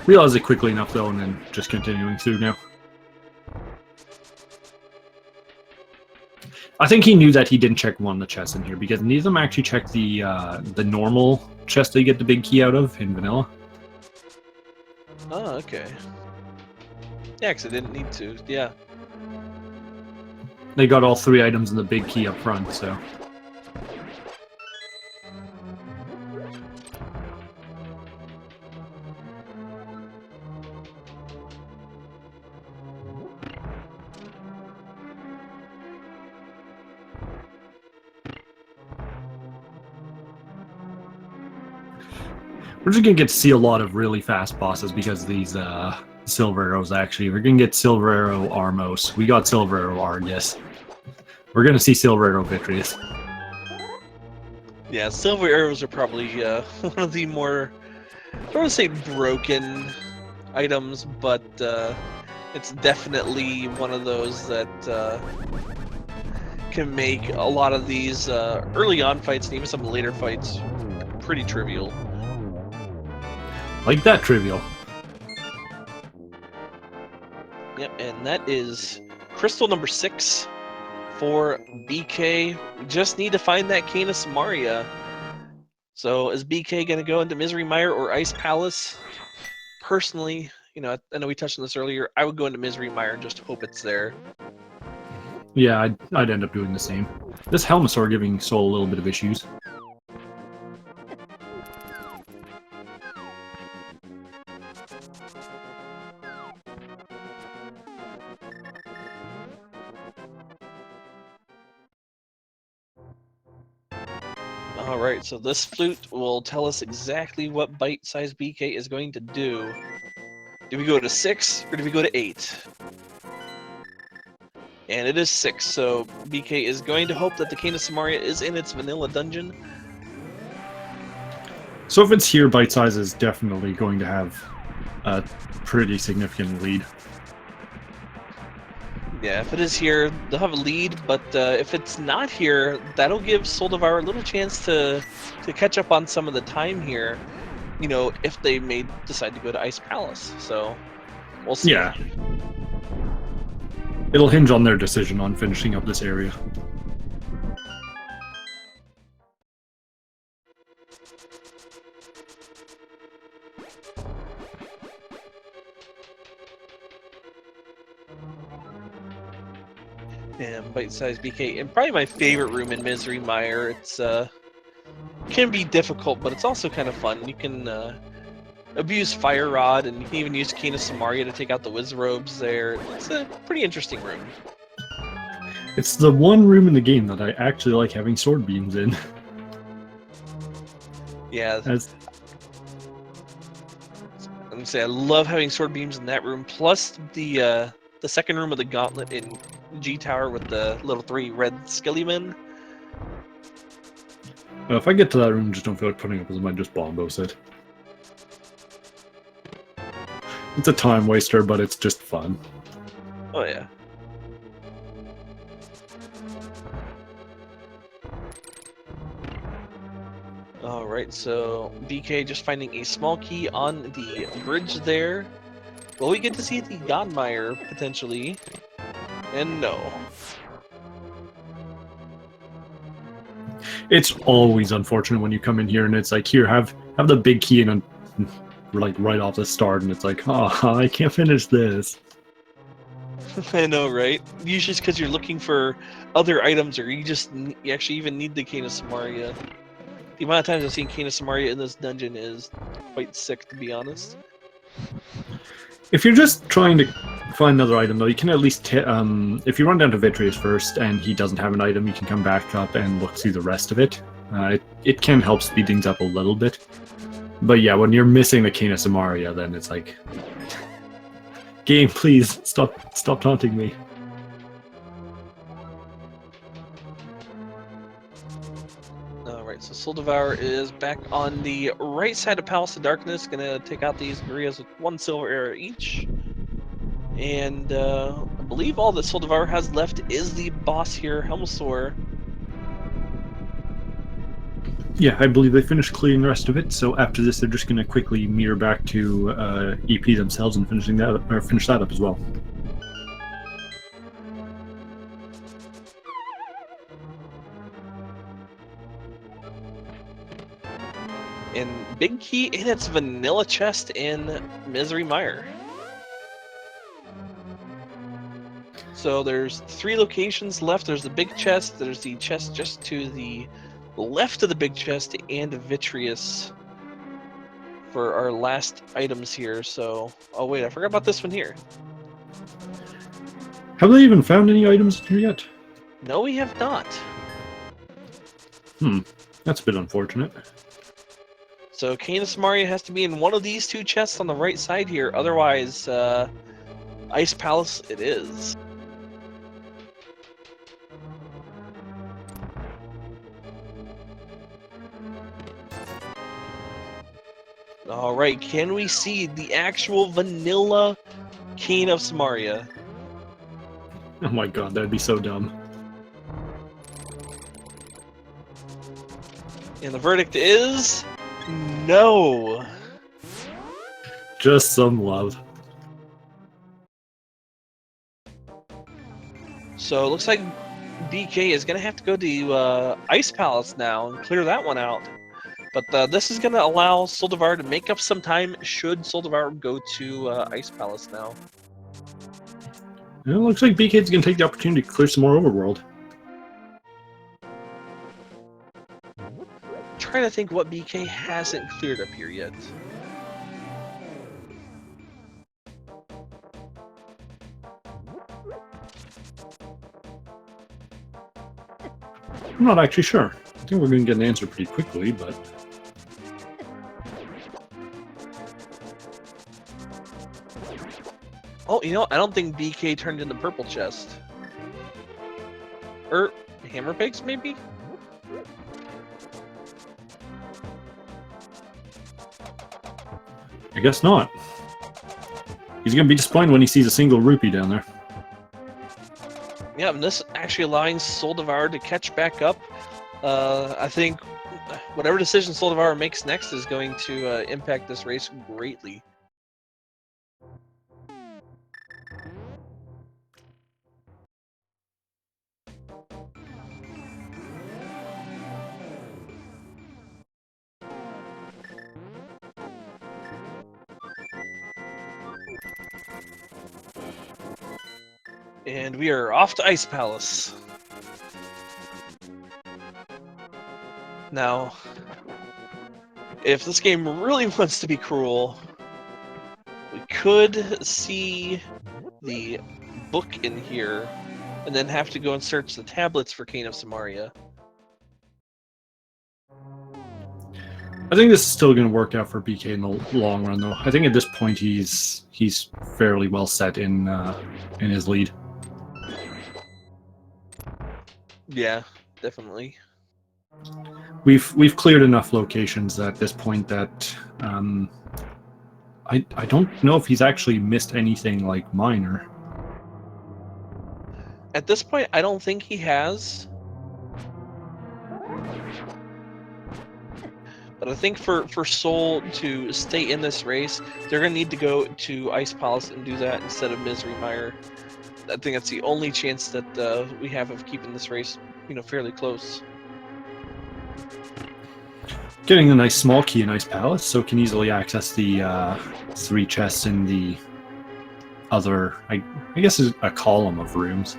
Realize it quickly enough though, and then just continuing through now. I think he knew that he didn't check one of the chests in here because neither of them actually checked the normal chest that you get the big key out of in vanilla. Oh, okay. Yeah, because I didn't need to. Yeah. They got all 3 items in the big key up front, so. We're just gonna get to see a lot of really fast bosses because of these silver arrows. Actually, we're gonna get silver arrow Armos. We got silver arrow Argus. We're gonna see silver arrow Vitreous. Yeah, silver arrows are probably one of the more, I don't want to say broken items, but it's definitely one of those that can make a lot of these early on fights and even some later fights pretty trivial. Like that trivial. Yep, and that is crystal number 6 for BK. We just need to find that Cane of Samaria. So is BK going to go into Misery Mire or Ice Palace? Personally, you know, I know we touched on this earlier, I would go into Misery Mire and just hope it's there. Yeah, I'd end up doing the same. This Helmosaur giving Soul a little bit of issues. Alright, so this flute will tell us exactly what bytesizedBK is going to do. Do we go to 6 or do we go to 8? And it is 6, so BK is going to hope that the Cane of Samaria is in its vanilla dungeon. So if it's here, Bite Size is definitely going to have a pretty significant lead. Yeah, if it is here, they'll have a lead, but if it's not here, that'll give Soldevar a little chance to catch up on some of the time here, you know, if they may decide to go to Ice Palace. So, we'll see. Yeah. It'll hinge on their decision on finishing up this area. And bytesizedBK, and probably my favorite room in Misery Mire. It's can be difficult, but it's also kind of fun. You can abuse Fire Rod, and you can even use Cane of Samaria to take out the Wizrobes there. It's a pretty interesting room. It's the one room in the game that I actually like having sword beams in. Yeah. As I'm gonna say I love having sword beams in that room. Plus the second room of the Gauntlet in G Tower with the little 3 red Skillymen. if I get to that room, just don't feel like putting up with them. I just bomb boss it. It's a time waster, but it's just fun. Oh yeah. Alright, so BK just finding a small key on the bridge there. Will we get to see the Godmire potentially? And no. It's always unfortunate when you come in here and it's like, here, have the big key and like right off the start, and it's like, oh, I can't finish this. I know, right? Usually it's because you're looking for other items, or you actually even need the Cane of Samaria. The amount of times I've seen Cane of Samaria in this dungeon is quite sick, to be honest. If you're just trying to find another item, though, you can at least, if you run down to Vitreous first and he doesn't have an item, you can come back up and look through the rest of it. It can help speed things up a little bit. But yeah, when you're missing the Cane of Samaria, then it's like, game, please, stop taunting me. Alright, so Soul Devour is back on the right side of Palace of Darkness, gonna take out these Gurias with 1 silver arrow each. And I believe all that Soul Devour has left is the boss here, Helmosaur. Yeah, I believe they finished clearing the rest of it, so after this they're just going to quickly mirror back to EP themselves and finish that up as well. And big key in its vanilla chest in Misery Mire. So there's 3 locations left. There's the big chest. There's the chest just to the left of the big chest, and Vitreous for our last items here. So, oh wait, I forgot about this one here. Have they even found any items here yet? No, we have not. That's a bit unfortunate. So Cane of Samaria has to be in one of these 2 chests on the right side here. Otherwise, Ice Palace it is. All right, can we see the actual vanilla Cane of Samaria? Oh my god, that'd be so dumb. And the verdict is no. Just some love. So it looks like BK is going to have to go to Ice Palace now and clear that one out. But this is going to allow Soldevar to make up some time should Soldevar go to Ice Palace now. It looks like BK's going to take the opportunity to clear some more overworld. I'm trying to think what BK hasn't cleared up here yet. I'm not actually sure. I think we're going to get an answer pretty quickly, but... Oh, you know, I don't think BK turned in the purple chest. Or Hammer Pigs, maybe? I guess not. He's going to be disappointed when he sees a single rupee down there. Yeah, and this actually allowing Soldevar to catch back up. I think whatever decision Soldevar makes next is going to impact this race greatly. And we are off to Ice Palace. Now, if this game really wants to be cruel, we could see the book in here and then have to go and search the tablets for Cane of Samaria. I think this is still going to work out for BK in the long run, though. I think at this point he's fairly well set in his lead. Yeah, definitely. We've cleared enough locations at this point that I don't know if he's actually missed anything like minor. At this point, I don't think he has. But I think for Soul to stay in this race, they're going to need to go to Ice Palace and do that instead of Misery Mire. I think that's the only chance that we have of keeping this race, fairly close. Getting a nice small key in Ice Palace, so can easily access the 3 chests in the other, I guess, is a column of rooms.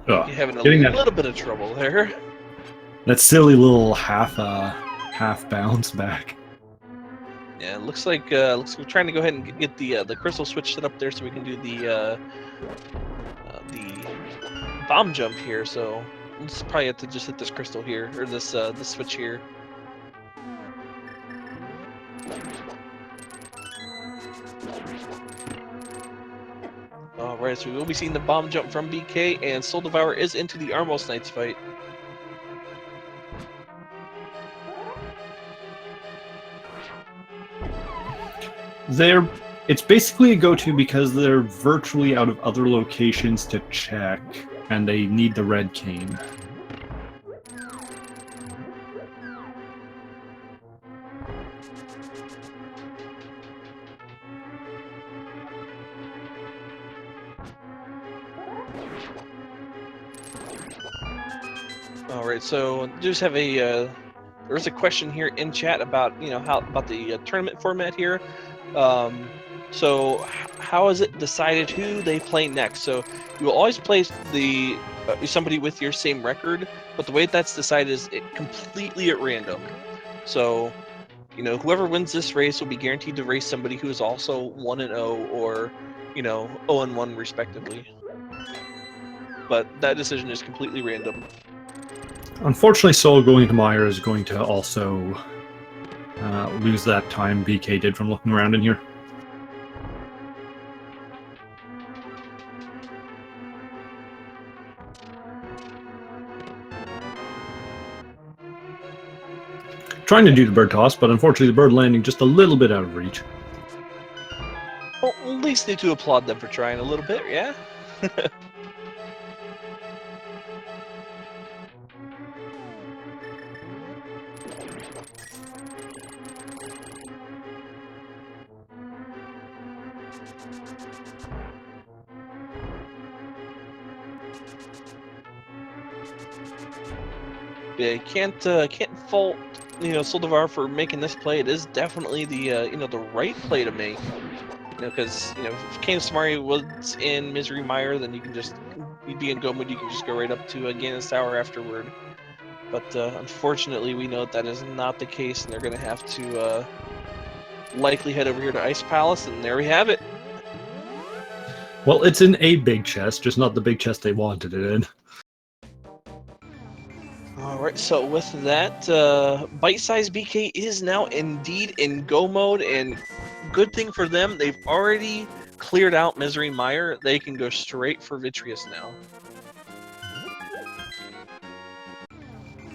You're having a little bit of trouble there. That silly little half bounce back. Yeah, it looks like we're trying to go ahead and get the crystal switch set up there so we can do the bomb jump here. So we'll just probably have to just hit this crystal here, or this switch here. Alright, so we will be seeing the bomb jump from BK, and Soul Devour is into the Armos Knights fight. It's basically a go-to because they're virtually out of other locations to check, and they need the red cane. All right, so just have a there's a question here in chat about how about the tournament format here. So how is it decided who they play next? So you will always play the somebody with your same record, but the way that's decided is completely at random. So whoever wins this race will be guaranteed to race somebody who is also 1-0 or 0-1 respectively. But that decision is completely random. Unfortunately, Soul going to Meyer is going to also lose that time BK did from looking around in here. Trying to do the bird toss, but unfortunately the bird landing just a little bit out of reach. Well, at least need to applaud them for trying a little bit, yeah? Yeah, can't fault Soul Devour for making this play. It is definitely the the right play to make. Because if Kane Samari was in Misery Mire, then you'd be in go mode. You can just go right up to Ganon's Tower afterward. But unfortunately, we know that is not the case, and they're going to have to likely head over here to Ice Palace, and there we have it. Well, it's in a big chest, just not the big chest they wanted it in. Alright, so with that, bytesizedBK is now indeed in go mode, and good thing for them, they've already cleared out Misery Mire. They can go straight for Vitreous now.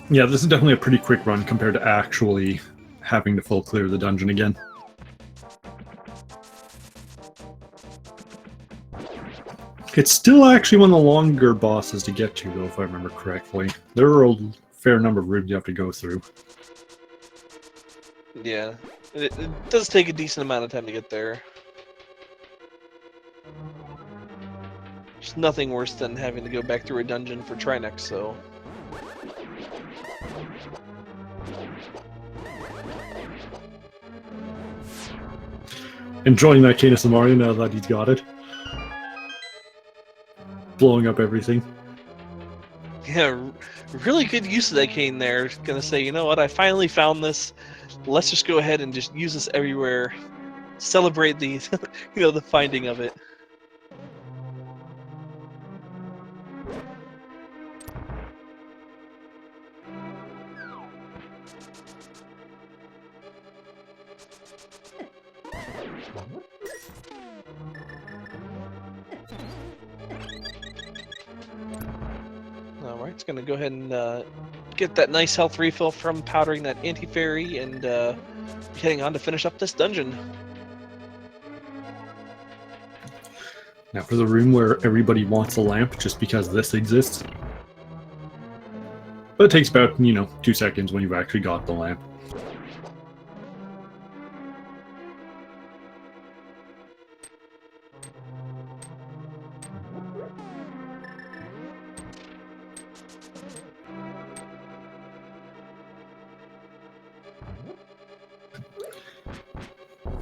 Yeah, this is definitely a pretty quick run compared to actually having to full clear the dungeon again. It's still actually one of the longer bosses to get to, though, if I remember correctly. There are a fair number of rooms you have to go through. Yeah, it does take a decent amount of time to get there. There's nothing worse than having to go back through a dungeon for Trinex, so... Enjoying that Kane Samari now that he's got it. Blowing up everything. Yeah, really good use of that cane there. Gonna say, you know what, I finally found this. Let's just go ahead and just use this everywhere. Celebrate the, the finding of it. Alright, it's gonna go ahead and get that nice health refill from powdering that anti-fairy and heading on to finish up this dungeon. Now for the room where everybody wants a lamp just because this exists. But it takes about, 2 seconds when you've actually got the lamp.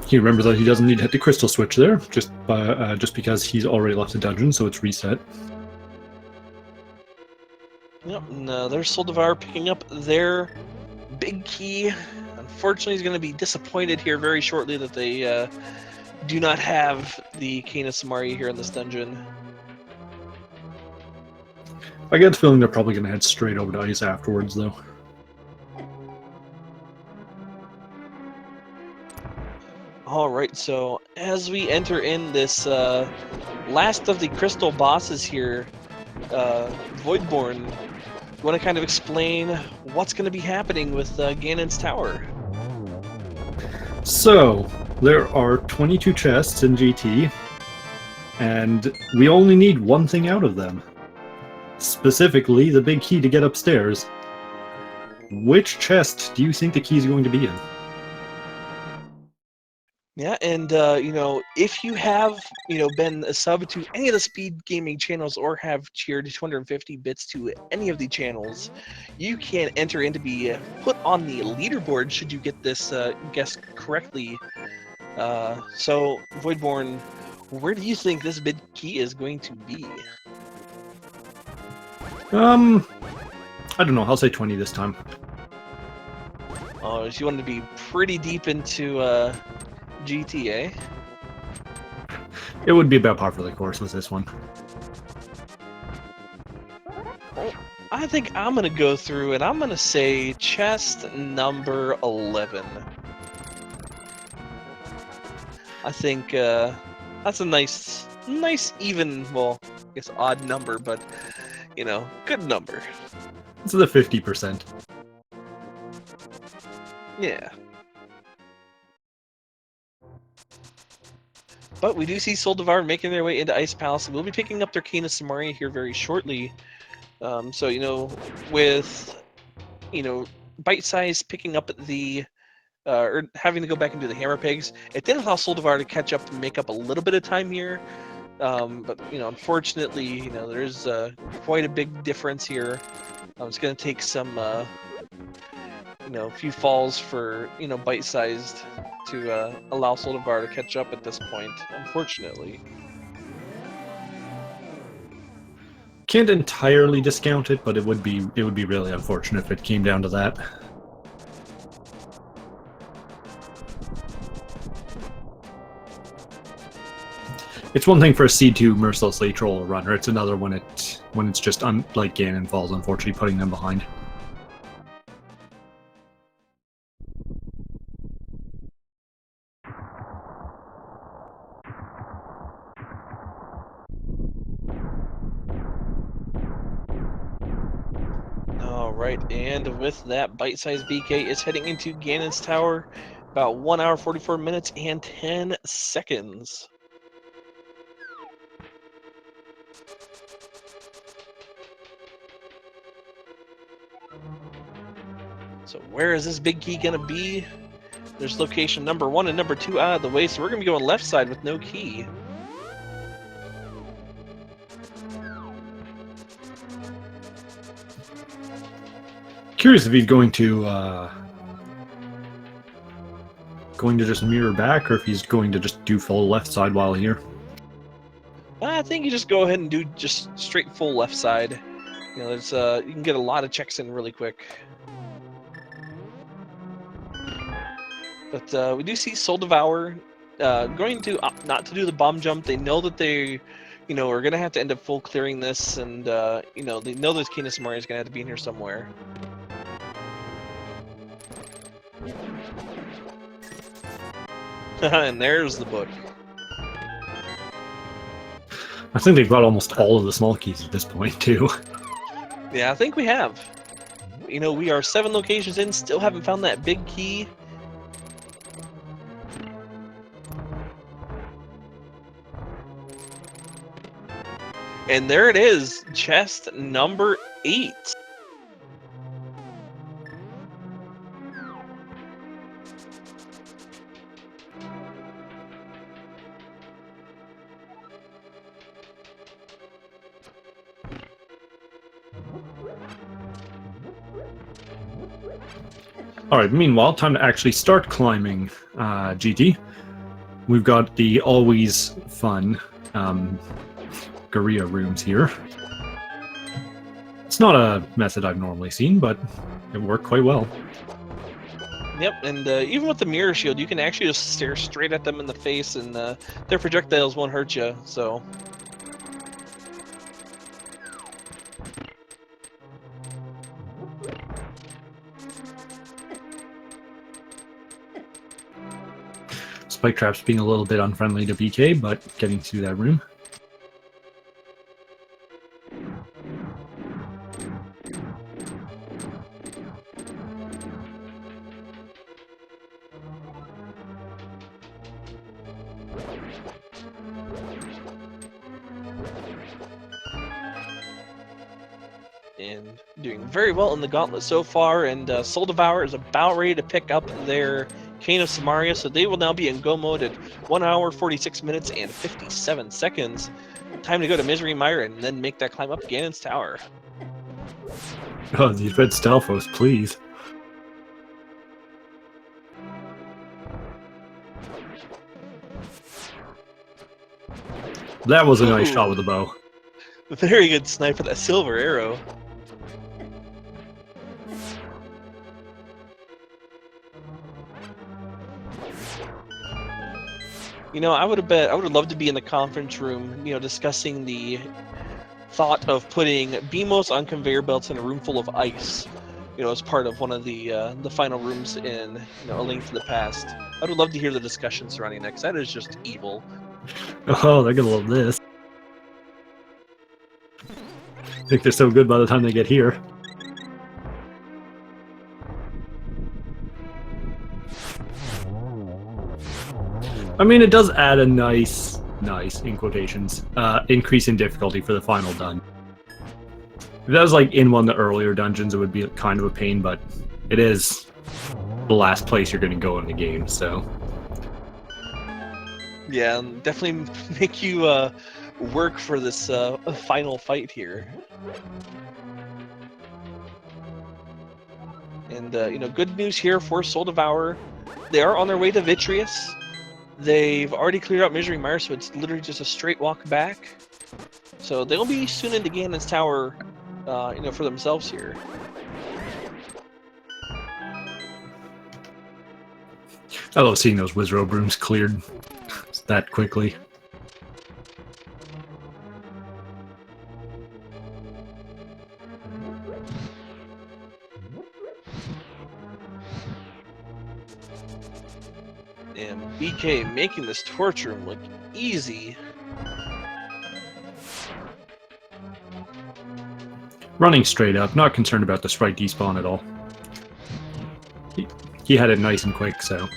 He remembers that he doesn't need to hit the crystal switch there, just because he's already left the dungeon, so it's reset. Yep, and there's Soul Devour picking up their big key. Unfortunately, he's going to be disappointed here very shortly that they do not have the Kane Samari here in this dungeon. I get the feeling they're probably going to head straight over to Ice afterwards, though. Alright, so as we enter in this last of the crystal bosses here, Voidborn, you want to kind of explain what's going to be happening with Ganon's Tower? So, there are 22 chests in GT, and we only need one thing out of them. Specifically, the big key to get upstairs. Which chest do you think the key is going to be in? Yeah, and you know, if you have been a sub to any of the speed gaming channels or have cheered 250 bits to any of the channels, you can enter in to be put on the leaderboard should you get this guess correctly. So Voidborn, where do you think this bid key is going to be? I don't know. I'll say 20 this time. Oh, if you want to be pretty deep into GTA. It would be about par for the course with this one. I think I'm gonna go through and I'm gonna say chest number 11. I think that's a nice even, well, I guess odd number, but good number. It's the 50%. Yeah. But we do see Soul Devour making their way into Ice Palace. We'll be picking up their Kena Samaria here very shortly. So with Bite Size picking up the or having to go back into the Hammer Pigs, it did allow Soul Devour to catch up and make up a little bit of time here. But unfortunately, there's quite a big difference here. It's going to take some few falls for Bite-sized to allow Soul Devour to catch up at this point, unfortunately. Can't entirely discount it, but it would be really unfortunate if it came down to that. It's one thing for a seed to mercilessly troll a runner. It's another when it's just like Ganon falls, unfortunately putting them behind. Alright, and with that, bytesizedBK is heading into Ganon's Tower, about 1 hour, 44 minutes, and 10 seconds. So where is this big key gonna be? There's location number 1 and number 2 out of the way, so we're gonna be going left side with no key. Curious if he's going to just mirror back, or if he's going to just do full left side while here. I think you just go ahead and do just straight full left side. There's you can get a lot of checks in really quick. But we do see Soul Devour going to opt not to do the bomb jump. They know that they, are going to have to end up full clearing this, and they know this Kena Samaria is going to have to be in here somewhere. And there's the book. I think they've got almost all of the small keys at this point, too. Yeah, I think we have. We are 7 locations in, still haven't found that big key. And there it is, chest number 8. Alright, meanwhile, time to actually start climbing GT. We've got the always fun Gorilla rooms here. It's not a method I've normally seen, but it worked quite well. Yep, and even with the mirror shield, you can actually just stare straight at them in the face, and their projectiles won't hurt you, so... Spike traps being a little bit unfriendly to BK, but getting through that room. And doing very well in the gauntlet so far, and Soul Devour is about ready to pick up their Kane of Samaria, so they will now be in go mode at 1 hour, 46 minutes, and 57 seconds. Time to go to Misery Mire and then make that climb up Ganon's Tower. Oh, these red Stalfos, please. That was a nice shot with the bow. Very good snipe for that silver arrow. You know, I would have loved to be in the conference room, you know, discussing the thought of putting BMOS on conveyor belts in a room full of ice, you know, as part of one of the final rooms in, you know, A Link to the Past. I would love to hear the discussion surrounding that, 'cause that is just evil. Oh, they're gonna love this. I think they're so good by the time they get here. I mean, it does add a nice, in quotations, increase in difficulty for the final dun. If that was like in one of the earlier dungeons, it would be kind of a pain, but it is the last place you're going to go in the game, so. Yeah, and definitely make you work for this final fight here. And you know, good news here for Soul Devour. They are on their way to Vitreous. They've already cleared out Misery Mire, so it's literally just a straight walk back. So they'll be soon into Ganon's Tower, you know, for themselves here. I love seeing those Wizrobe rooms cleared that quickly. And BK making this torch room look easy. Running straight up, not concerned about the sprite despawn at all. He had it nice and quick, so.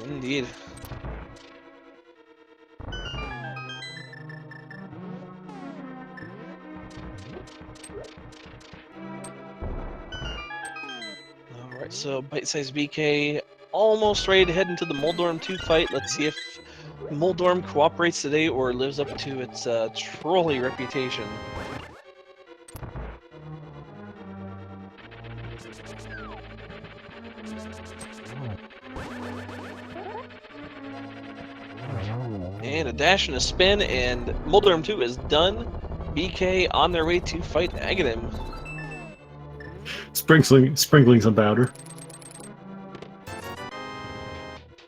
Indeed. Alright, so bytesizedBK almost ready to head into the Moldorm 2 fight. Let's see if Moldorm cooperates today or lives up to its trolley reputation. And a dash and a spin, and Moldorm 2 is done. BK on their way to fight Aghanim. Sprinkling some powder.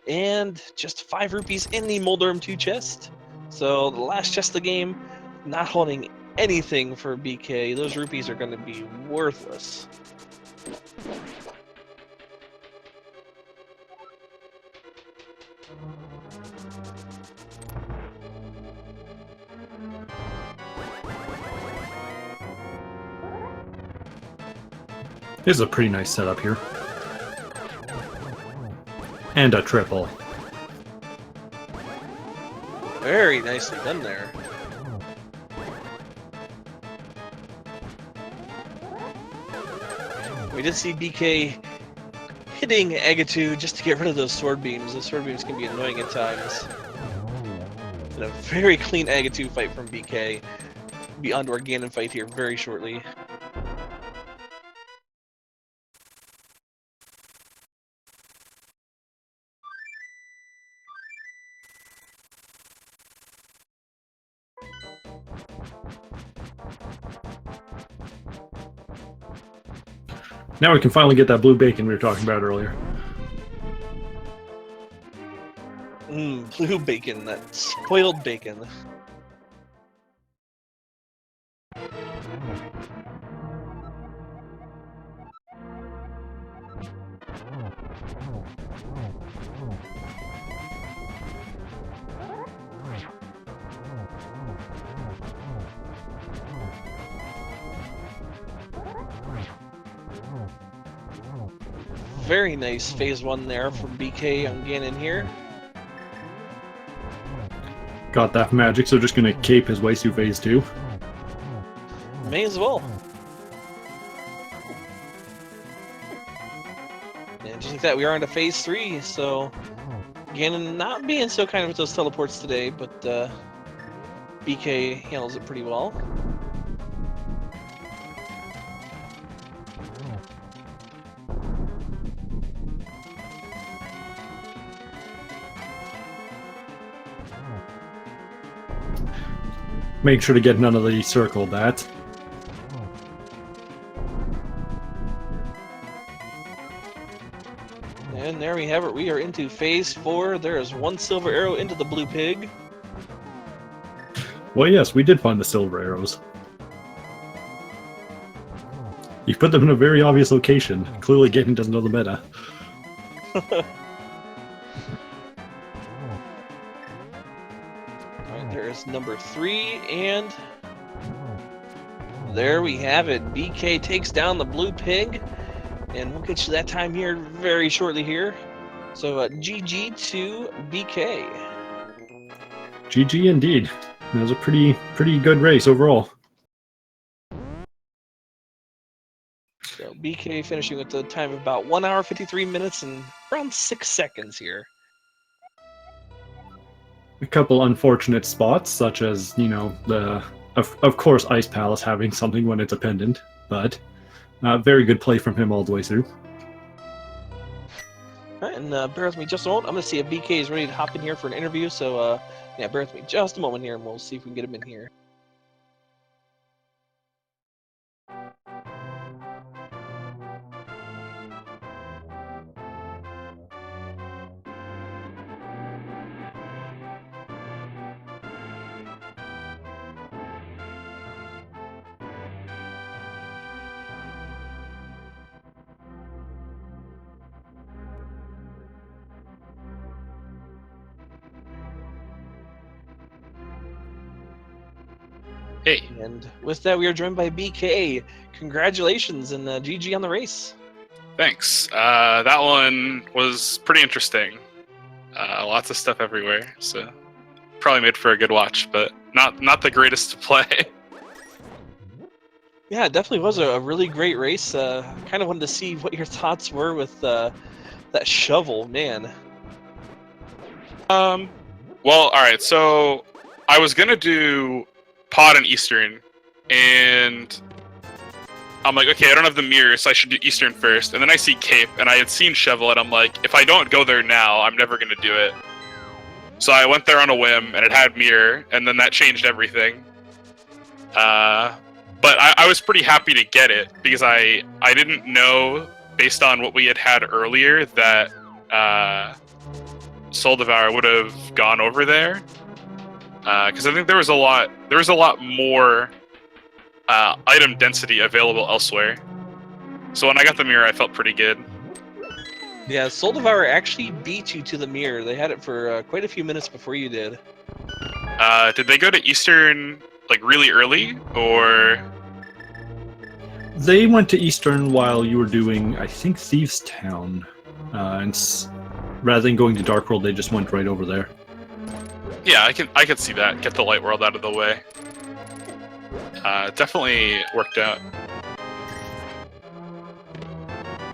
And just 5 rupees in the Moldorm 2 chest. So the last chest of the game, not holding anything for BK. Those rupees are going to be worthless. This is a pretty nice setup here. And a triple. Very nicely done there. We did see BK hitting Agatu just to get rid of those sword beams. Those sword beams can be annoying at times. And a very clean Agatu fight from BK. Be onto our Ganon fight here very shortly. Now we can finally get that blue bacon we were talking about earlier. Blue bacon, that spoiled bacon. Very nice phase 1 there from BK on Ganon here. Got that magic, so just gonna cape his way through phase 2. May as well. And just like that, we are into phase 3. So Ganon not being so kind with those teleports today, but BK handles it pretty well. Make sure to get none of the circle bats. And there we have it. We are into phase 4. There is one silver arrow into the blue pig. Well, yes, we did find the silver arrows. You put them in a very obvious location. Clearly, Ganon doesn't know the meta. Alright, there is number 3, and there we have it. BK takes down the blue pig, and we'll get you that time here very shortly here. So GG to BK. GG indeed. That was a pretty good race overall. So BK finishing with the time of about 1 hour 53 minutes and around 6 seconds here. A couple unfortunate spots, such as, you know, of course Ice Palace having something when it's a pendant, but very good play from him all the way through. Alright, and bear with me just a moment. I'm going to see if BK is ready to hop in here for an interview, so yeah, bear with me just a moment here, and we'll see if we can get him in here. Hey. And with that, we are joined by BK. Congratulations and GG on the race. Thanks. That one was pretty interesting. Lots of stuff everywhere, so probably made for a good watch, but not the greatest to play. Yeah, it definitely was a really great race. Kind of wanted to see what your thoughts were with that shovel, man. Well, all right. So I was gonna do Pod and Eastern, and I'm like, okay, I don't have the mirror, so I should do Eastern first. And then I see Cape, and I had seen Shovel, and I'm like, if I don't go there now, I'm never gonna do it. So I went there on a whim, and it had mirror, and then that changed everything. But I was pretty happy to get it, because I didn't know, based on what we had earlier, that Soul Devour would have gone over there. Because I think there was a lot more item density available elsewhere. So when I got the mirror, I felt pretty good. Yeah, Soul Devour actually beat you to the mirror. They had it for quite a few minutes before you did. Did they go to Eastern like really early, or? They went to Eastern while you were doing, I think, Thieves Town, and rather than going to Dark World, they just went right over there. Yeah, I can see that. Get the Light World out of the way. Definitely worked out.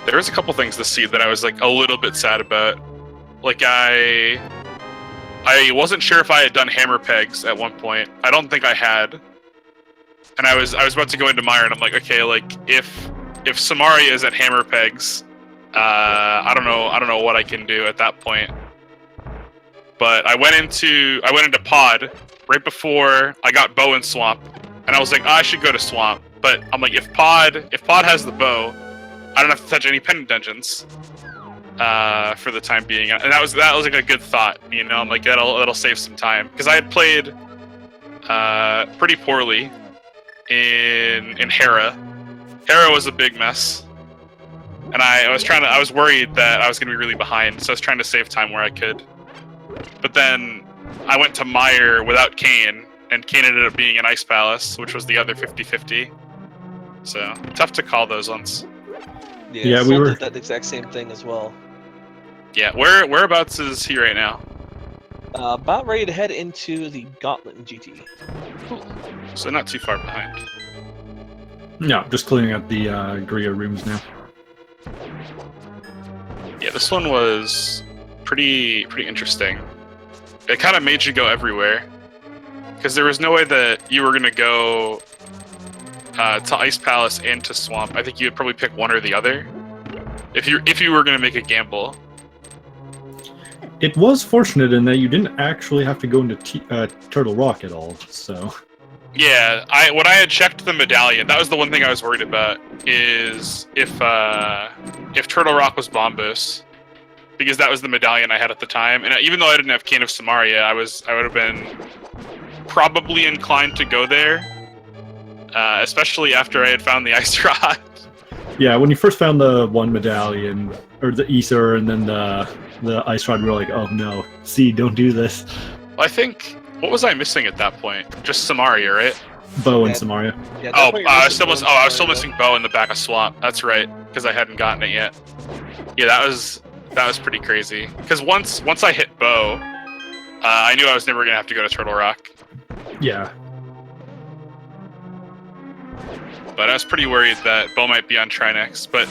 There was a couple things this seed that I was like a little bit sad about. Like I wasn't sure if I had done hammer pegs at one point. I don't think I had. And I was about to go into Mire, and I'm like, okay, like if Samaria is at hammer pegs, I don't know what I can do at that point. But I went into Pod right before I got Bow in Swamp, and I was like, I should go to Swamp. But I'm like, if Pod has the bow, I don't have to touch any pendant dungeons for the time being. And that was like a good thought, you know. I'm like, that'll save some time, because I had played pretty poorly in Hera. Hera was a big mess, and I was worried that I was gonna be really behind, so I was trying to save time where I could. But then I went to Mire without Kane, and Kane ended up being in Ice Palace, which was the other 50-50. So tough to call those ones. Yeah, Soul we were did that exact same thing as well. Yeah, whereabouts is he right now? About ready to head into the Gauntlet in GT. Cool. So not too far behind. No, just clearing up the Gria rooms now. Yeah, this one was pretty interesting. It kind of made you go everywhere, because there was no way that you were gonna go to Ice Palace and to Swamp. I think you would probably pick one or the other if you were gonna make a gamble. It was fortunate in that you didn't actually have to go into Turtle Rock at all, so... Yeah, when I had checked the medallion, that was the one thing I was worried about, is if Turtle Rock was Bombos, because that was the medallion I had at the time, and even though I didn't have Cane of Samaria, I would have been probably inclined to go there, especially after I had found the Ice Rod. Yeah, when you first found the one medallion, or the Ether, and then the Ice Rod, we were like, oh no, see, don't do this. Well, I think, what was I missing at that point? Just Samaria, right? Bow and Samaria. Yeah, Oh, definitely I was still missing I was still Bow. missing Bow in the back of Swamp. That's right, because I hadn't gotten it yet. Yeah, that was pretty crazy. Because once I hit Bow, I knew I was never gonna have to go to Turtle Rock. Yeah. But I was pretty worried that Bow might be on Trinex. But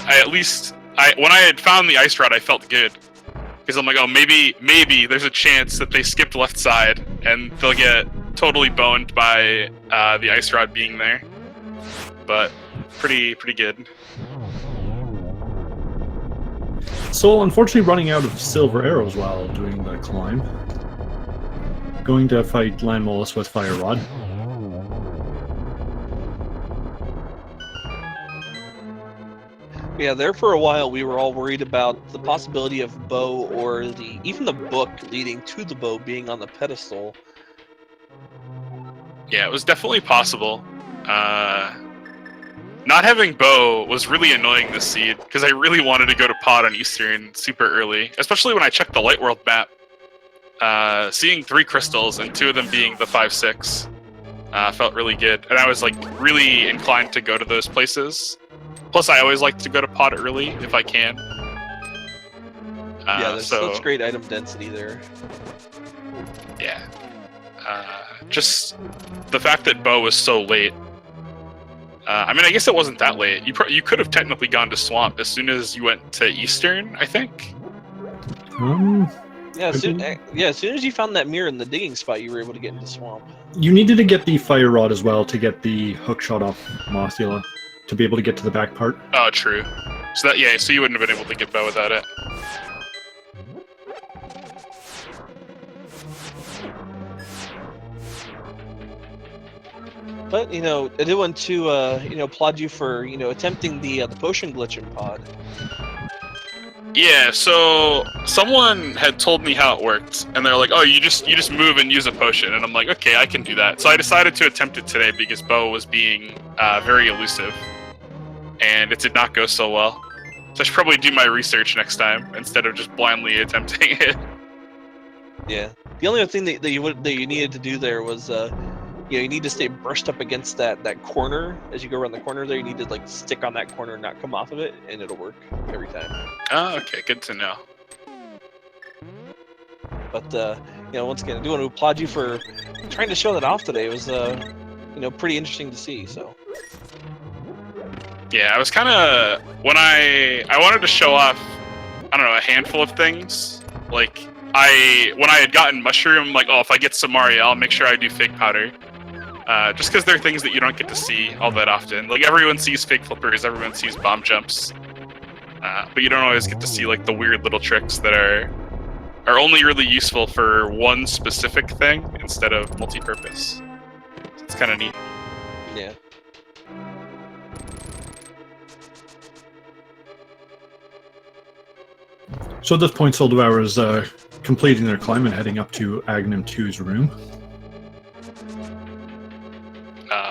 when I had found the Ice Rod, I felt good. Because I'm like, oh, maybe there's a chance that they skipped left side and they'll get totally boned by the Ice Rod being there. But pretty good. Soul unfortunately running out of silver arrows while doing the climb. Going to fight Land Mollusk with Fire Rod. Yeah, there for a while we were all worried about the possibility of Bow or even the book leading to the bow being on the pedestal. Yeah, it was definitely possible. Not having Bow was really annoying this seed, because I really wanted to go to Pod on Eastern super early, especially when I checked the Light World map. Seeing 3 crystals and 2 of them being the 5/6 felt really good, and I was like really inclined to go to those places. Plus, I always like to go to Pod early if I can. Yeah, there's so such great item density there. yeah, just the fact that Bow was so late. I mean, I guess it wasn't that late. You could have technically gone to Swamp as soon as you went to Eastern, I think. Yeah, as soon as you found that mirror in the digging spot, you were able to get into Swamp. You needed to get the Fire Rod as well to get the hook shot off Mothula to be able to get to the back part. Oh, true. So so you wouldn't have been able to get Bow without it. But I did want to applaud you for attempting the potion glitch in Pod. Yeah, so someone had told me how it worked, and they're like, "Oh, you just move and use a potion," and I'm like, "Okay, I can do that." So I decided to attempt it today because Bow was being very elusive, and it did not go so well. So I should probably do my research next time instead of just blindly attempting it. Yeah, the only other thing that you needed to do there was you need to stay brushed up against that corner as you go around the corner there. You need to stick on that corner and not come off of it, and it'll work every time. Oh, okay, good to know. But once again, I do want to applaud you for trying to show that off today. It was pretty interesting to see. So yeah, I was kind of when I wanted to show off, I don't know, a handful of things. Like when I had gotten Mushroom, like, oh, if I get Samaria, I'll make sure I do Fake Powder. Just because they're things that you don't get to see all that often. Like, everyone sees Fake Flippers, everyone sees Bomb Jumps. But you don't always get to see, like, the weird little tricks that are only really useful for one specific thing instead of multi-purpose. It's kind of neat. yeah. So at this point, Soul Devour is completing their climb and heading up to Aghanim 2's room.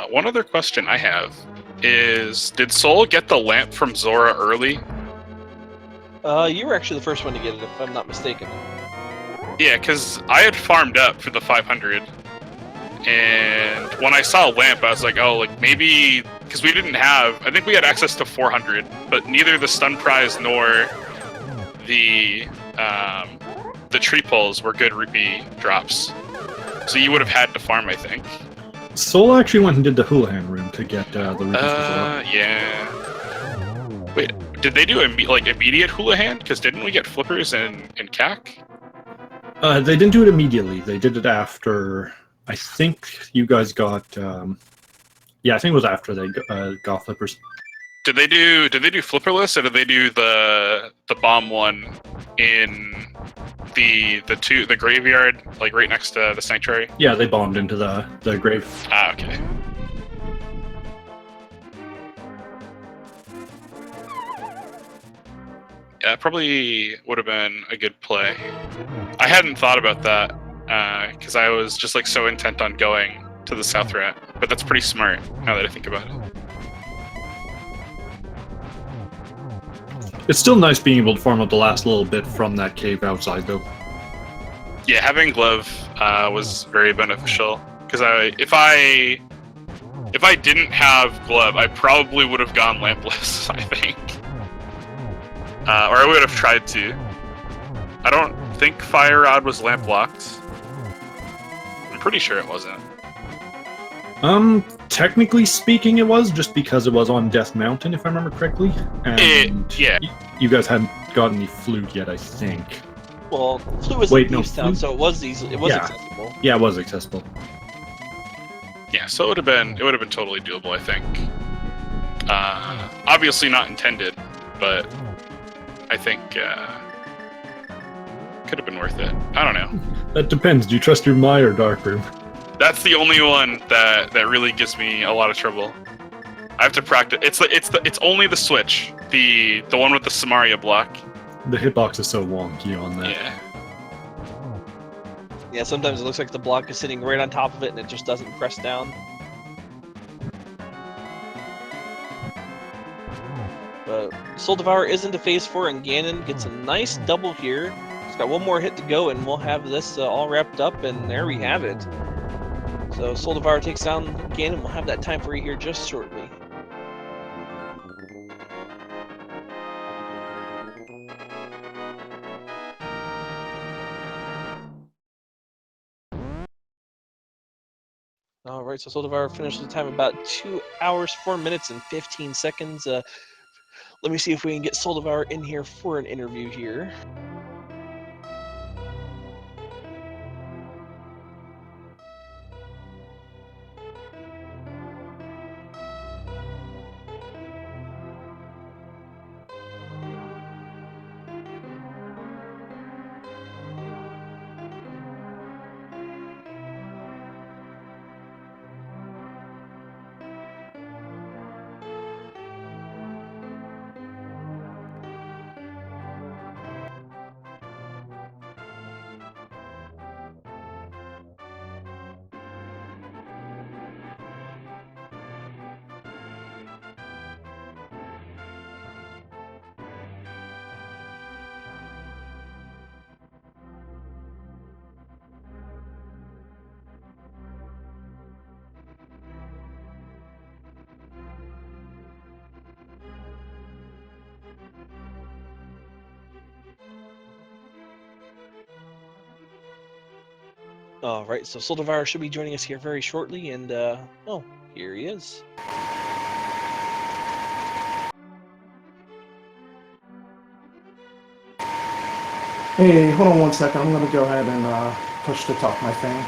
One other question I have is, did Soul get the lamp from Zora early? You were actually the first one to get it, if I'm not mistaken. Yeah, because I had farmed up for the 500, and when I saw a lamp, I was like, oh, like, maybe, because we didn't have, I think we had access to 400, but neither the stun prize nor the tree pulls were good rupee drops. So you would have had to farm, I think. Soul actually went and did the Houlihan room to get the rupees as well. Yeah. Wait, did they do immediate hula hand? Because didn't we get flippers in CAC? They didn't do it immediately. They did it after. I think you guys got. Yeah, I think it was after they got flippers. Did they do flipperless, or did they do the bomb one in the graveyard, like right next to the sanctuary? Yeah, they bombed into the grave. Ah, okay. Yeah, it probably would have been a good play. I hadn't thought about that because I was just like so intent on going to the south rat, but that's pretty smart now that I think about it. It's still nice being able to farm up the last little bit from that cave outside, though. Yeah, having glove was very beneficial because if I didn't have glove, I probably would have gone lampless. I think, or I would have tried to. I don't think fire rod was lamp locked. I'm pretty sure it wasn't. Technically speaking, it was just because it was on Death Mountain, if I remember correctly. And yeah. You guys hadn't gotten the flute yet, I think. Well, Flute was in Thieves Town, so it was easy. It was accessible. Yeah, it was accessible. Yeah, so it would have been totally doable, I think. Obviously not intended, but I think could have been worth it. I don't know. That depends. Do you trust your Mai or Darkroom? That's the only one that really gives me a lot of trouble. I have to practice. It's only the switch, the one with the Samaria block. The hitbox is so wonky on that. Yeah. Yeah, sometimes it looks like the block is sitting right on top of it and it just doesn't press down. But Soul Devour is into phase 4 and Ganon gets a nice double here. He's got one more hit to go and we'll have this all wrapped up, and there we have it. So Soul Devour takes down Ganon. We'll have that time for you here just shortly. All right, so Soul Devour finished the time about 2 hours, 4 minutes, and 15 seconds. Let me see if we can get Soul Devour in here for an interview here. All right, so Soul Devour should be joining us here very shortly, and oh, here he is. Hey, hold on one second. I'm gonna go ahead and push to talk my thing.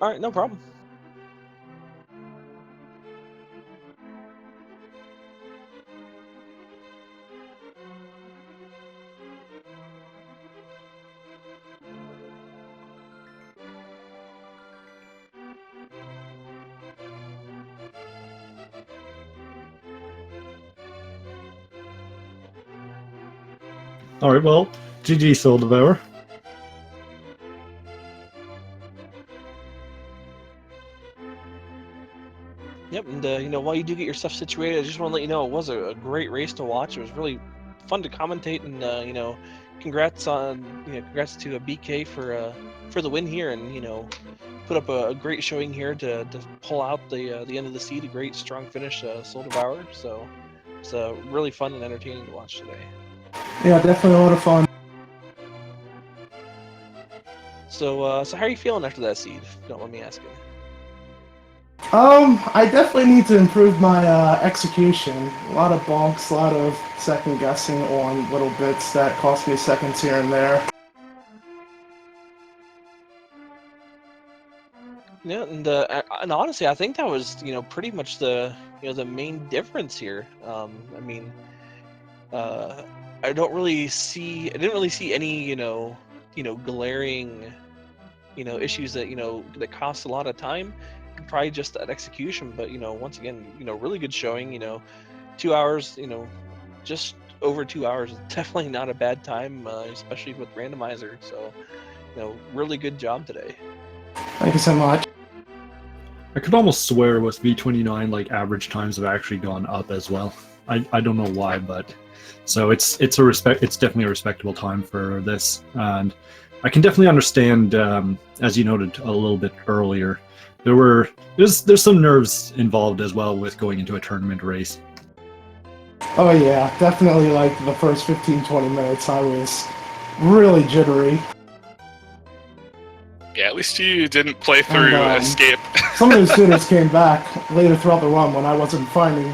All right, no problem. Alright, well, GG Soul Devour. Yep, and you know, while you do get your stuff situated, I just want to let you know it was a great race to watch. It was really fun to commentate, and you know, congrats to a BK for the win here, and you know, put up a great showing here to pull out the end of the seed. A great strong finish, Soul Devour. So it's really fun and entertaining to watch today. Yeah, definitely a lot of fun. So how are you feeling after that seed? If you don't mind me asking. I definitely need to improve my execution. A lot of bonks, a lot of second guessing on little bits that cost me seconds here and there. Yeah, and honestly, I think that was pretty much the main difference here. I mean, I didn't really see any glaring issues that that cost a lot of time. Probably just that execution, but once again, really good showing. 2 hours, just over 2 hours is definitely not a bad time, especially with randomizer. So, really good job today. Thank you so much. I could almost swear with V29, like average times have actually gone up as well. I don't know why, but so it's definitely a respectable time for this, and I can definitely understand, as you noted a little bit earlier, there's some nerves involved as well with going into a tournament race. Oh yeah, definitely like the first 15-20 minutes I was really jittery. Yeah, at least you didn't play through Escape. Some of those suitors came back later throughout the run when I wasn't finding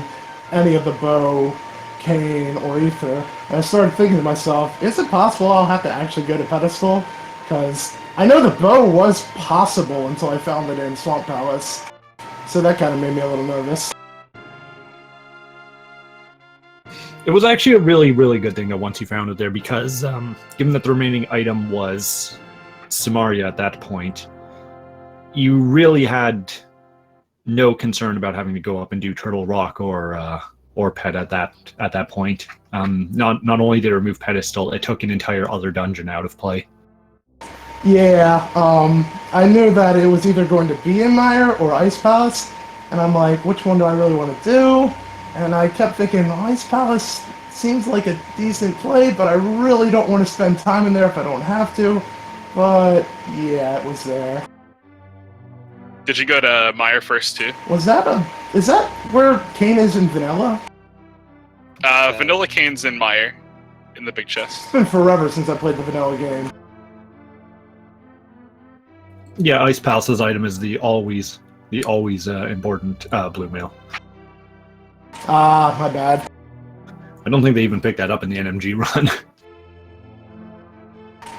any of the bow, cane, or ether. And I started thinking to myself, is it possible I'll have to actually go to pedestal? Because I know the bow was possible until I found it in Swamp Palace. So that kind of made me a little nervous. It was actually a really, really good thing that once you found it there, because given that the remaining item was Samaria at that point, you really had no concern about having to go up and do Turtle Rock or Pet at that point. Not only did it remove Pedestal, it took an entire other dungeon out of play. Yeah, I knew that it was either going to be in Mire or Ice Palace, and I'm like, which one do I really want to do? And I kept thinking, Ice Palace seems like a decent play, but I really don't want to spend time in there if I don't have to. But yeah, it was there. Did you go to Mire first too? Is that where Kane is in Vanilla? Vanilla Cane's in Mire, in the big chest. It's been forever since I played the Vanilla game. Yeah, Ice Palace's item is the always important blue mail. Ah, my bad. I don't think they even picked that up in the NMG run.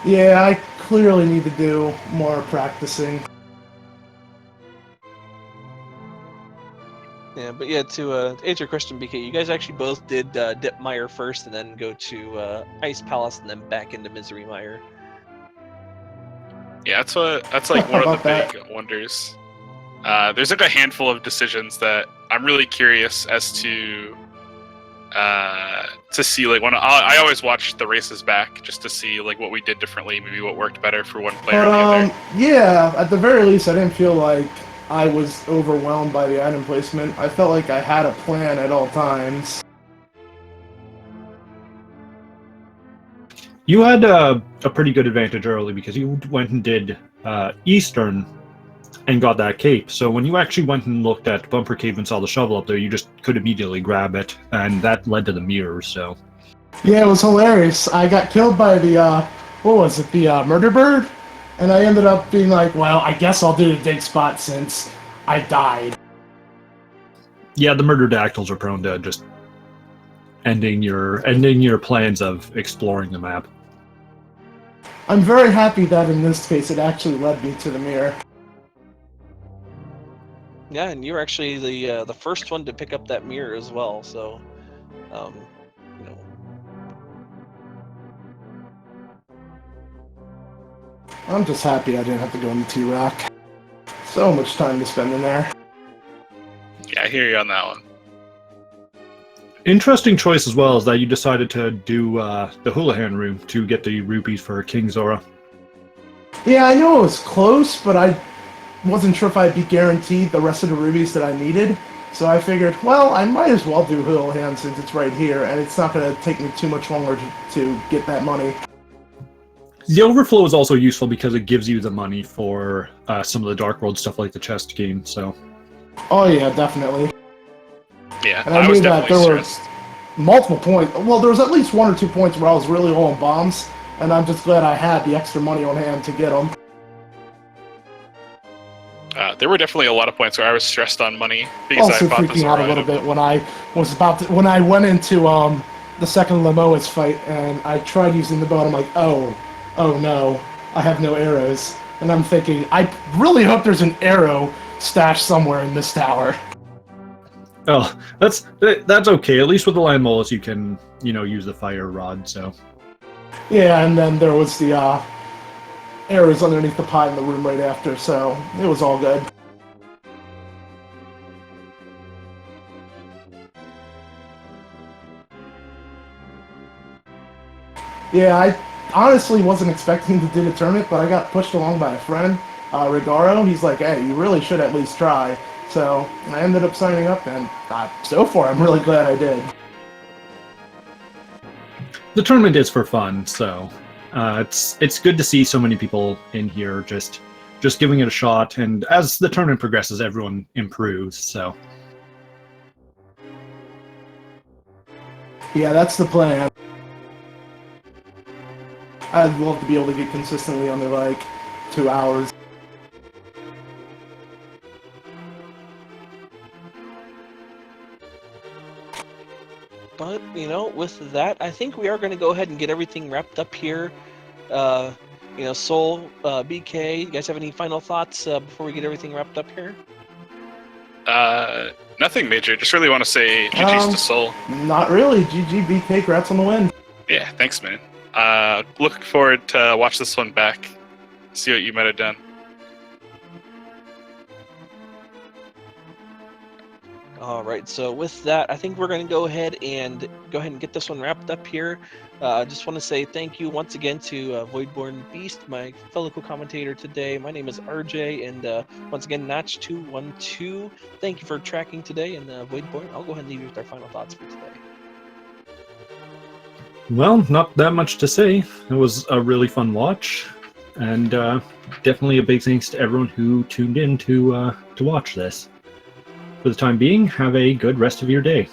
Yeah, I clearly need to do more practicing. Yeah, but yeah, to answer your question, BK, you guys actually both did Dip Mire first and then go to Ice Palace and then back into Misery Mire. Yeah, that's like one of the big wonders. There's like a handful of decisions that I'm really curious as to see. Like when I always watch the races back just to see like what we did differently, maybe what worked better for one player or the other. Yeah, at the very least, I didn't feel like I was overwhelmed by the item placement. I felt like I had a plan at all times. You had a pretty good advantage early because you went and did Eastern and got that cape. So when you actually went and looked at Bumper Cave and saw the shovel up there, you just could immediately grab it, and that led to the mirrors. So yeah, it was hilarious. I got killed by the what was it, the murder bird, and I ended up being like, well, I guess I'll do the dig spot since I died. yeah, the murder dactyls are prone to just ending your plans of exploring the map. I'm very happy that in this case it actually led me to the mirror. Yeah, and you're actually the first one to pick up that mirror as well. So, you know. I'm just happy I didn't have to go into T-Rock. So much time to spend in there. Yeah, I hear you on that one. Interesting choice as well is that you decided to do the Houlihan room to get the rupees for King Zora. Yeah, I know it was close, but I wasn't sure if I'd be guaranteed the rest of the rubies that I needed. So I figured, well, I might as well do Houlihan since it's right here, and it's not going to take me too much longer to get that money. The overflow is also useful because it gives you the money for some of the Dark World stuff like the chest game. So. Oh yeah, definitely. Yeah, and I was knew that definitely there stressed. were multiple points. Well, there was at least 1 or 2 points where I was really low on bombs, and I'm just glad I had the extra money on hand to get them. There were definitely a lot of points where I was stressed on money because Also I thought this freaking out a little bit when when I went into the second Lamoa's fight and I tried using the bow and I'm like, oh no, I have no arrows. And I'm thinking, I really hope there's an arrow stashed somewhere in this tower. Oh, that's okay. At least with the land moles, you can use the fire rod. So Yeah, and then there was the arrows underneath the pie in the room right after, so it was all good. Yeah, I honestly wasn't expecting to do the tournament, but I got pushed along by a friend, Rigaro. He's like, hey, you really should at least try. So I ended up signing up, and so far I'm really glad I did. the tournament is for fun, so it's good to see so many people in here just giving it a shot. And as the tournament progresses, everyone improves. So Yeah, that's the plan. I'd love to be able to get consistently under like 2 hours. But, with that, I think we are going to go ahead and get everything wrapped up here. Soul, BK, you guys have any final thoughts before we get everything wrapped up here? Nothing major. Just really want to say GG's to Soul. Not really. GG, BK, congrats on the win. Yeah, thanks, man. Looking forward to watch this one back. See what you might have done. All right, so with that, I think we're going to go ahead and get this one wrapped up here. I just want to say thank you once again to Voidborn Beast, my fellow co-commentator today. My name is RJ, and once again, Notch212. Thank you for tracking today, and Voidborn, I'll go ahead and leave you with our final thoughts for today. well, not that much to say. It was a really fun watch, and definitely a big thanks to everyone who tuned in to watch this. For the time being, have a good rest of your day.